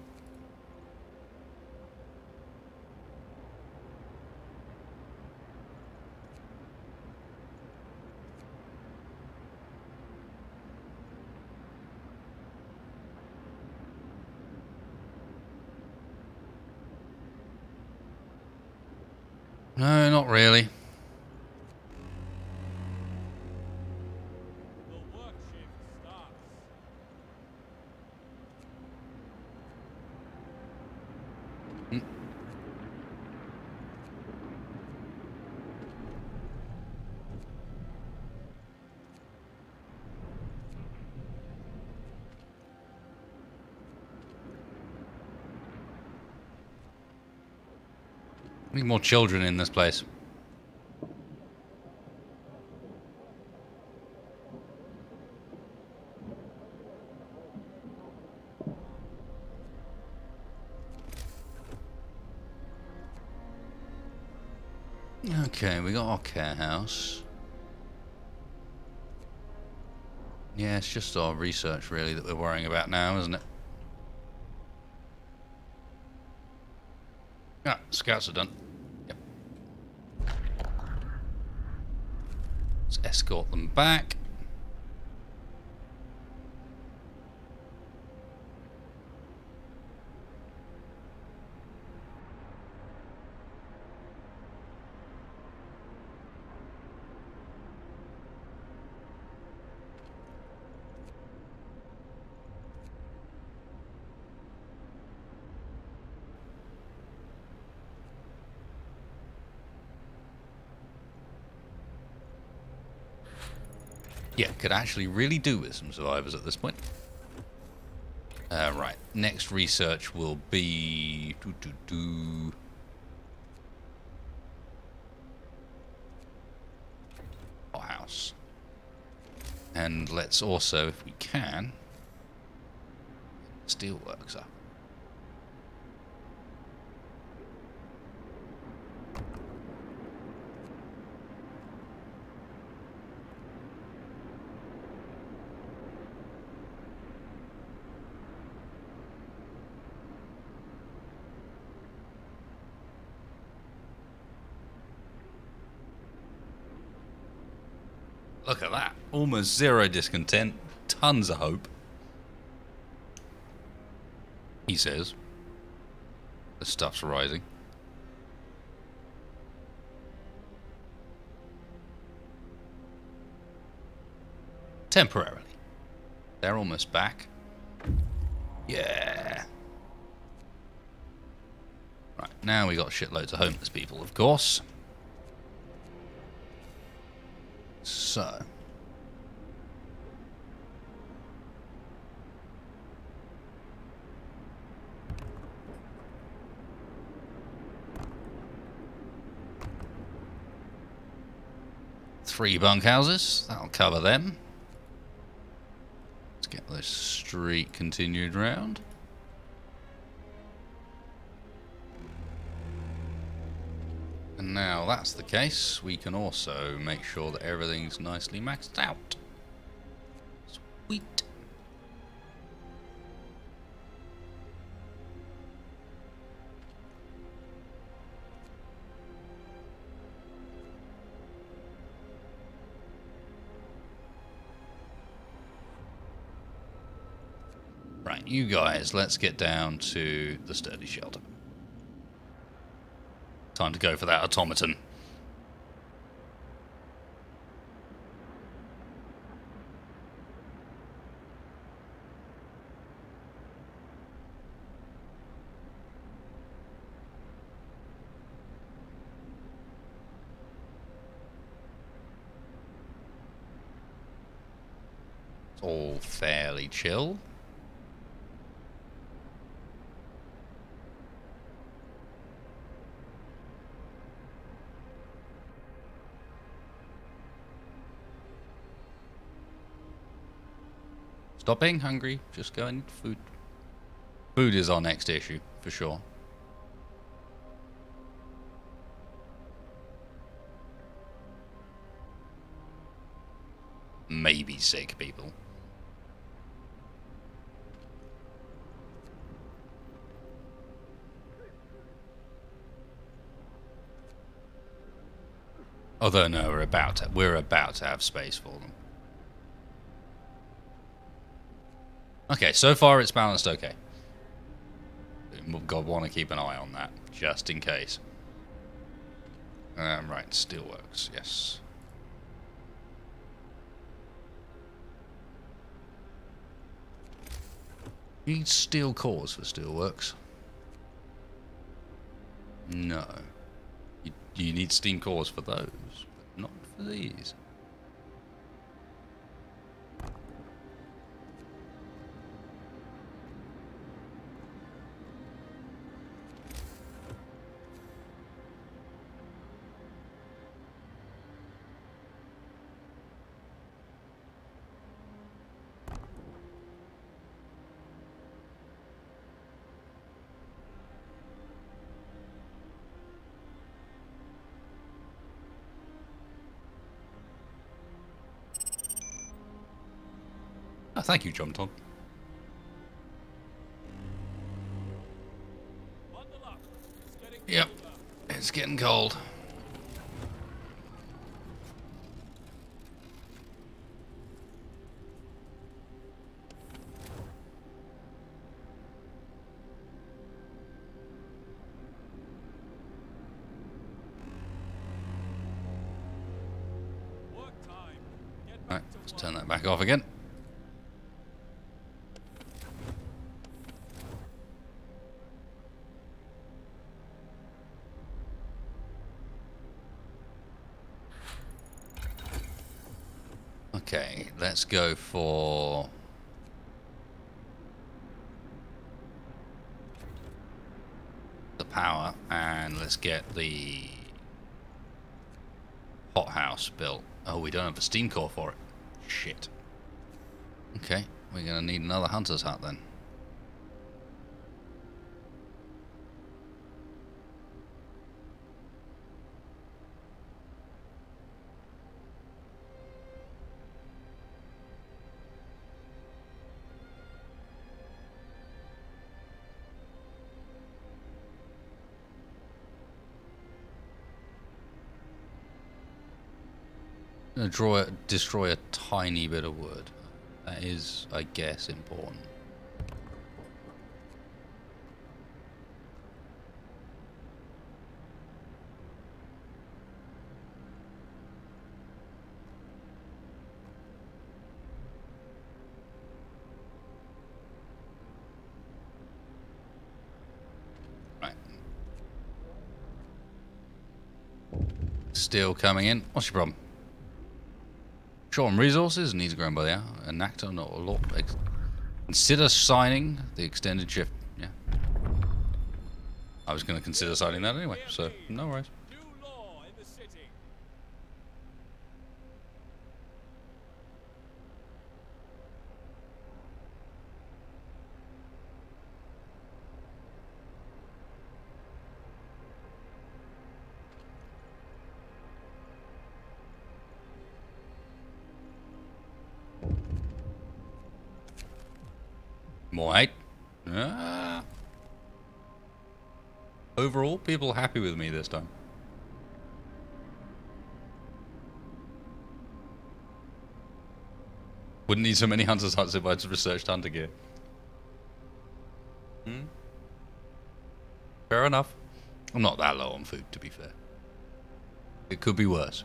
S1: No, not really.
S2: The work shift starts.
S1: We need more children in this place. Okay, we got our care house. Yeah, it's just our research really that we're worrying about now, isn't it? Ah, scouts are done. Yep. Let's escort them back. Yeah, could actually really do with some survivors at this point. Right, next research will be... House. And let's also, if we can, steelworks up. Look at that. Almost zero discontent. Tons of hope. He says. The stuff's rising. Temporarily. They're almost back. Yeah. Right, now we got shitloads of homeless people, of course. So. Three bunkhouses, that'll cover them. Let's get this street continued round. And now that's the case, we can also make sure that everything's nicely maxed out. Sweet. Right, you guys, let's get down to the sturdy shelter. Time to go for that automaton. It's all fairly chill. Stop being hungry, just go and eat food. Food is our next issue, for sure. Maybe sick people. Although no, we're about to have space for them. Okay, so far it's balanced okay. God, want to keep an eye on that, just in case. Right, steelworks, yes. You need steel cores for steelworks? No. You need steam cores for those, but not for these. Oh, thank you, John Tom.
S2: Bundle up. It's getting
S1: Yep,
S2: colder.
S1: it's getting cold.
S2: Work time. Get
S1: Right,
S2: back to
S1: let's
S2: work.
S1: turn that back off again. Okay, let's go for the power, and let's get the hothouse built. Oh, we don't have a steam core for it. Shit. Okay, we're gonna need another hunter's hut then. Destroy a tiny bit of wood. That is, I guess, important. Right. Steel coming in. What's your problem? Short on resources, needs grown by the hour. An actor, not a lot. Consider signing the extended shift. Yeah. I was going to consider signing that anyway, so no worries.
S2: Do law in the city.
S1: More hate. Overall, people happy with me this time. Wouldn't need so many hunters' huts if I'd researched hunter gear. Fair enough. I'm not that low on food, to be fair. It could be worse.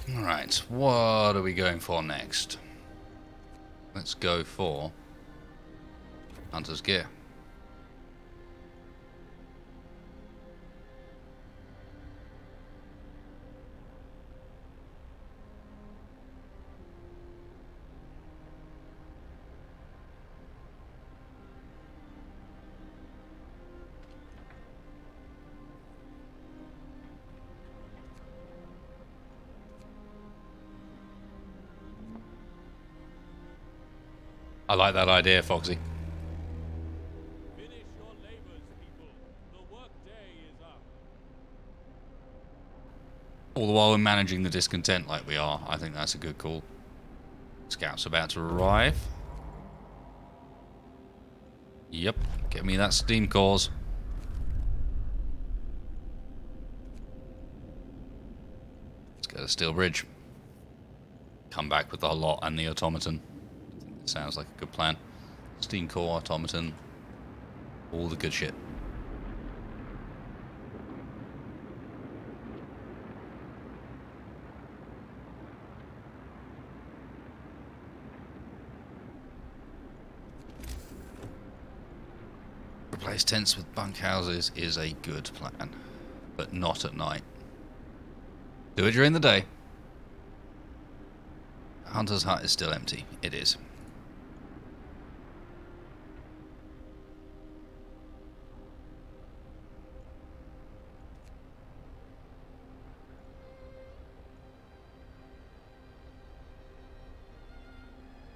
S1: Alright, what are we going for next? Let's go for hunter's gear. I like that idea, Foxy.
S2: Finish your labors, people. The work day is up.
S1: All the while we're managing the discontent like we are, I think that's a good call. Scouts about to arrive. Yep, get me that steam cores. Let's get a steel bridge. Come back with the lot and the automaton. Sounds like a good plan. Steam core, automaton, all the good shit. Replace tents with bunkhouses is a good plan, but not at night. Do it during the day. Hunter's hut is still empty. It is.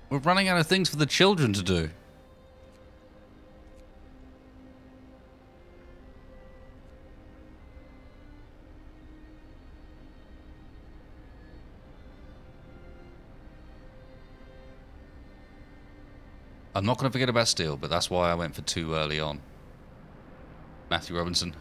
S1: We're running out of things for the children to do. I'm not going to forget about steel, but that's why I went for 2 early on. Matthew Robinson.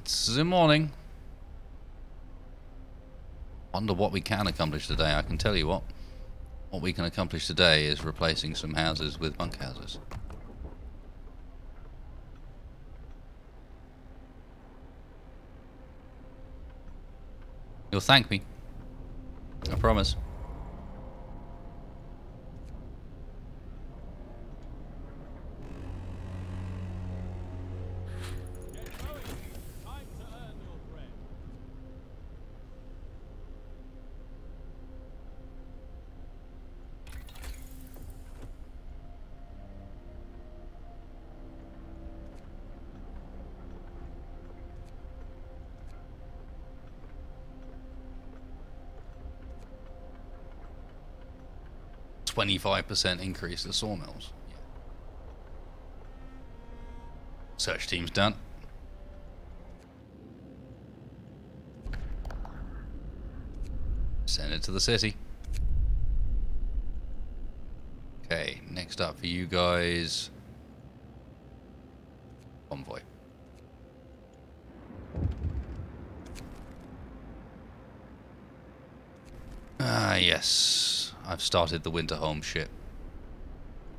S1: It's the morning. Wonder what we can accomplish today. I can tell you what. What we can accomplish today is replacing some houses with bunkhouses. You'll thank me. I promise.
S2: Get going. Time to earn your bread.
S1: 25% increase the sawmills. Yeah. Search team's done. Send it to the city. Okay, next up for you guys, convoy. Ah, yes. I've started the winter home shit.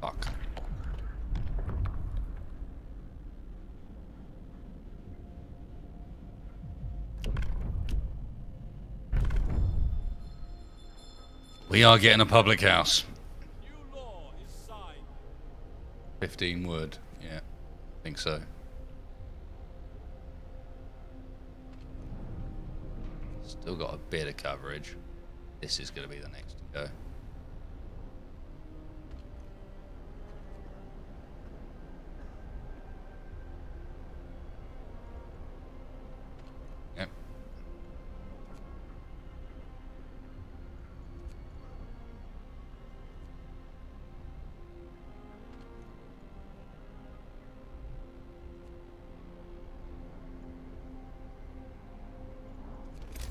S1: Fuck. We are getting a public house.
S2: New law is signed.
S1: 15 wood. Yeah, I think so. Still got a bit of coverage. This is going to be the next to go. Yep.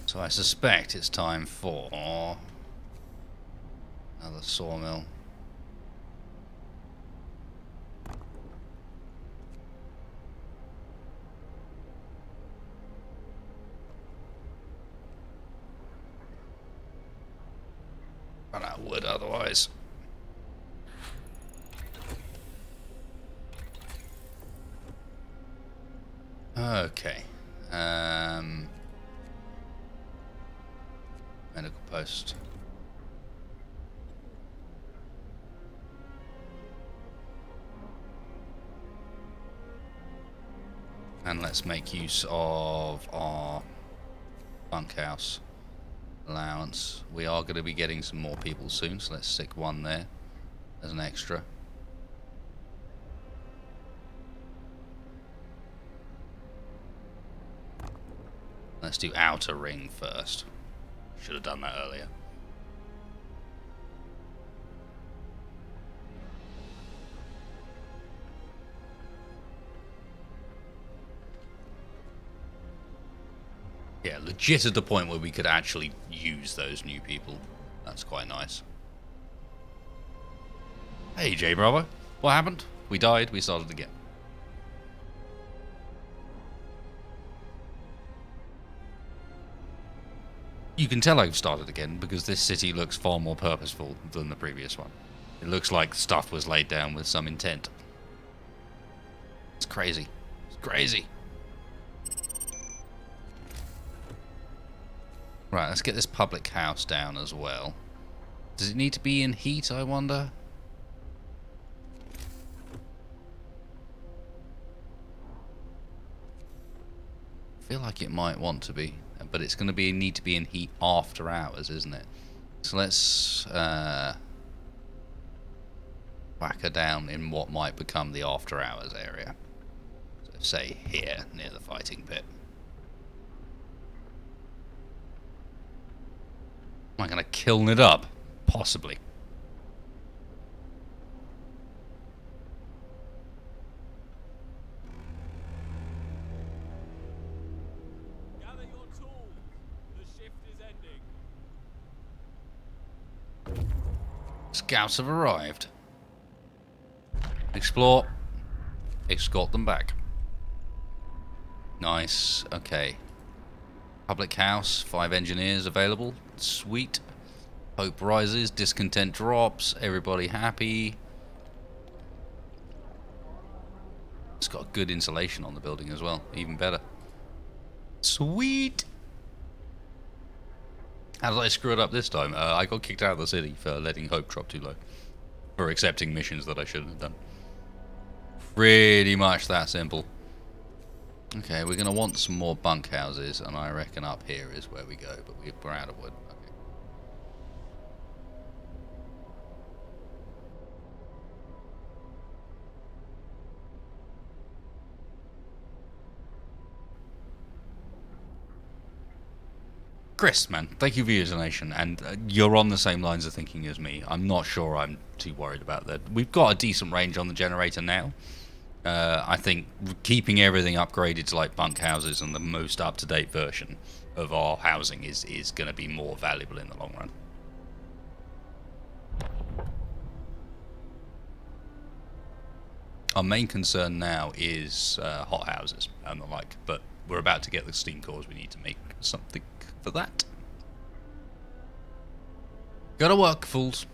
S1: So I suspect it's time for another sawmill. Run out of wood otherwise. Okay. Medical post. And let's make use of our bunkhouse allowance. We are going to be getting some more people soon, so let's stick one there as an extra. Let's do outer ring first. Should have done that earlier. Yeah, legit at the point where we could actually use those new people. That's quite nice. Hey, J Bravo. What happened? We died, we started again. You can tell I've started again because this city looks far more purposeful than the previous one. It looks like stuff was laid down with some intent. It's crazy. It's crazy. Right, let's get this public house down as well. Does it need to be in heat, I wonder? I feel like it might want to be, but it's going to need to be in heat after hours, isn't it? So let's whack her down in what might become the after hours area. So say here, near the fighting pit. Am I going to kiln it up? Possibly.
S2: Gather your tools. The shift is ending.
S1: Scouts have arrived. Explore. Escort them back. Nice. Okay. Public house, 5 engineers available. Sweet. Hope rises, discontent drops, everybody happy. It's got good insulation on the building as well, even better. Sweet! How did I screw it up this time? I got kicked out of the city for letting hope drop too low. For accepting missions that I shouldn't have done. Pretty much that simple. Okay, we're going to want some more bunkhouses, and I reckon up here is where we go, but we're out of wood. Okay. Chris, man, thank you for your donation, and you're on the same lines of thinking as me. I'm not sure I'm too worried about that. We've got a decent range on the generator now. I think keeping everything upgraded to like bunkhouses and the most up-to-date version of our housing is going to be more valuable in the long run. Our main concern now is hothouses and the like, but we're about to get the steam cores. We need to make something for that. Gotta work, fools.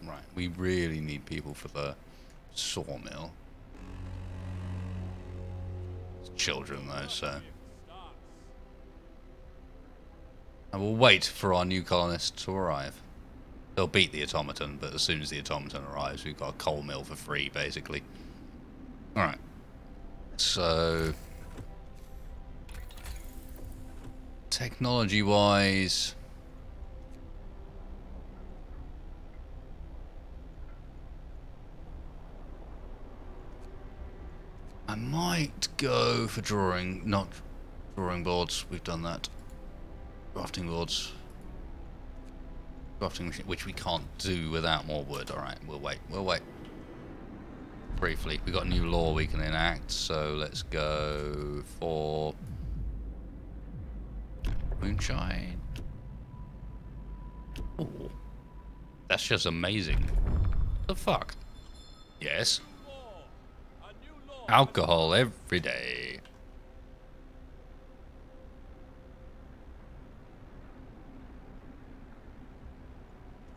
S1: Right, we really need people for the sawmill. It's children though, so. And we'll wait for our new colonists to arrive. They'll beat the automaton, but as soon as the automaton arrives, we've got a coal mill for free, basically. Alright. So... technology-wise... I might go for drawing, not drawing boards. We've done that. Crafting boards. Crafting machine, which we can't do without more wood. Alright, we'll wait. We'll wait. Briefly. We've got a new law we can enact, so let's go for moonshine. Ooh. That's just amazing. What the fuck? Yes. Alcohol every day.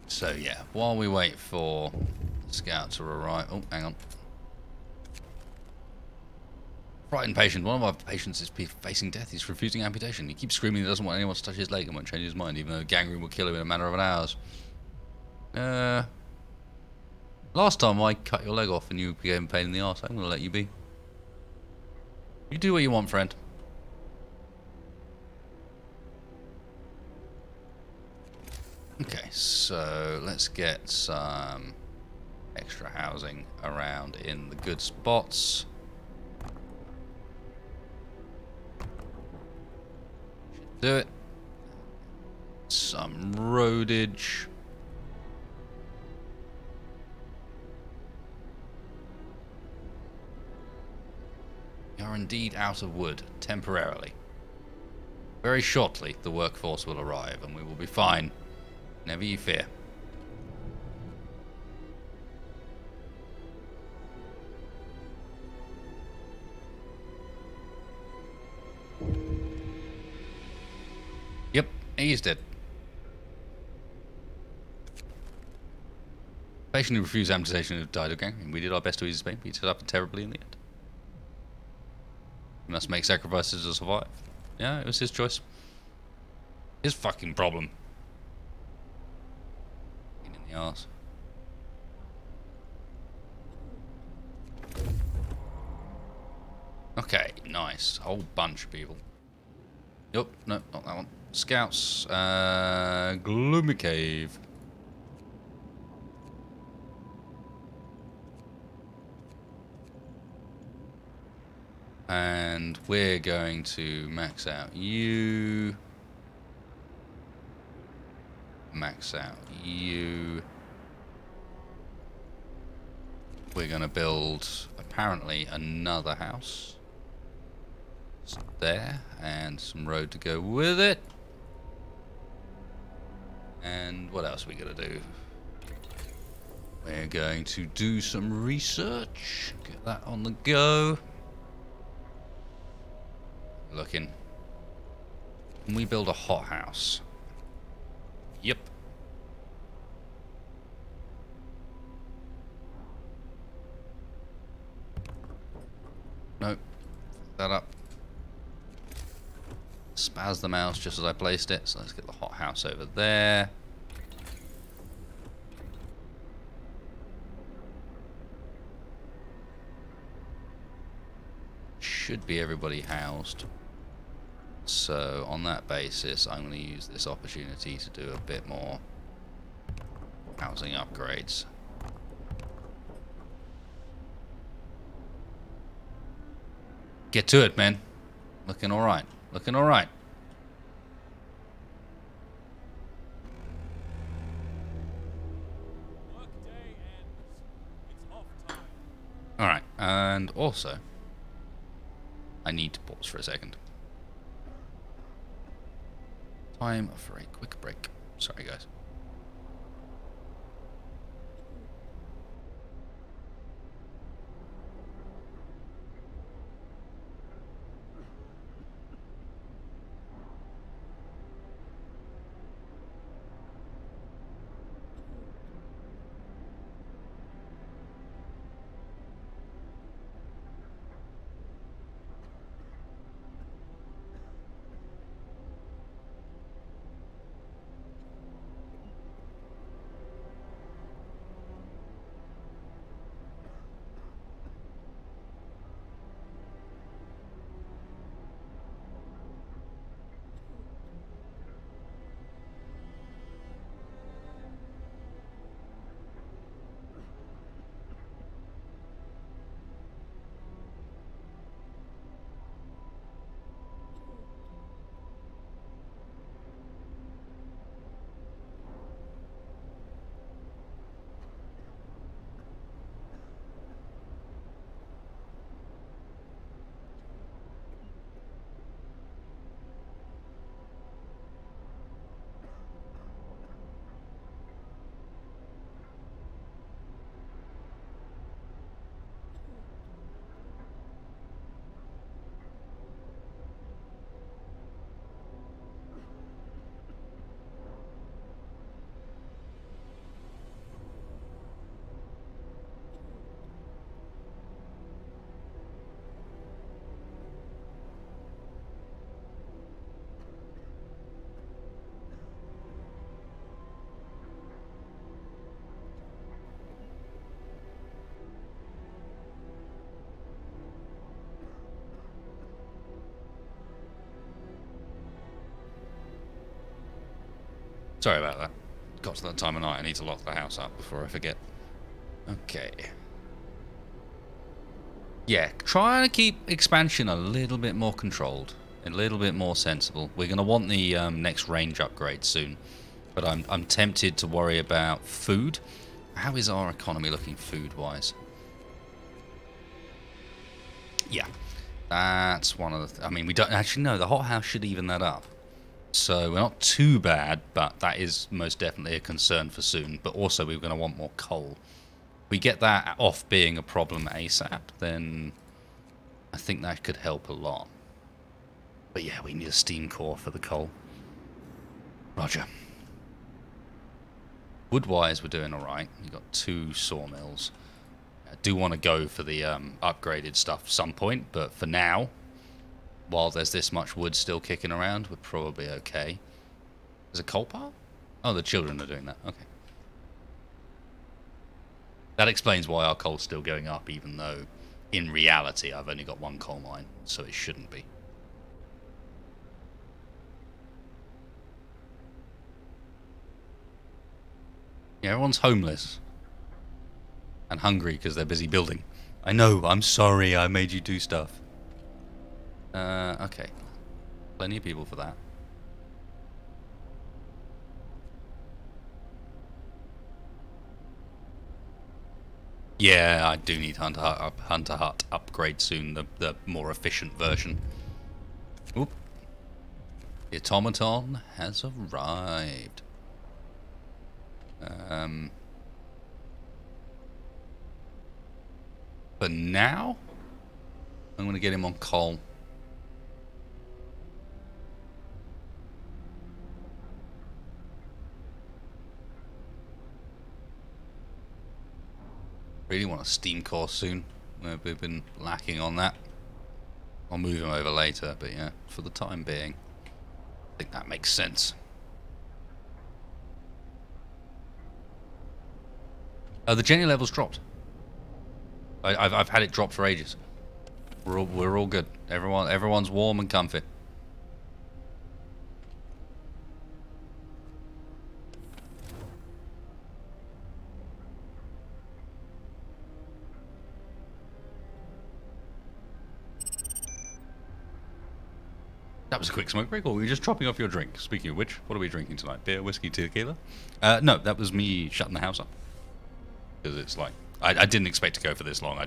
S1: So yeah, while we wait for the scout to arrive... oh, hang on. Frightened patient. One of our patients is facing death. He's refusing amputation. He keeps screaming he doesn't want anyone to touch his leg and won't change his mind, even though gangrene will kill him in a matter of an hours. Last time I cut your leg off and you became a pain in the arse, I'm going to let you be. You do what you want, friend. Okay, so let's get some extra housing around in the good spots. Should do it. Some roadage. We are indeed out of wood, temporarily. Very shortly, the workforce will arrive, and we will be fine. Never you fear. Yep, he's dead. Patient who refused amputation have died of gangrene. We did our best to ease his pain, but he set up terribly in the end. He must make sacrifices to survive. Yeah, it was his choice. His fucking problem. In the arse. Okay, nice. Whole bunch of people. Nope, no, not that one. Scouts. Gloomy Cave. And we're going to max out you. Max out you. We're going to build, apparently, another house. there, and some road to go with it. And what else are we gonna do? We're going to do some research. Get that on the go. Looking. Can we build a hothouse? Yep. Nope. Fuck that up. Spaz the mouse just as I placed it. So let's get the hothouse over there. Should be everybody housed. So on that basis, I'm going to use this opportunity to do a bit more housing upgrades. Get to it, man. Looking alright. Looking alright.
S2: Workday ends. It's off time.
S1: Alright, and also, I need to pause for a second. Time for a quick break. Sorry, guys. Sorry about that. Got to that time of night, I need to lock the house up before I forget. Okay. Yeah, try to keep expansion a little bit more controlled. A little bit more sensible. We're going to want the next range upgrade soon. But I'm tempted to worry about food. How is our economy looking food-wise? Yeah. That's one of the... I mean, we don't actually know. The hothouse should even that up. So we're not too bad, but that is most definitely a concern for soon. But also we're going to want more coal. If we get that off being a problem ASAP, then I think that could help a lot. But yeah, we need a steam core for the coal. Roger. Wood-wise, we're doing alright. We've got 2 sawmills. I do want to go for the upgraded stuff at some point, but for now, while there's this much wood still kicking around, we're probably okay. There's a coal pile? Oh, the children are doing that. Okay. That explains why our coal's still going up, even though, in reality, I've only got 1 coal mine, so it shouldn't be. Yeah, everyone's homeless. And hungry because they're busy building. I know, I'm sorry I made you do stuff. Okay. Plenty of people for that. Yeah, I do need Hunter Hut upgrade soon, the more efficient version. The automaton has arrived. For now, I'm going to get him on coal. Really want a steam core soon. We've been lacking on that. I'll move him over later, but yeah, for the time being, I think that makes sense. The Jenny level's dropped. I've had it drop for ages. We're all good. Everyone's warm and comfy. That was a quick smoke break, or were you just dropping off your drink? Speaking of which, what are we drinking tonight? Beer, whiskey, tequila? No, that was me shutting the house up. Because it's like, I didn't expect to go for this long. I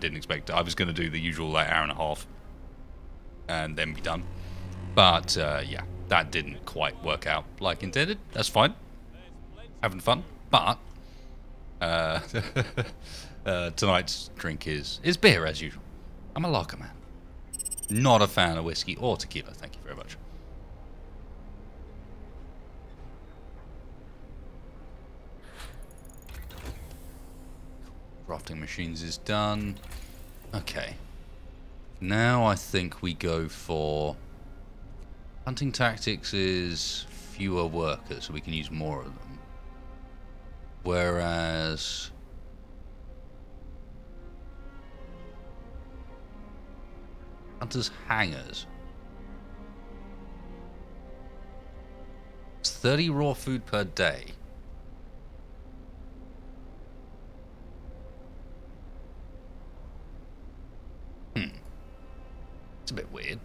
S1: was going to do the usual like hour and a half and then be done. But yeah, that didn't quite work out like intended. That's fine. Having fun. But tonight's drink is beer as usual. I'm a lager man. Not a fan of whiskey or tequila. Thank you very much. Crafting machines is done. Okay. Now I think we go for... Hunting tactics is fewer workers, so we can use more of them. Whereas... Hunter's hangers. It's 30 raw food per day. It's a bit weird.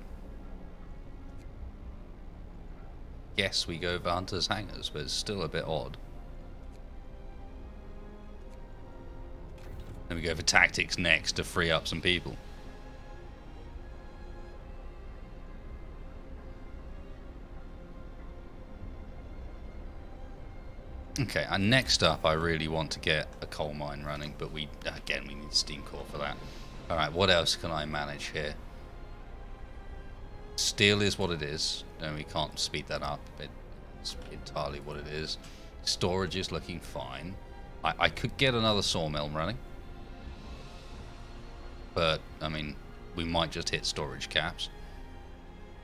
S1: Yes, we go for Hunter's hangers, but it's still a bit odd. Then we go for tactics next to free up some people. Okay, and next up I really want to get a coal mine running, but we need steam core for that. Alright, what else can I manage here? Steel is what it is. No, we can't speed that up. It's entirely what it is. Storage is looking fine. I could get another sawmill running. But, I mean, we might just hit storage caps.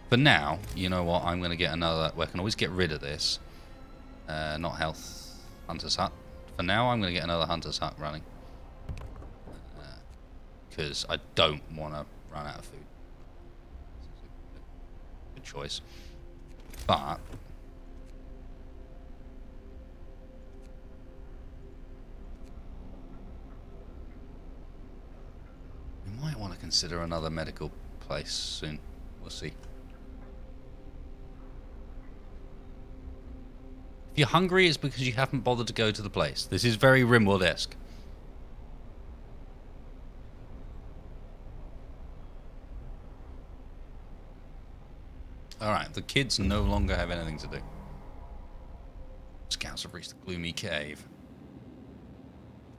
S1: For now, you know what? I'm going to get another... Well, I can always get rid of this. Not health. Hunter's hut. For now, I'm going to get another Hunter's hut running. Because I don't want to run out of food. Good choice. But... we might want to consider another medical place soon. We'll see. If you're hungry, it's because you haven't bothered to go to the place. This is very Rimworld-esque. Alright, the kids no longer have anything to do. Scouts have reached the gloomy cave.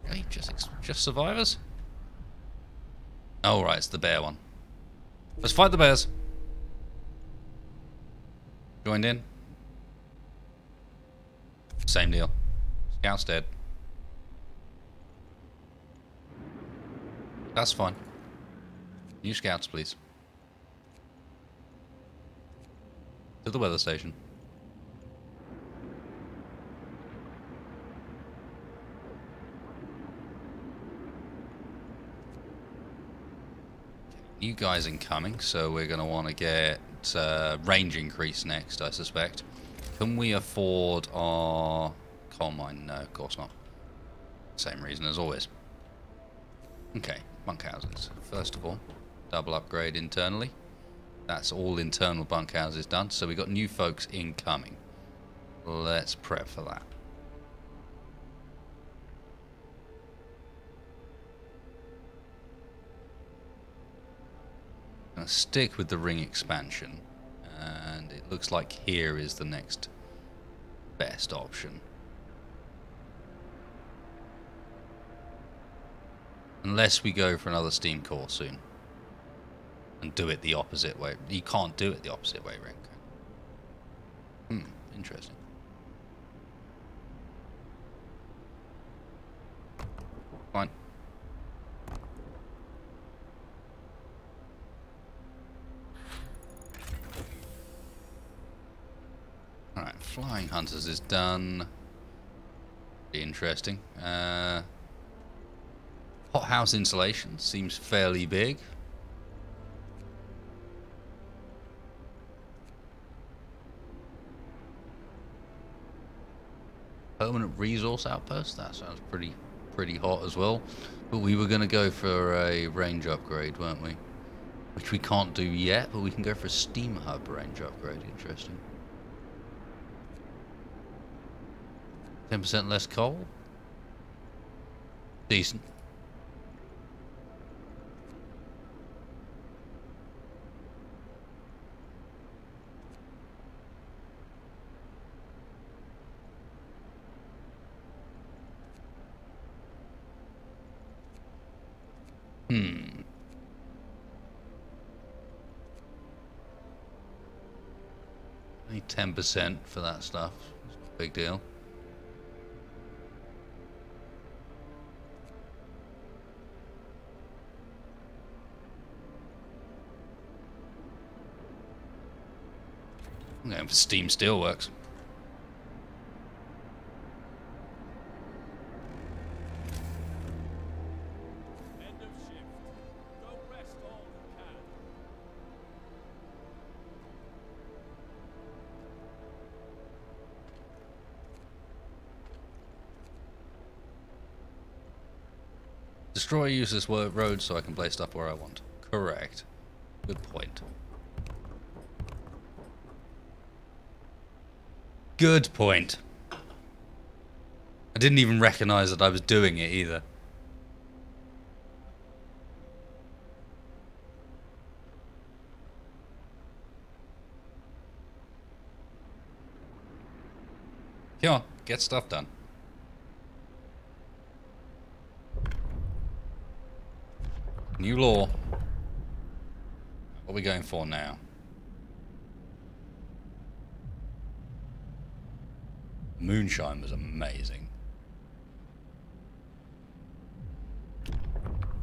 S1: Really? Just survivors? Oh, right, it's the bear one. Let's fight the bears. Joined in. Same deal. Scout's dead. That's fine. New scouts, please. To the weather station. New guys incoming, so we're going to want to get range increase next, I suspect. Can we afford our coal mine? No, of course not. Same reason as always. Okay, bunkhouses. First of all, double upgrade internally. That's all internal bunkhouses done. So we got new folks incoming. Let's prep for that. Gonna stick with the ring expansion, and it looks like here is the next best option. Unless we go for another steam core soon. And do it the opposite way. You can't do it the opposite way, Renko. Interesting. Fine. Alright, Flying Hunters is done. Pretty interesting. Hothouse insulation seems fairly big. Permanent resource outpost, that sounds pretty hot as well. But we were going to go for a range upgrade, weren't we? Which we can't do yet, but we can go for a steam hub range upgrade. Interesting. 10% less coal? Decent. Only 10% for that stuff. It's not a big deal. I'm going for steam steelworks.
S2: End of shift. Go rest all you can.
S1: Destroy useless roads so I can place stuff where I want. Correct. Good point. Good point. I didn't even recognize that I was doing it either. Come on, get stuff done. New law. What are we going for now? Moonshine was amazing.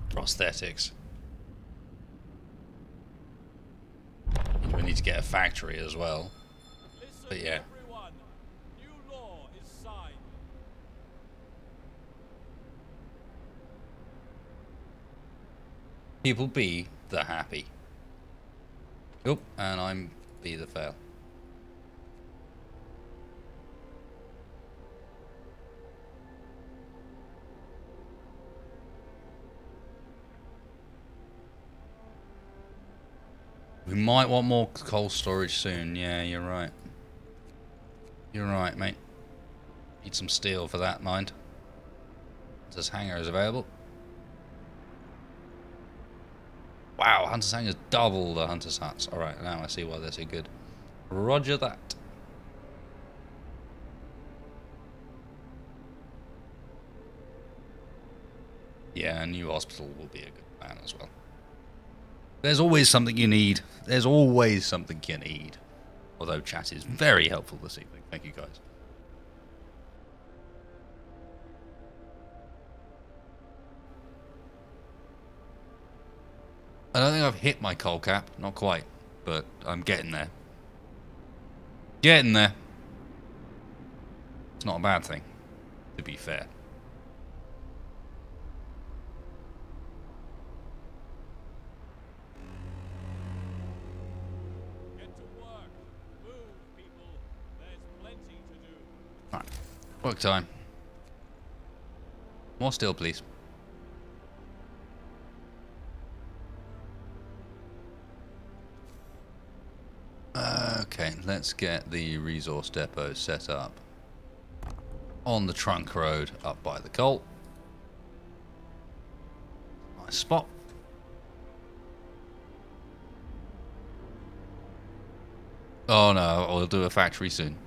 S1: Prosthetics. We need to get a factory as well.
S2: Listen,
S1: But yeah.
S2: everyone. New law is signed.
S1: People be the happy. Oh, and I'm be the fail. We might want more coal storage soon. Yeah, you're right. You're right, mate. Need some steel for that, mind. This hangar is available. Wow, Hunter's Hangar's double the Hunter's Huts. Alright, now I see why they're so good. Roger that. Yeah, a new hospital will be a good plan as well. There's always something you need. There's always something you need. Although chat is very helpful this evening. Thank you, guys. I don't think I've hit my coal cap. Not quite. But I'm getting there. Getting there. It's not a bad thing, to be fair.
S2: Get to work. Move, people. There's plenty to do.
S1: Right. Work time. More steel, please. Okay, let's get the resource depot set up on the trunk road up by the coal. Nice spot. Oh no, we'll do a factory soon.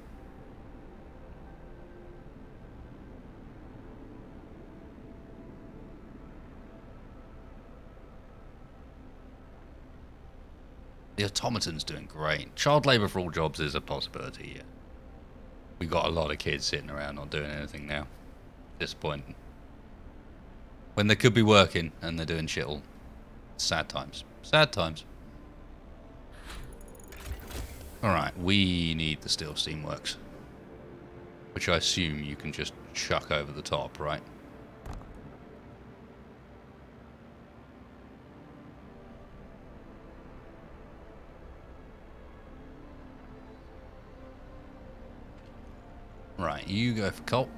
S1: The automaton's doing great. Child labour for all jobs is a possibility, yeah. We've got a lot of kids sitting around not doing anything now. Disappointing. When they could be working and they're doing shit all. Sad times. Sad times. Alright, we need the steel steamworks. Which I assume you can just chuck over the top, right? Right, you go for coal.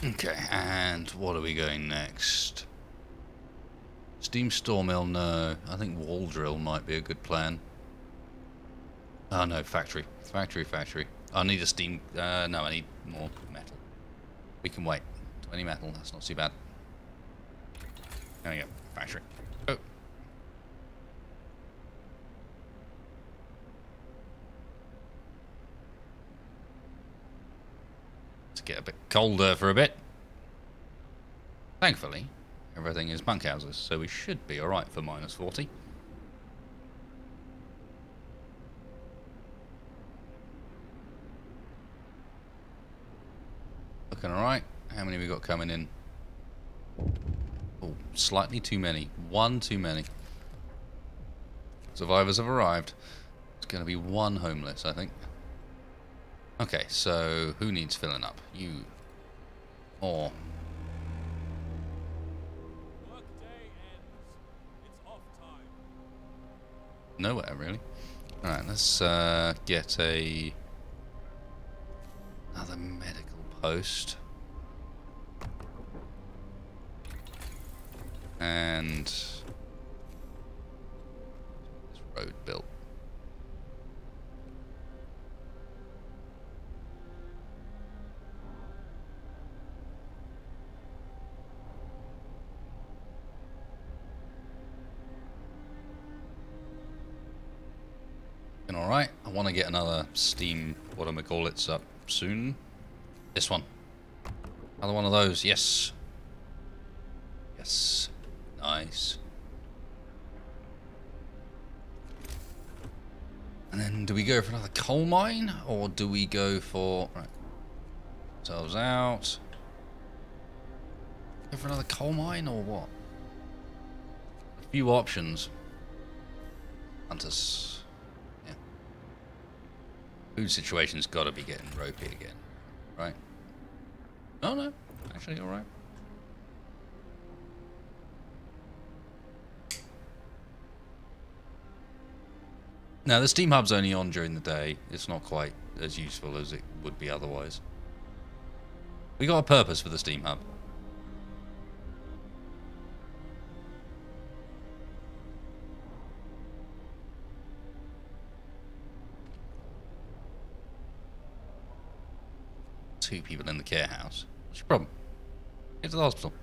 S1: Okay, and what are we going next? Steam store mill, no. I think wall drill might be a good plan. Oh no, factory. Factory. I need a steam... no, I need more metal. We can wait. 20 metal, that's not too bad. There we go. Factory. Oh. Let's get a bit colder for a bit. Thankfully, everything is bunkhouses, so we should be alright for minus 40. Looking alright. How many we got coming in? Oh, slightly too many. One too many. Survivors have arrived. It's going to be one homeless, I think. Okay, so who needs filling up? You. Or...
S2: Workday ends. It's off time.
S1: nowhere, really. Alright, let's get another medical post. And this road built. Alright, I want to get another steam, whatchamacallits up soon. This one. Another one of those, yes. Yes. Nice. And then do we go for another coal mine? Or do we go for... right. Ourselves out. Go for another coal mine or what? A few options. Hunters. Yeah. Food situation's got to be getting ropey again. Right? Oh no. Actually alright. Now, the steam hub's only on during the day. It's not quite as useful as it would be otherwise. We got a purpose for the steam hub. Two people in the care house. What's your problem? Get to the hospital.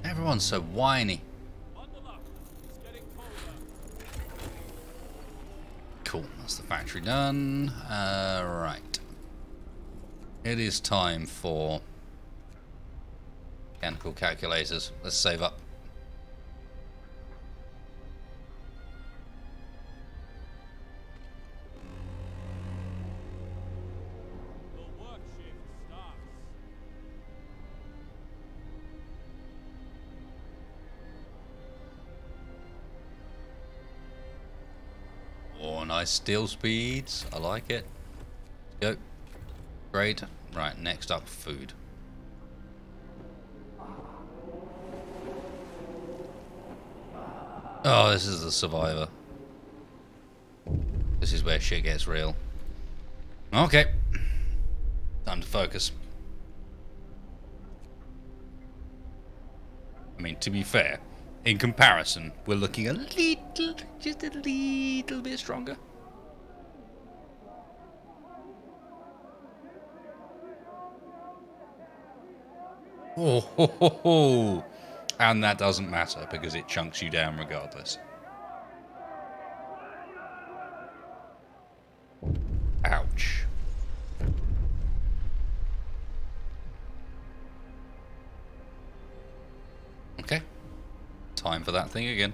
S1: Everyone's so whiny.
S2: Bundle up. It's getting colder.
S1: Cool, that's the factory done. Right. It is time for mechanical calculators. Let's save up.
S2: The work shift
S1: nice steel speeds. I like it. Go. Great. Right, next up, food. Oh, this is the survivor. This is where shit gets real. Okay. Time to focus. I mean, to be fair, in comparison, we're looking a little, just a little bit stronger. Oh, ho, ho, ho. And that doesn't matter because it chunks you down regardless. Ouch. Okay. Time for that thing again.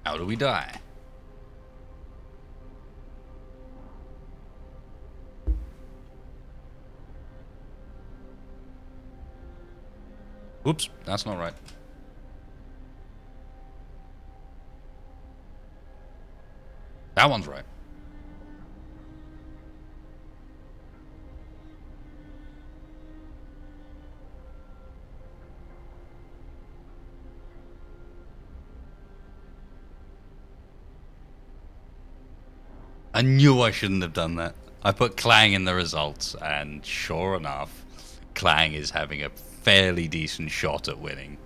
S1: How do we die? Whoops, that's not right. That one's right. I knew I shouldn't have done that. I put Clang in the results, and sure enough, Clang is having a fairly decent shot at winning.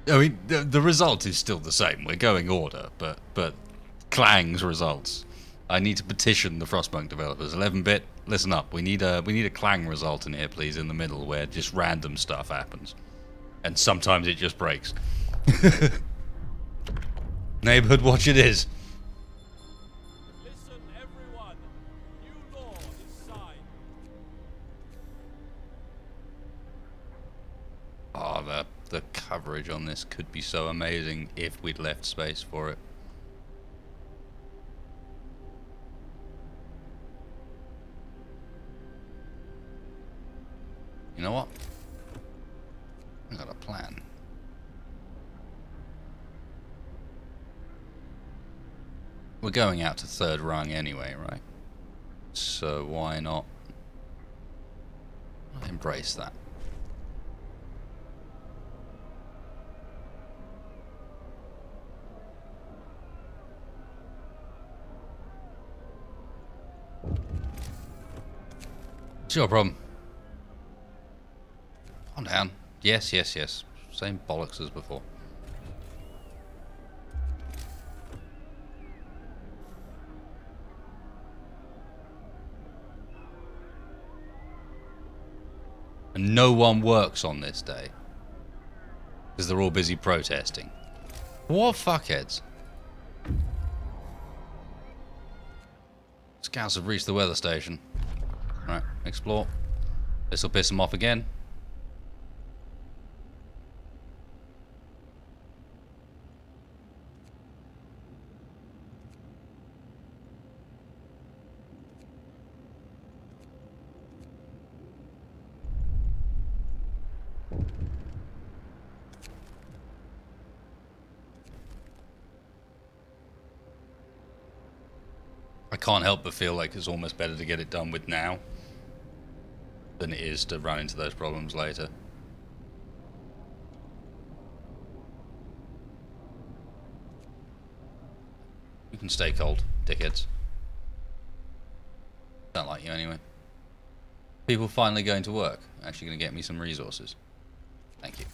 S1: I mean, the result is still the same. We're going order, but Clang's results. I need to petition the Frostpunk developers. 11-bit, listen up. We need a Clang result in here, please, in the middle where just random stuff happens, and sometimes it just breaks. Neighborhood watch it is.
S2: Listen, everyone. New law is signed.
S1: Oh, the coverage on this could be so amazing if we'd left space for it. You know what? I got a plan. We're going out to third rung anyway, right? So why not embrace that? It's your problem. Calm down. Yes, yes, yes. Same bollocks as before. And no one works on this day. Because they're all busy protesting. What fuckheads? Scouts have reached the weather station. Right, explore. This'll piss them off again. I can't help but feel like it's almost better to get it done with now than it is to run into those problems later. You can stay cold, dickheads. Don't like you anyway. People finally going to work. Actually going to get me some resources. Thank you.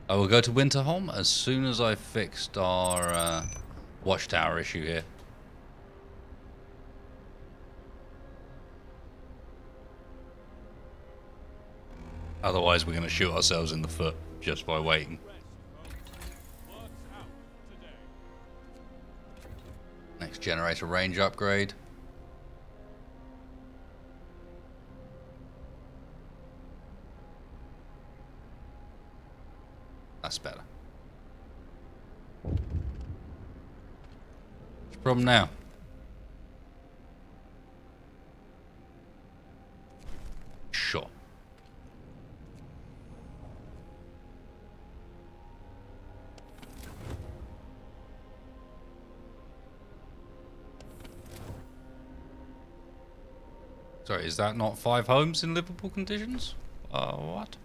S1: I will go to Winterholm as soon as I've fixed our watchtower issue here. Otherwise, we're going to shoot ourselves in the foot just by waiting. Next generator range upgrade. That's better. What's the problem now? Sure. Sorry, is that not 5 homes in livable conditions? What?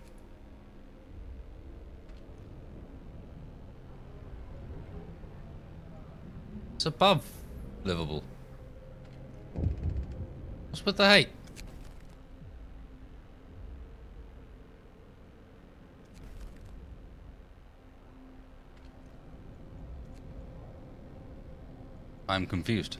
S1: It's above livable. What's with the hate? I'm confused.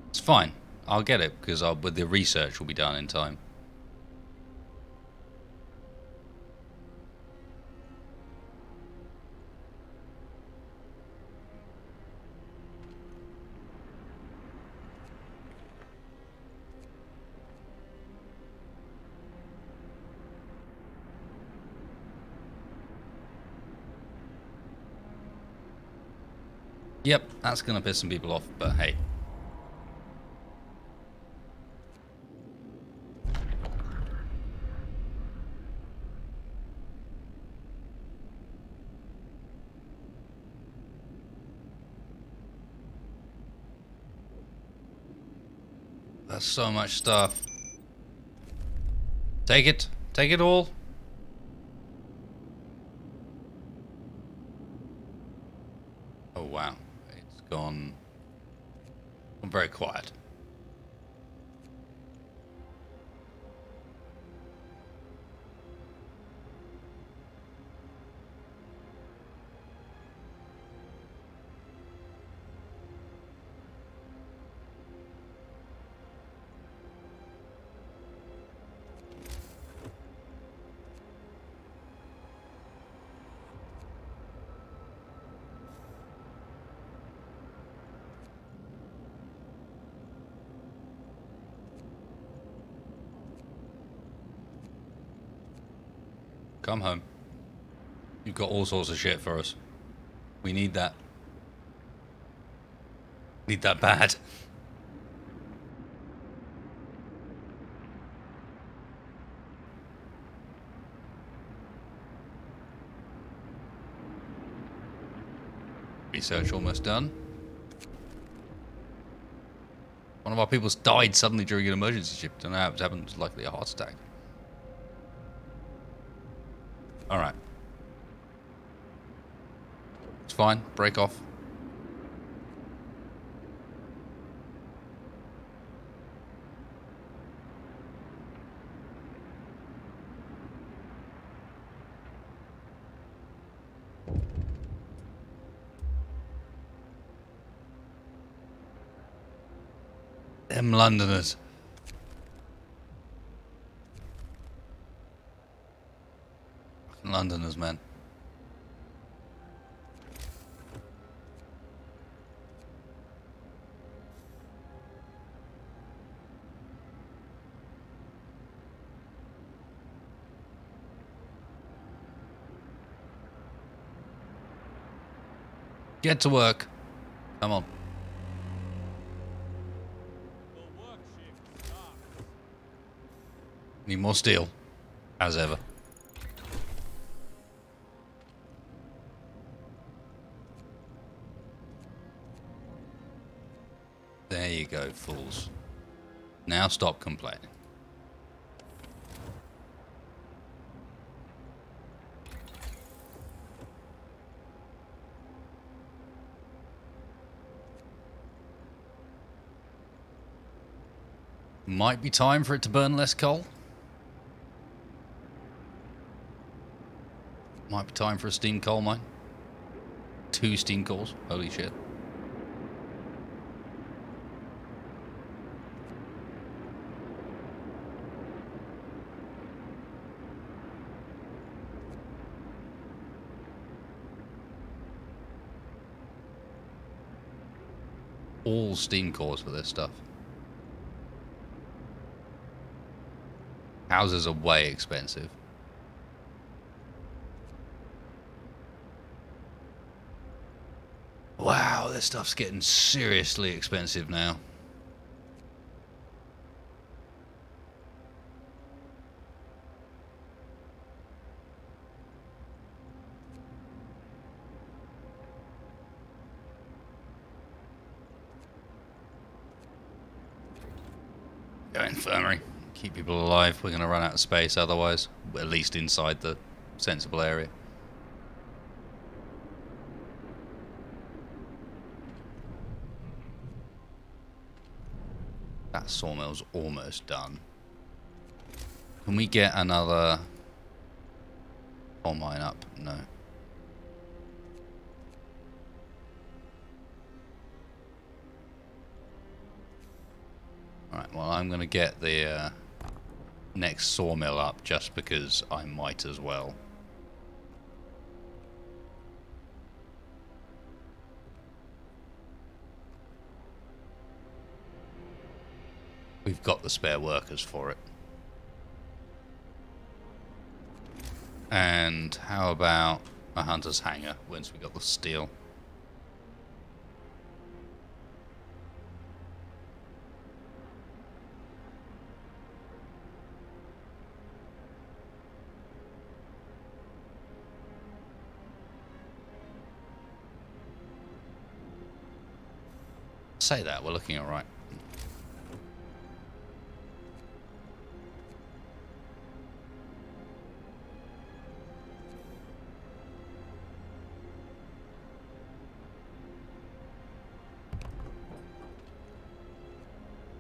S1: It's fine. I'll get it because with the research will be done in time. Yep, that's gonna piss some people off, but hey. That's so much stuff. Take it. Take it all. Oh wow. It's gone very quiet. Come home. You've got all sorts of shit for us. We need that. Need that bad. Research almost done. One of our people's died suddenly during an emergency shift. Don't know how it happened. It's likely a heart attack. Alright. It's fine. Break off. Them Londoners. Fucking Londoners, man. Get to work. Come on. Need more steel, as ever. There you go, fools. Now stop complaining. Might be time for it to burn less coal. Might be time for a steam coal mine. 2 steam coals. Holy shit. All steam cores for this stuff. Houses are way expensive. Wow, this stuff's getting seriously expensive now. Go infirmary. Keep people alive. We're going to run out of space otherwise. At least inside the sensible area. That sawmill's almost done. Can we get another coal mine up? No. Alright, well I'm going to get the next sawmill up just because I might as well. We've got the spare workers for it. And how about a hunter's hangar once we got the steel? Say that, we're looking alright.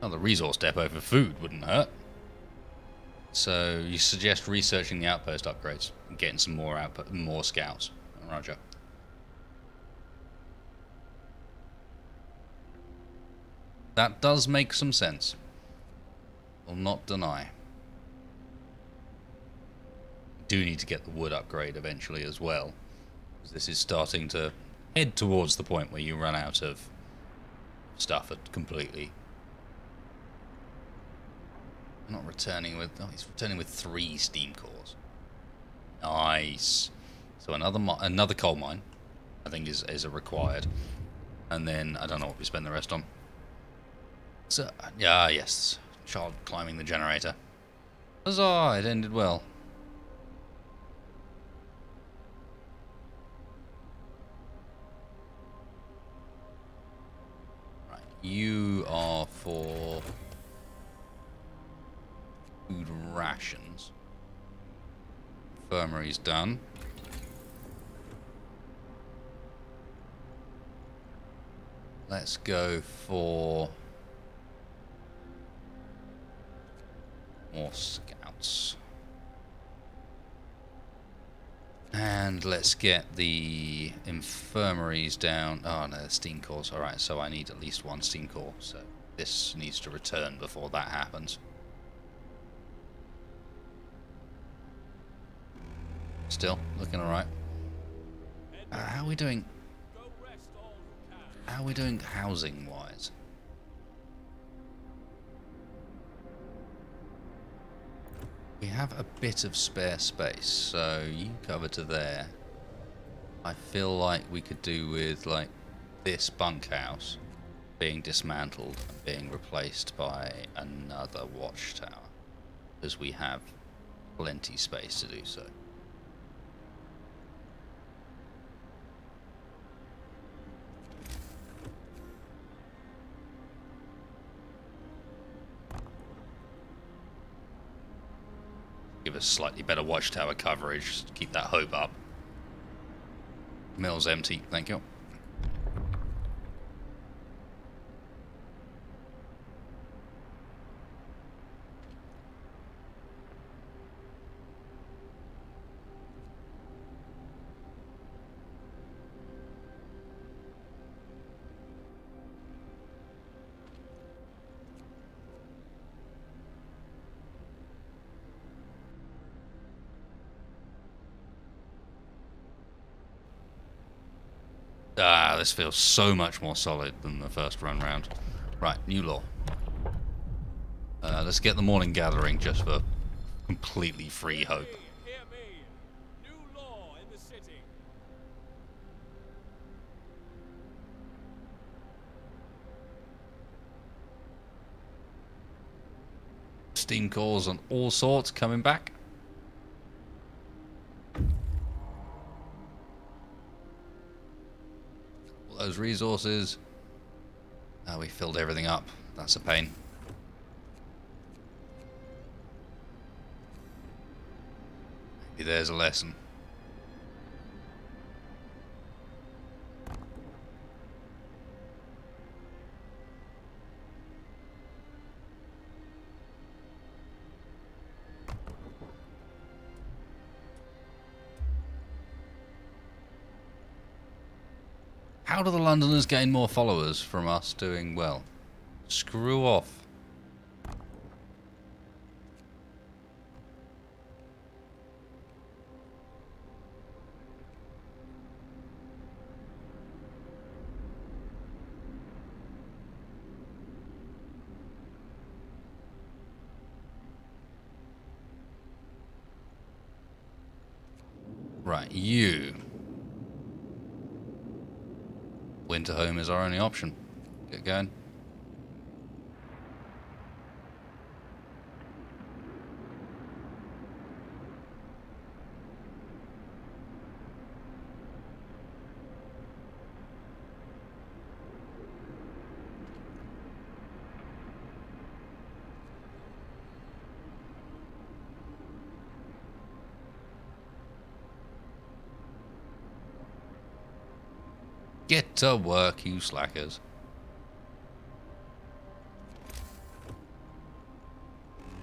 S1: Oh, the resource depot for food wouldn't hurt. So you suggest researching the outpost upgrades and getting some more output, more scouts. Roger. That does make some sense. Will not deny. Do need to get the wood upgrade eventually as well, because this is starting to head towards the point where you run out of stuff completely. Not returning with... Oh, he's returning with 3 steam cores. Nice. So another coal mine, I think, is a required. And then, I don't know what we spend the rest on. So, yeah, yes. Child climbing the generator. Huzzah! It ended well. Right, you are for... food rations. Infirmary's done. Let's go for more scouts. And let's get the infirmaries down. Oh no, steam cores. Alright, so I need at least 1 steam core. So this needs to return before that happens. Still looking alright. How are we doing? How are we doing housing wise? We have a bit of spare space, so you cover to there. I feel like we could do with like this bunkhouse being dismantled and being replaced by another watchtower, because we have plenty space to do so. give us slightly better watchtower coverage, just to keep that hope up. Mill's empty, thank you. Ah, this feels so much more solid than the first run round. Right, new law. Let's get the morning gathering just for completely free hope.
S2: Hear me. New law in the city.
S1: Steam calls on all sorts coming back. All those resources. Oh, we filled everything up. That's a pain. Maybe there's a lesson. How do the Londoners gain more followers from us doing well? Screw off. Right, you. Winter home is our only option. Get going. Get to work, you slackers.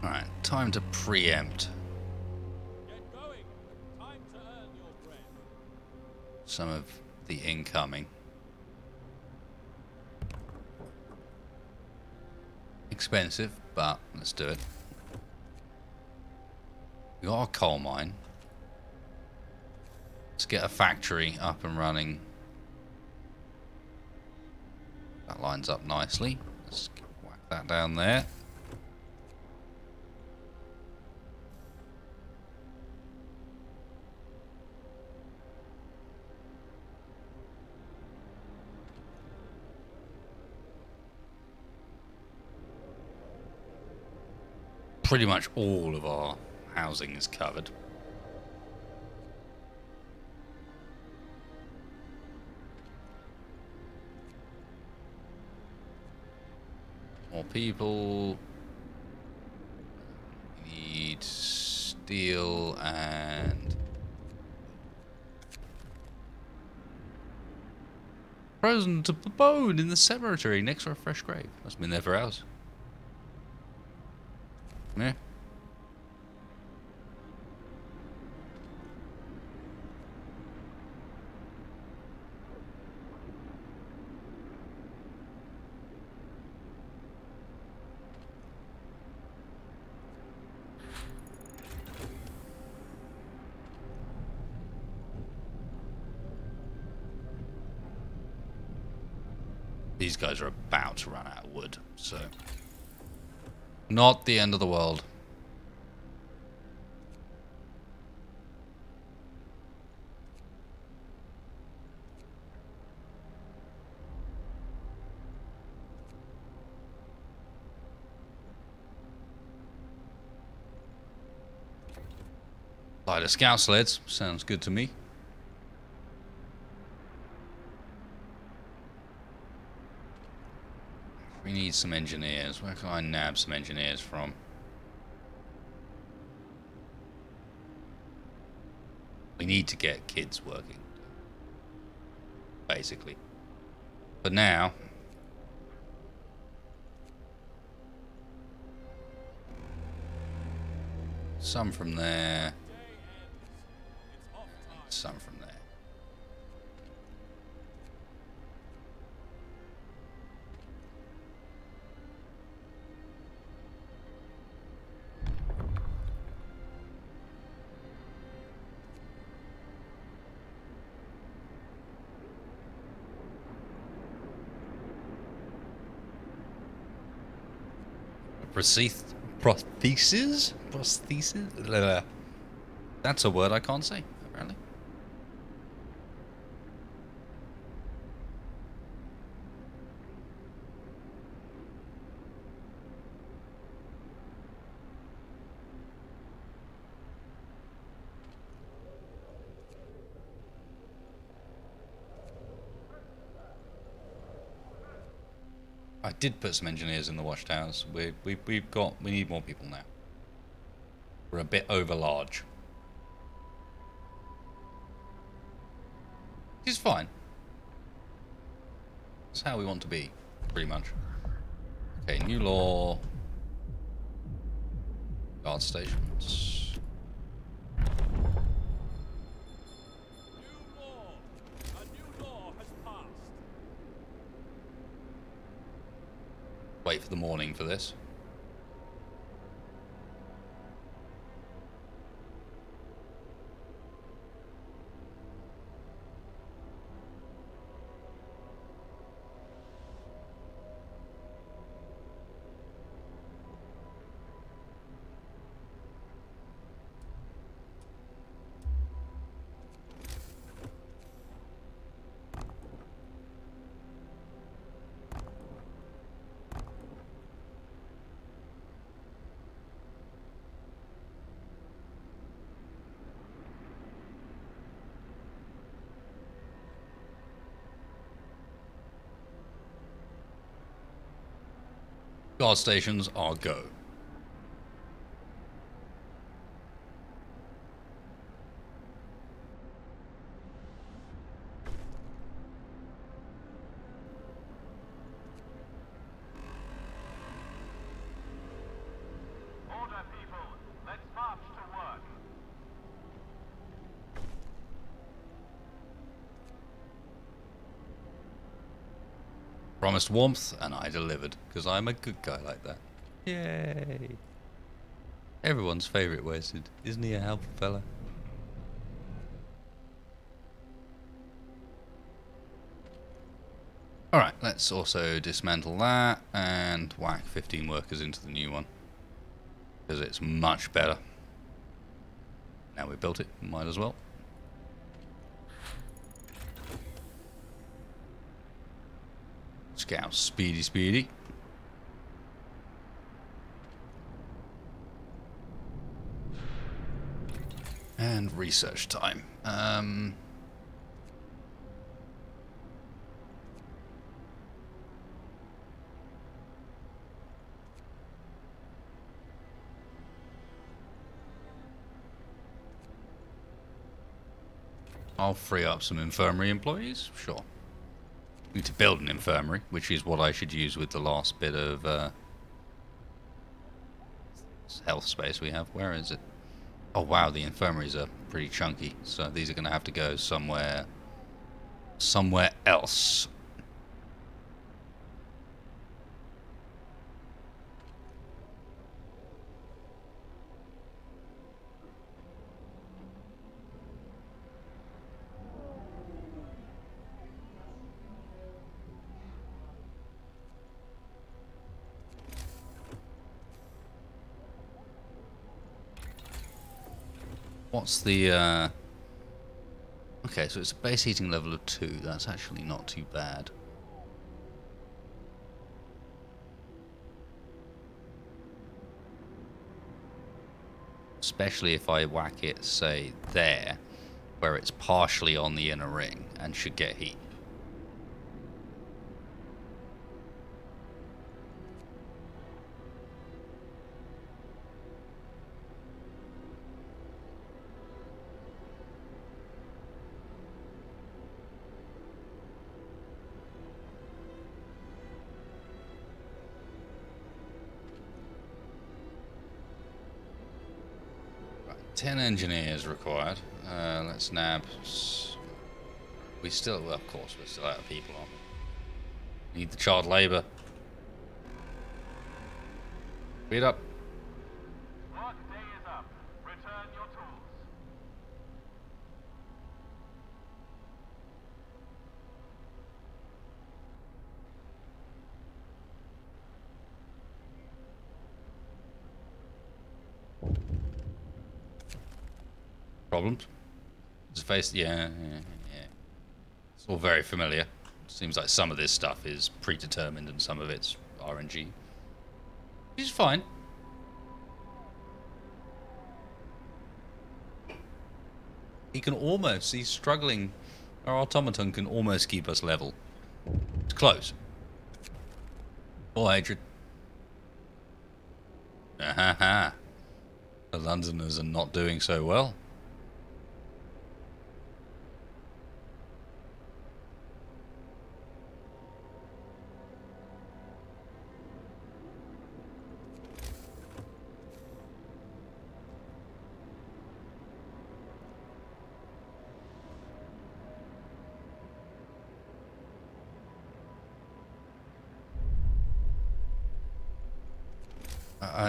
S1: Alright, time to preempt
S2: Get going. Time to earn your bread.
S1: some of the incoming. Expensive, but let's do it. We got our coal mine. Let's get a factory up and running. That lines up nicely. Let's whack that down there. Pretty much all of our housing is covered. More people. We need steel and frozen to the bone in the cemetery next to a fresh grave. That's been there for hours. Yeah. These guys are about to run out of wood, so not the end of the world. Lighter scout sleds, sounds good to me. We need some engineers. Where can I nab some engineers from? need to get kids working, basically. But now, some from there, some from there. Prosthesis? Prosthesis? That's a word I can't say, apparently. I did put some engineers in the watchtowers. We need more people now. We're a bit over large. Which is fine. That's how we want to be, pretty much. Okay, new law. Guard stations.
S2: New law. A new law has passed.
S1: Wait for the morning for this. Guard stations are go.
S2: Order, people. Let's march to work.
S1: Promised warmth, and I delivered, because I'm a good guy like that. Yay! Everyone's favourite Wasted. Isn't he a helpful fella? Alright, let's also dismantle that and whack 15 workers into the new one. Because it's much better. Now we built it, might as well. Scout, speedy, speedy. And research time. I'll free up some infirmary employees, sure. Need to build an infirmary, which is what I should use with the last bit of health space we have. Where is it? Oh wow, the infirmaries are pretty chunky, so these are going to have to go somewhere else. What's the, okay, so it's a base heating level of 2. That's actually not too bad. Especially if I whack it, say, there, where it's partially on the inner ring and should get heat. 10 engineers required. Let's nab. We still, well, of course, we're still out of people, aren't we? Need the child labour. Speed up.
S2: Work day is up. Return your tools.
S1: Problems? It's face, yeah. It's all very familiar. Seems like some of this stuff is predetermined and some of it's RNG. Which is fine. He can almost, he's struggling. Our automaton can almost keep us level. It's close. All hatred. Ahaha. The Londoners are not doing so well.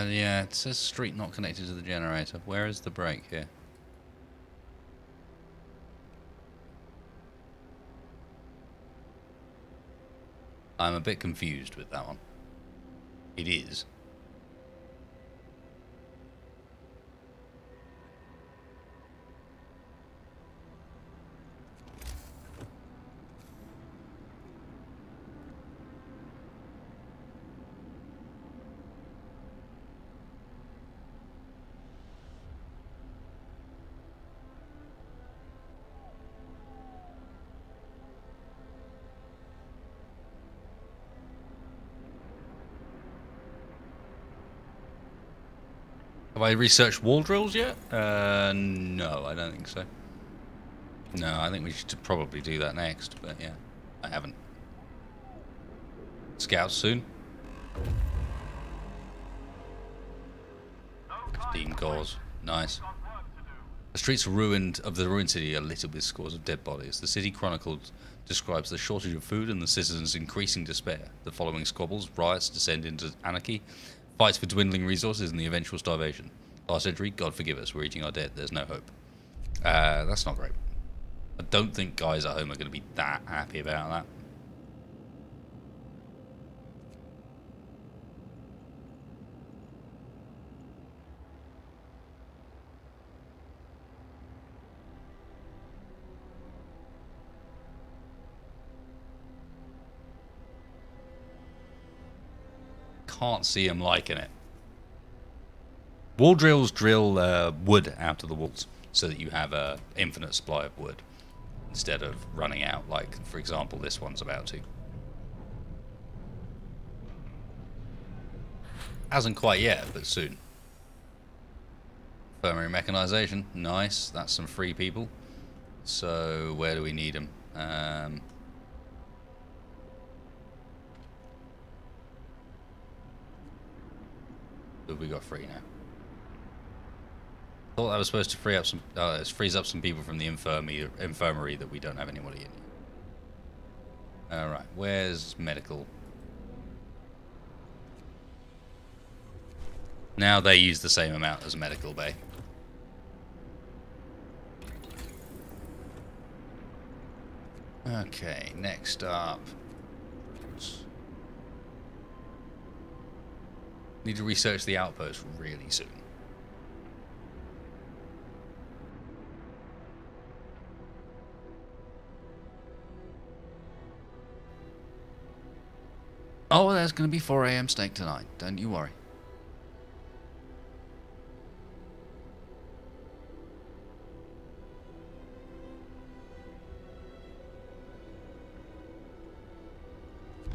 S1: Yeah, it says street not connected to the generator. Where is the break here? I'm a bit confused with that one. It is. Have I researched wall drills yet? No, I don't think so. No, I think we should probably do that next, but yeah, I haven't. Scouts soon. Steam cores, nice. The streets of the ruined city are littered with scores of dead bodies. The City Chronicle describes the shortage of food and the citizens' increasing despair. The following squabbles, riots descend into anarchy, fights for dwindling resources and the eventual starvation. Last entry, God forgive us, we're eating our dead, there's no hope. That's not great. I don't think guys at home are going to be that happy about that. Can't see him liking it. Wall drills drill wood out of the walls so that you have an infinite supply of wood instead of running out like, for example, this one's about to. Hasn't quite yet, but soon. Infirmary mechanization, nice. That's some free people. So where do we need them? What have we got free now? Thought that was supposed to free up some. It frees up some people from the infirmary that we don't have anybody in yet. All right, where's medical? Now they use the same amount as medical bay. Okay, next up. Need to research the outpost really soon. Oh, there's going to be 4 AM steak tonight. Don't you worry.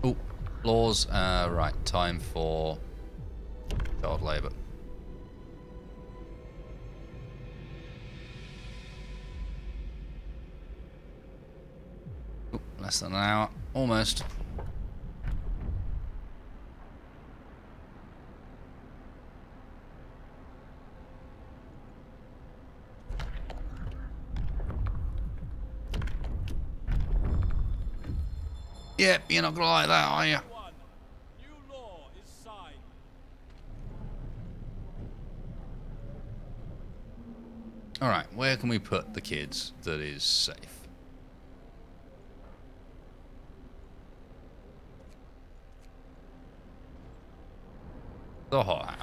S1: Oh, laws. Right, time for child labour. Oh, less than an hour. Almost. Yep, you're not gonna like that, are you?
S2: One. New law is signed.
S1: Alright, where can we put the kids that is safe? The hothouse.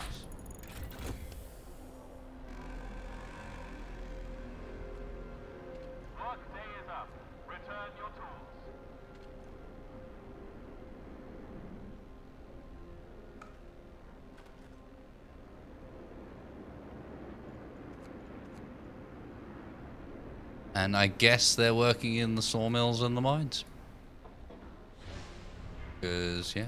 S2: Work day is up. Return your tools.
S1: And I guess they're working in the sawmills and the mines. Because, yeah.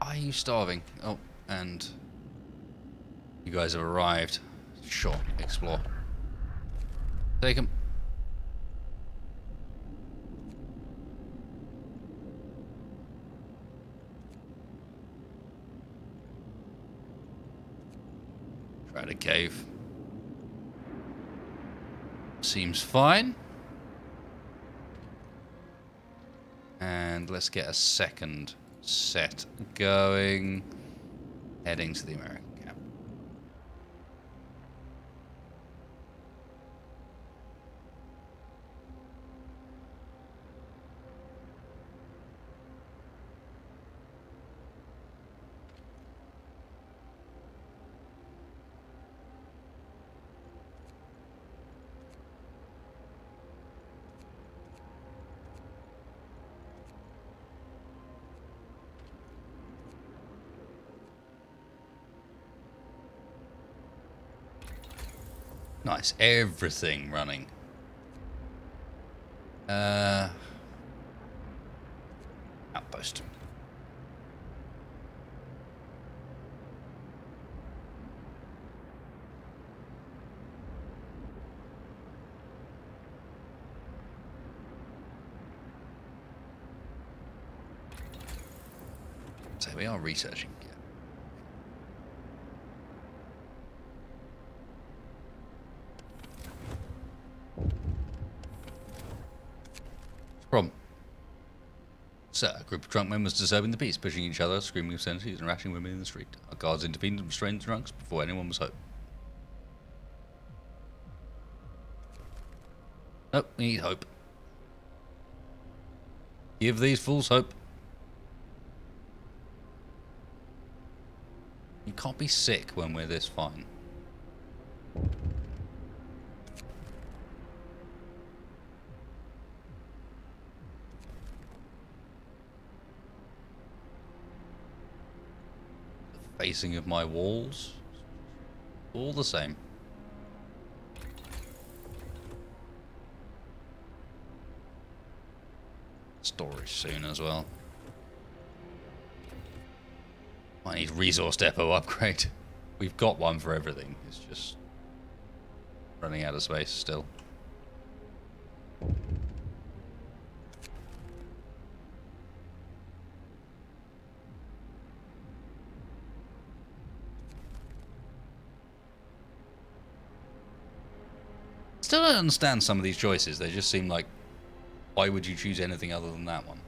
S1: Are you starving? Oh, and you guys have arrived. Sure, explore. Take them. Try the cave. Seems fine. And let's get a second set going. Heading to the American camp. Nice, everything running. Outpost. So we are researching. Problem. Sir, a group of drunk men was disturbing the peace, pushing each other, screaming obscenities, and rashing women in the street. Our guards intervened and restrained the drunks before anyone was home. Nope, we need hope. Give these fools hope. You can't be sick when we're this fine. The facing of my walls, all the same. Storage soon as well. I need resource depot upgrade. We've got one for everything. It's just running out of space still. Still don't understand some of these choices. They just seem like, why would you choose anything other than that one?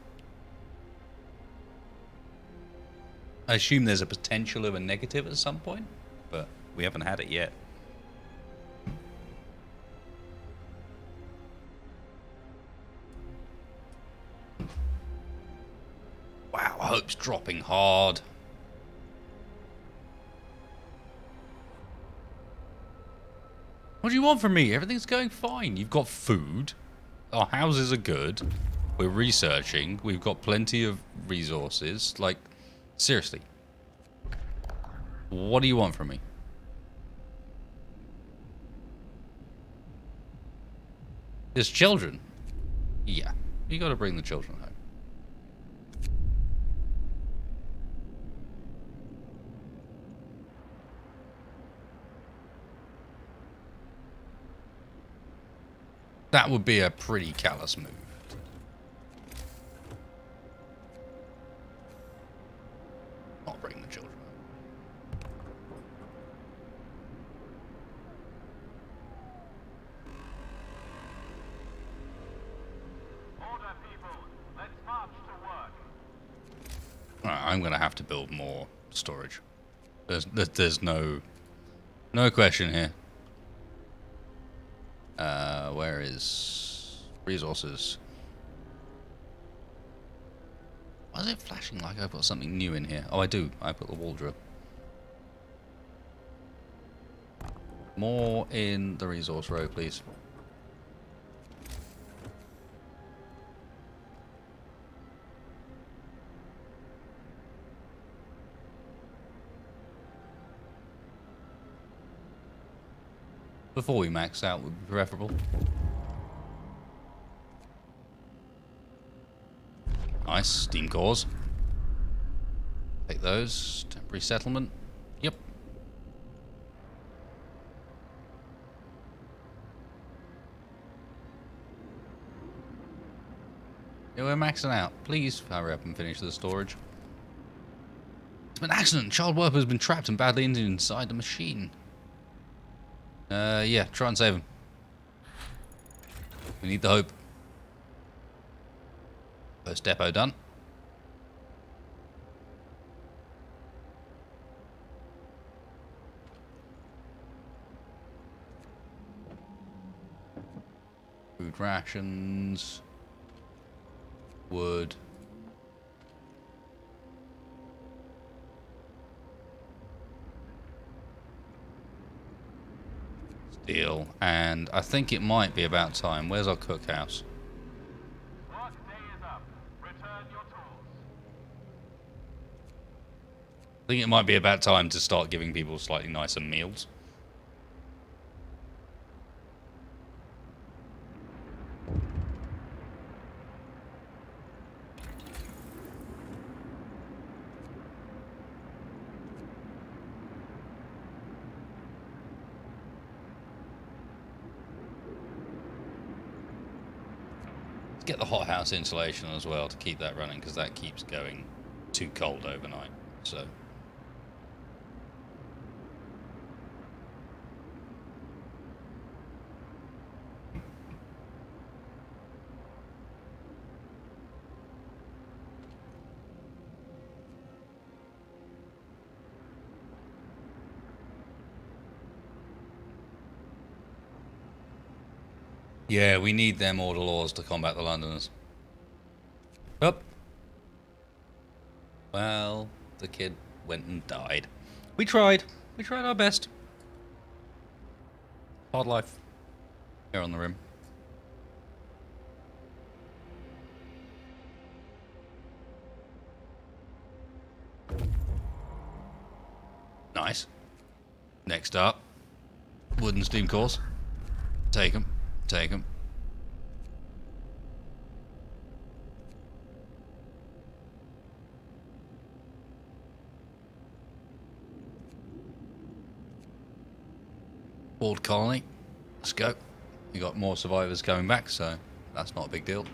S1: I assume there's a potential of a negative at some point, but we haven't had it yet. Wow, hope's dropping hard. What do you want from me? Everything's going fine. You've got food. Our houses are good. We're researching. We've got plenty of resources. Like, seriously. What do you want from me? There's children. Yeah. You gotta bring the children home. That would be a pretty callous move. Not bring the children.
S2: Order, people. Let's march to work.
S1: Alright, I'm gonna have to build more storage. There's no question here. Where is resources? Why is it flashing like I've got something new in here? Oh, I do. I put the wall drill. More in the resource row, please. Before we max out would be preferable. Nice, steam cores. Take those. Temporary settlement. Yep. Yeah, we're maxing out. Please hurry up and finish the storage. It's been an accident. Child worker has been trapped and badly injured inside the machine. Yeah, try and save him. We need the hope. First depot done. Food rations. Wood. Steel. And I think it might be about time. Where's our cookhouse?
S2: Work day is up. Return your tools.
S1: I think it might be about time to start giving people slightly nicer meals. Get the hothouse insulation as well to keep that running, because that keeps going too cold overnight. So yeah, we need them order laws to combat the Londoners. Up. Well, the kid went and died. We tried. We tried our best. Hard life. Here on the rim. Nice. Next up, wooden steam cores. Take them. Take them. Walled colony. Let's go. We got more survivors coming back, so that's not a big deal.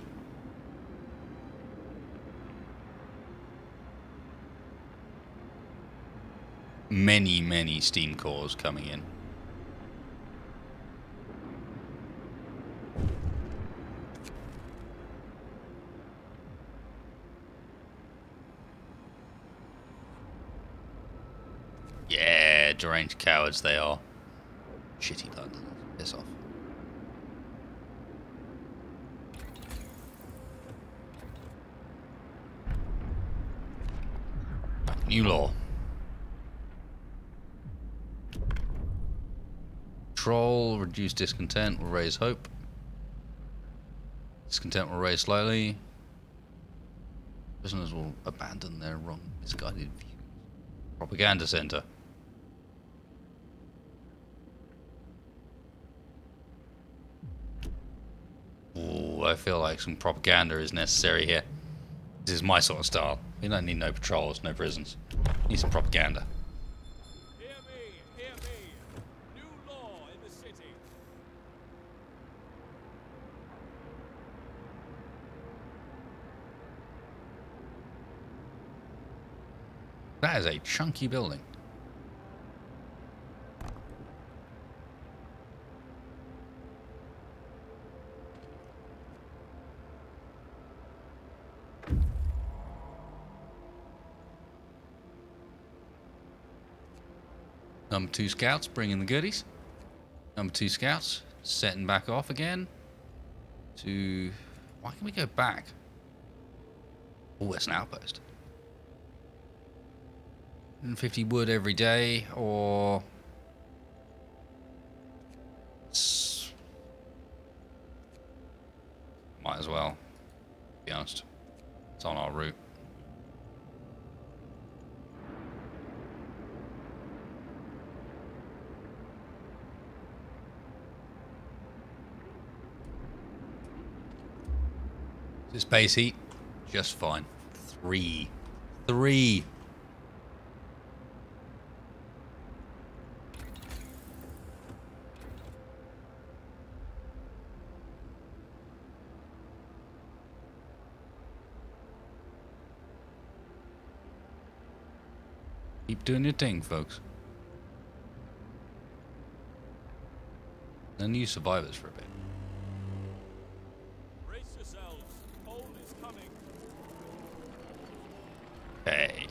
S1: Many steam cores coming in. Yeah, deranged cowards they are. Shitty London. Piss off. New law. Control, reduce discontent, will raise hope. Discontent will raise slightly. Prisoners will abandon their wrong, misguided views. Propaganda center. Ooh, I feel like some propaganda is necessary here. This is my sort of style. We don't need no patrols, no prisons. Need some propaganda.
S2: Hear me, hear me. New law in the city.
S1: That is a chunky building. Number 2 scouts bringing the goodies. Number 2 scouts setting back off again to... Why can we go back? Oh, that's an outpost. 150 wood every day, or... Might as well, to be honest. It's on our route. This base heat, just fine. 3. Keep doing your thing, folks. No new survivors for a bit.
S2: Brace yourselves. Coal is coming.
S1: Hey.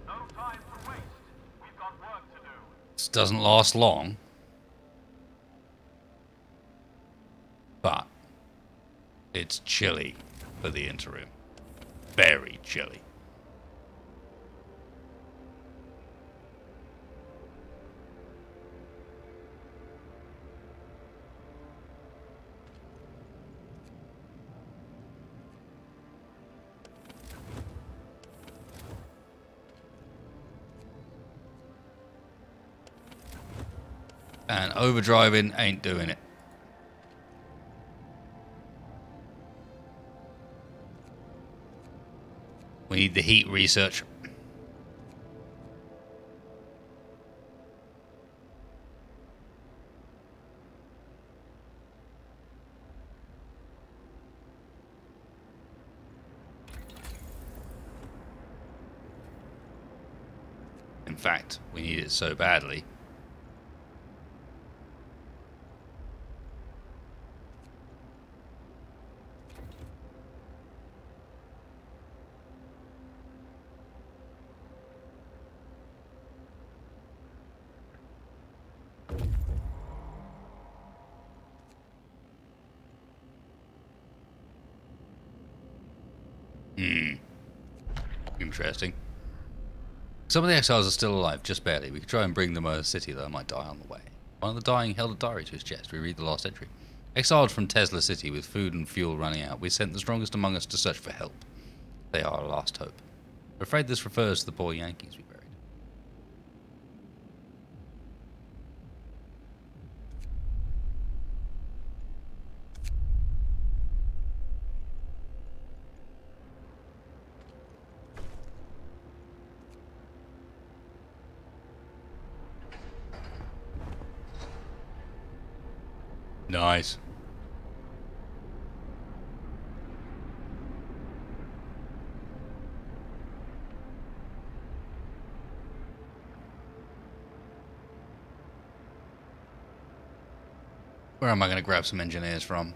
S2: No time to waste. We've got work to do.
S1: This doesn't last long. But it's chilly for the interim. Very chilly. And overdriving ain't doing it. We need the heat research. In fact, we need it so badly. Interesting. Some of the exiles are still alive, just barely. We could try and bring them a city, though I might die on the way. One of the dying held a diary to his chest. We read the last entry. Exiled from Tesla City with food and fuel running out, we sent the strongest among us to search for help. They are our last hope. I'm afraid this refers to the poor Yankees we buried. Nice. Where am I going to grab some engineers from?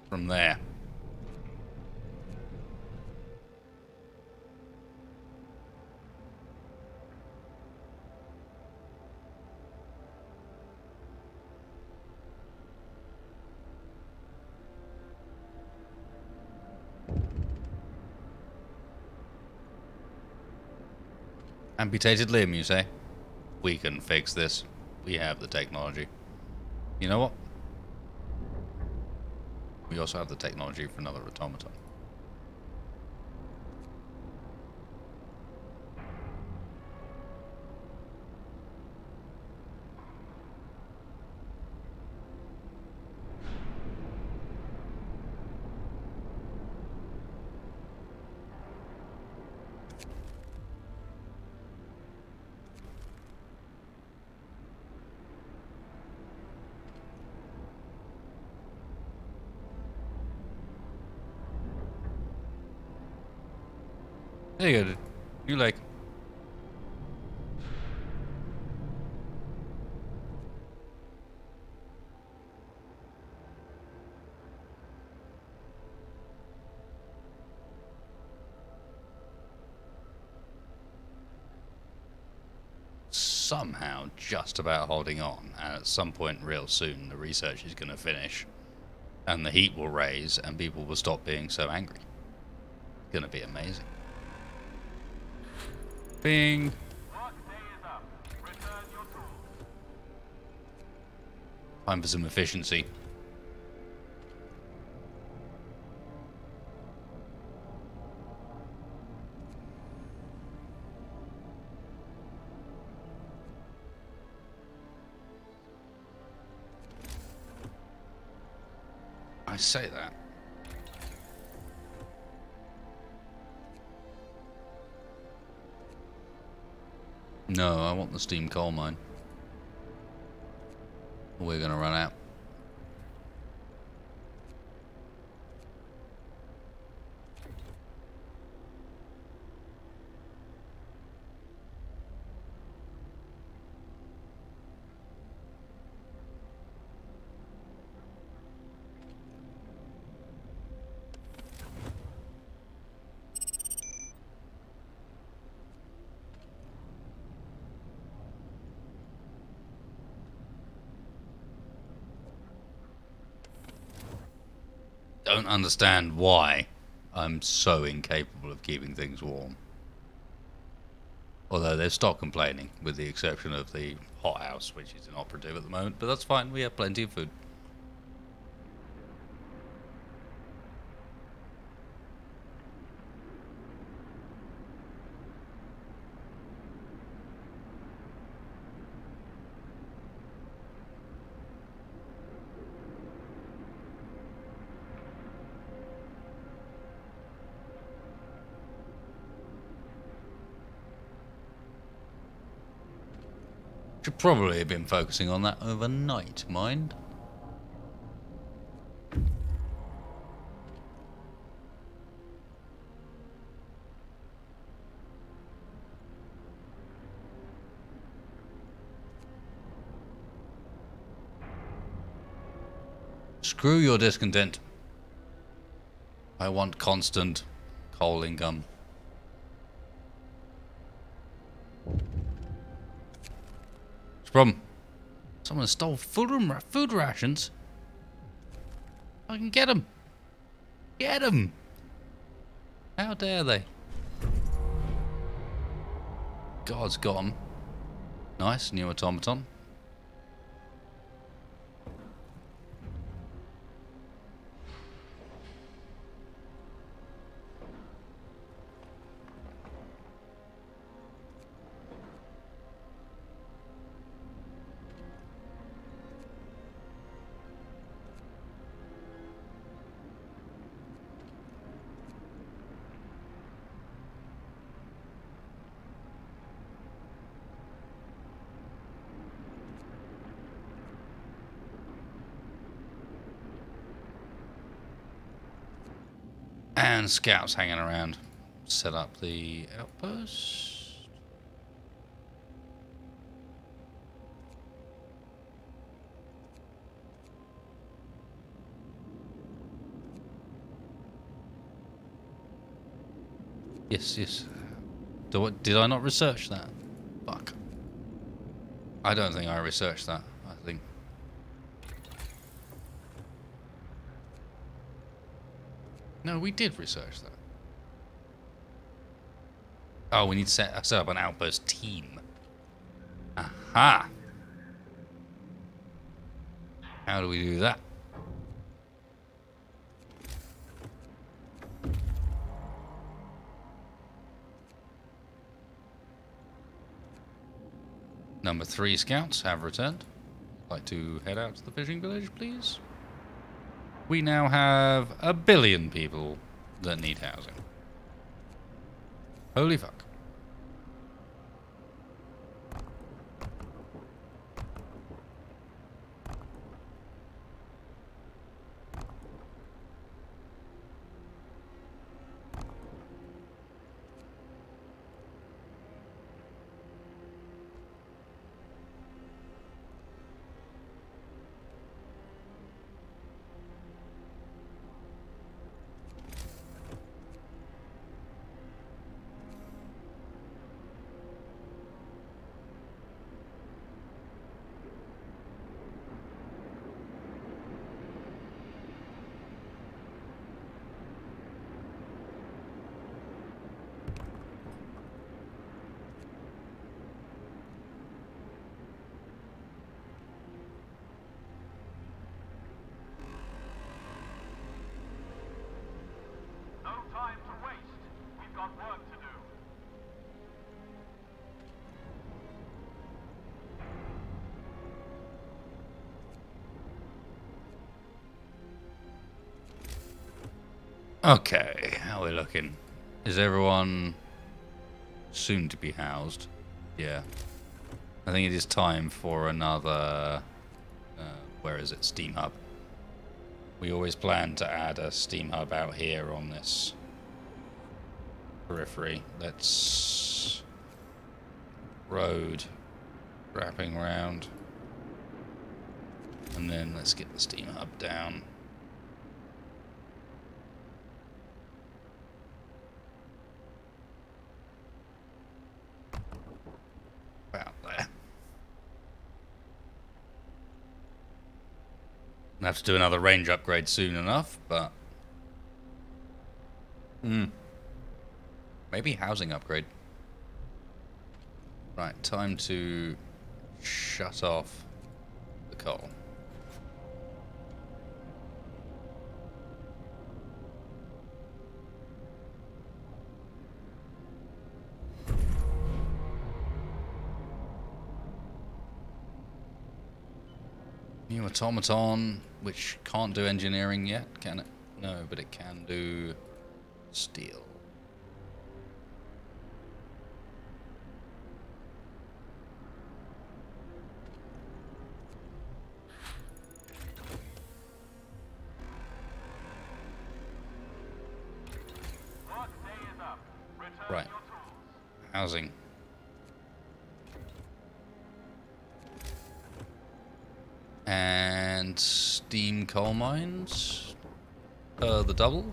S1: From there. Amputated limb, you say? We can fix this. We have the technology. You know what? We also have the technology for another automaton. There you go. New leg. Somehow just about holding on, and at some point real soon the research is going to finish and the heat will raise and people will stop being so angry. It's going to be amazing. Bing. Time for some efficiency. I say that. No, I want the steam coal mine. We're gonna run out. Don't understand why I'm so incapable of keeping things warm. Although they've stopped complaining, with the exception of the hothouse, which is inoperative at the moment, but that's fine, we have plenty of food. Should probably have been focusing on that overnight, mind. Screw your discontent. I want constant coal income. Problem. Someone stole food rations. I can get them. Get them. How dare they? God's got them. Nice, new automaton. And scouts hanging around. Set up the outpost. Yes, yes. Did I not research that? Fuck. I don't think I researched that. I think. No, we did research that. Oh, we need to set up an outpost team. Aha! How do we do that? Number 3 scouts have returned. Like to head out to the fishing village, please? We now have 1 billion people that need housing. Holy fuck. Okay, how are we looking? Is everyone soon to be housed? Yeah. I think it is time for another... where is it? Steam Hub. We always plan to add a Steam Hub out here on this periphery. Let's... road. Wrapping around. And then let's get the Steam Hub down. About there. I'll have to do another range upgrade soon enough, but... maybe housing upgrade. Right, time to shut off the coal. New automaton, which can't do engineering yet, can it? No, but it can do steel. Right. Housing. And steam coal mines. The double.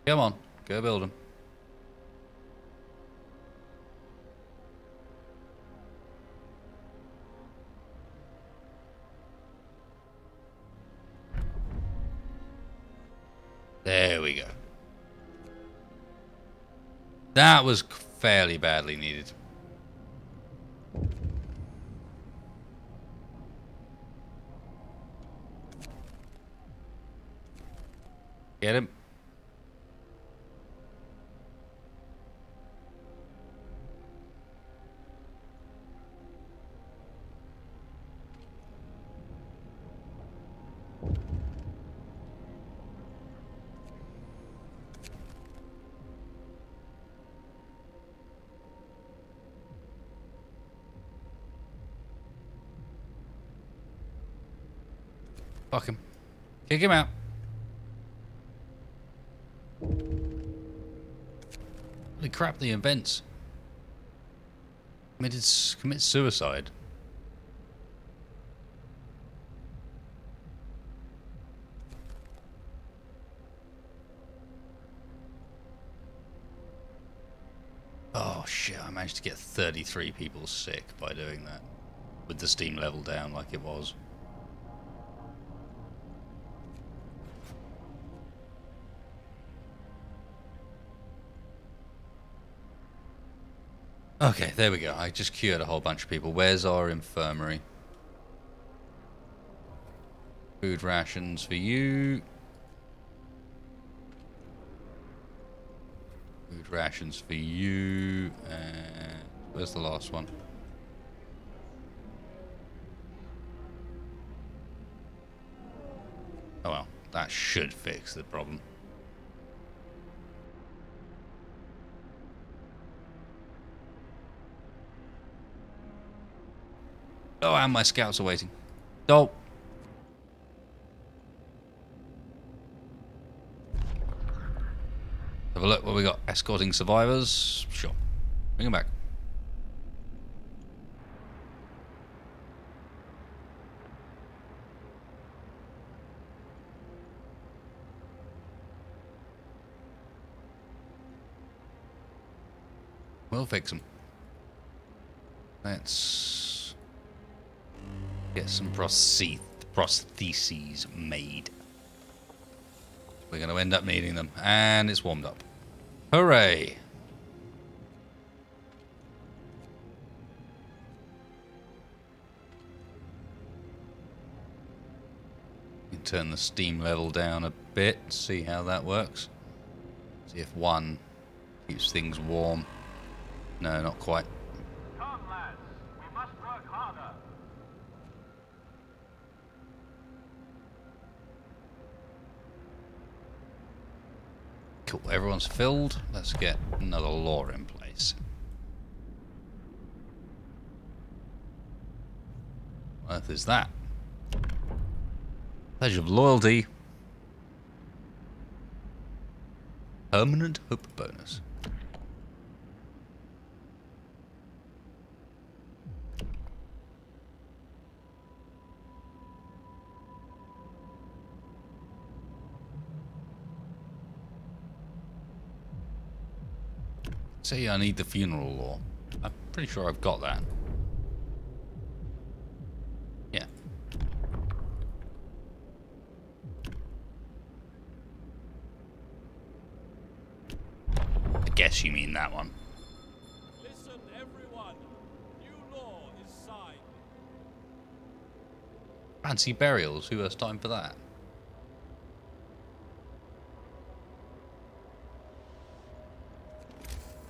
S1: Come on, go build them. There we go. That was fairly badly needed. Get him. Fuck him. Kick him out. Holy crap, the events. Commit suicide. Oh shit, I managed to get 33 people sick by doing that. With the steam level down like it was. Okay, there we go. I just cured a whole bunch of people. Where's our infirmary? Food rations for you. Food rations for you. And where's the last one? Oh well, that should fix the problem. Oh, and my scouts are waiting. Dope. Have a look what we got. Escorting survivors. Sure. Bring them back. We'll fix them. Let's get some prostheses made. We're going to end up needing them. And it's warmed up. Hooray! could turn the steam level down a bit, see how that works. See if one keeps things warm. No, not quite.
S2: Come, lads. We must work harder.
S1: Cool, everyone's filled. Let's get another law in place. What on earth is that? Pledge of loyalty. Permanent hope bonus. Say I need the funeral law. I'm pretty sure I've got that. Yeah. I guess you mean that one.
S2: Listen, everyone. New law is signed.
S1: Fancy burials. Who has time for that?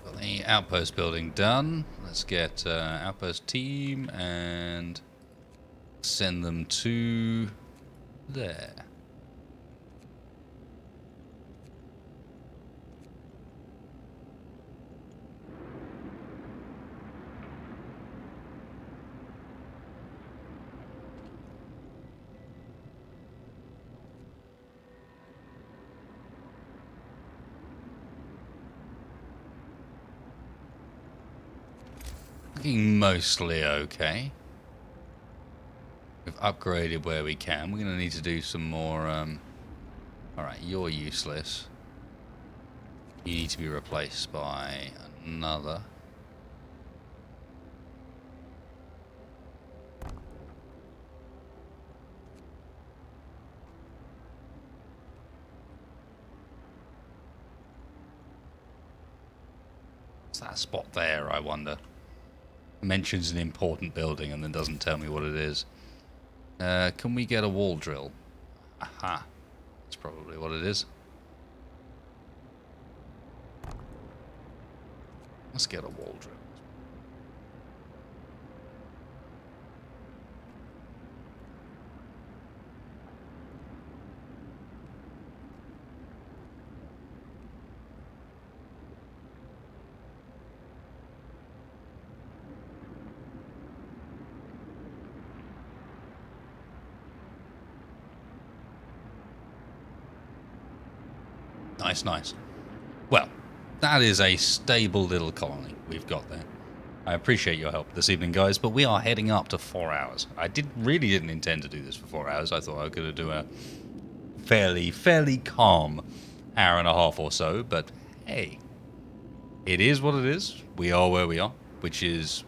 S1: Got the outpost building done. Let's get outpost team and send them to there. Looking mostly okay. We've upgraded where we can. We're going to need to do some more... Alright, you're useless. You need to be replaced by another. What's that spot there, I wonder? Mentions an important building and then doesn't tell me what it is. Can we get a wall drill? Aha. That's probably what it is. Let's get a wall drill. Nice, nice. Well, that is a stable little colony we've got there. I appreciate your help this evening, guys, but we are heading up to 4 hours. I really didn't intend to do this for 4 hours. I thought I was going to do a fairly calm hour and a half or so, but hey, it is what it is. We are where we are, which is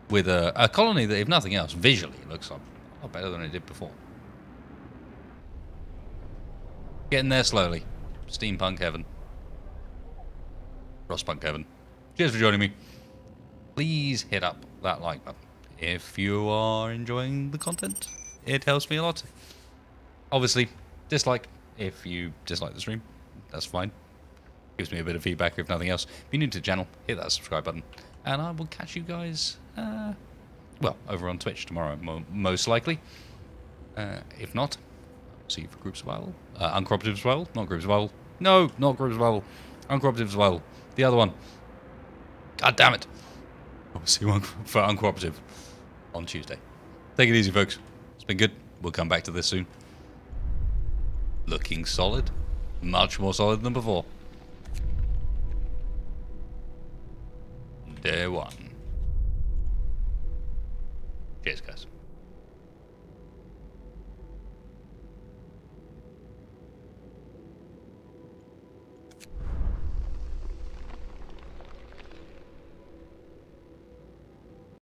S1: with a colony that, if nothing else, visually looks a lot better than it did before. Getting there slowly. Steampunk heaven. Frostpunk heaven. Cheers for joining me. Please hit up that like button if you are enjoying the content. It helps me a lot. Obviously, dislike if you dislike the stream. That's fine. Gives me a bit of feedback if nothing else. If you're new to the channel, hit that subscribe button. And I will catch you guys, well, over on Twitch tomorrow, most likely. If not, see you for group survival. Uncooperative survival? Not group survival. No, not group survival. Uncooperative survival. The other one. God damn it. I'll see you for uncooperative on Tuesday. Take it easy, folks. It's been good. We'll come back to this soon. Looking solid. Much more solid than before. Day one. Cheers, guys.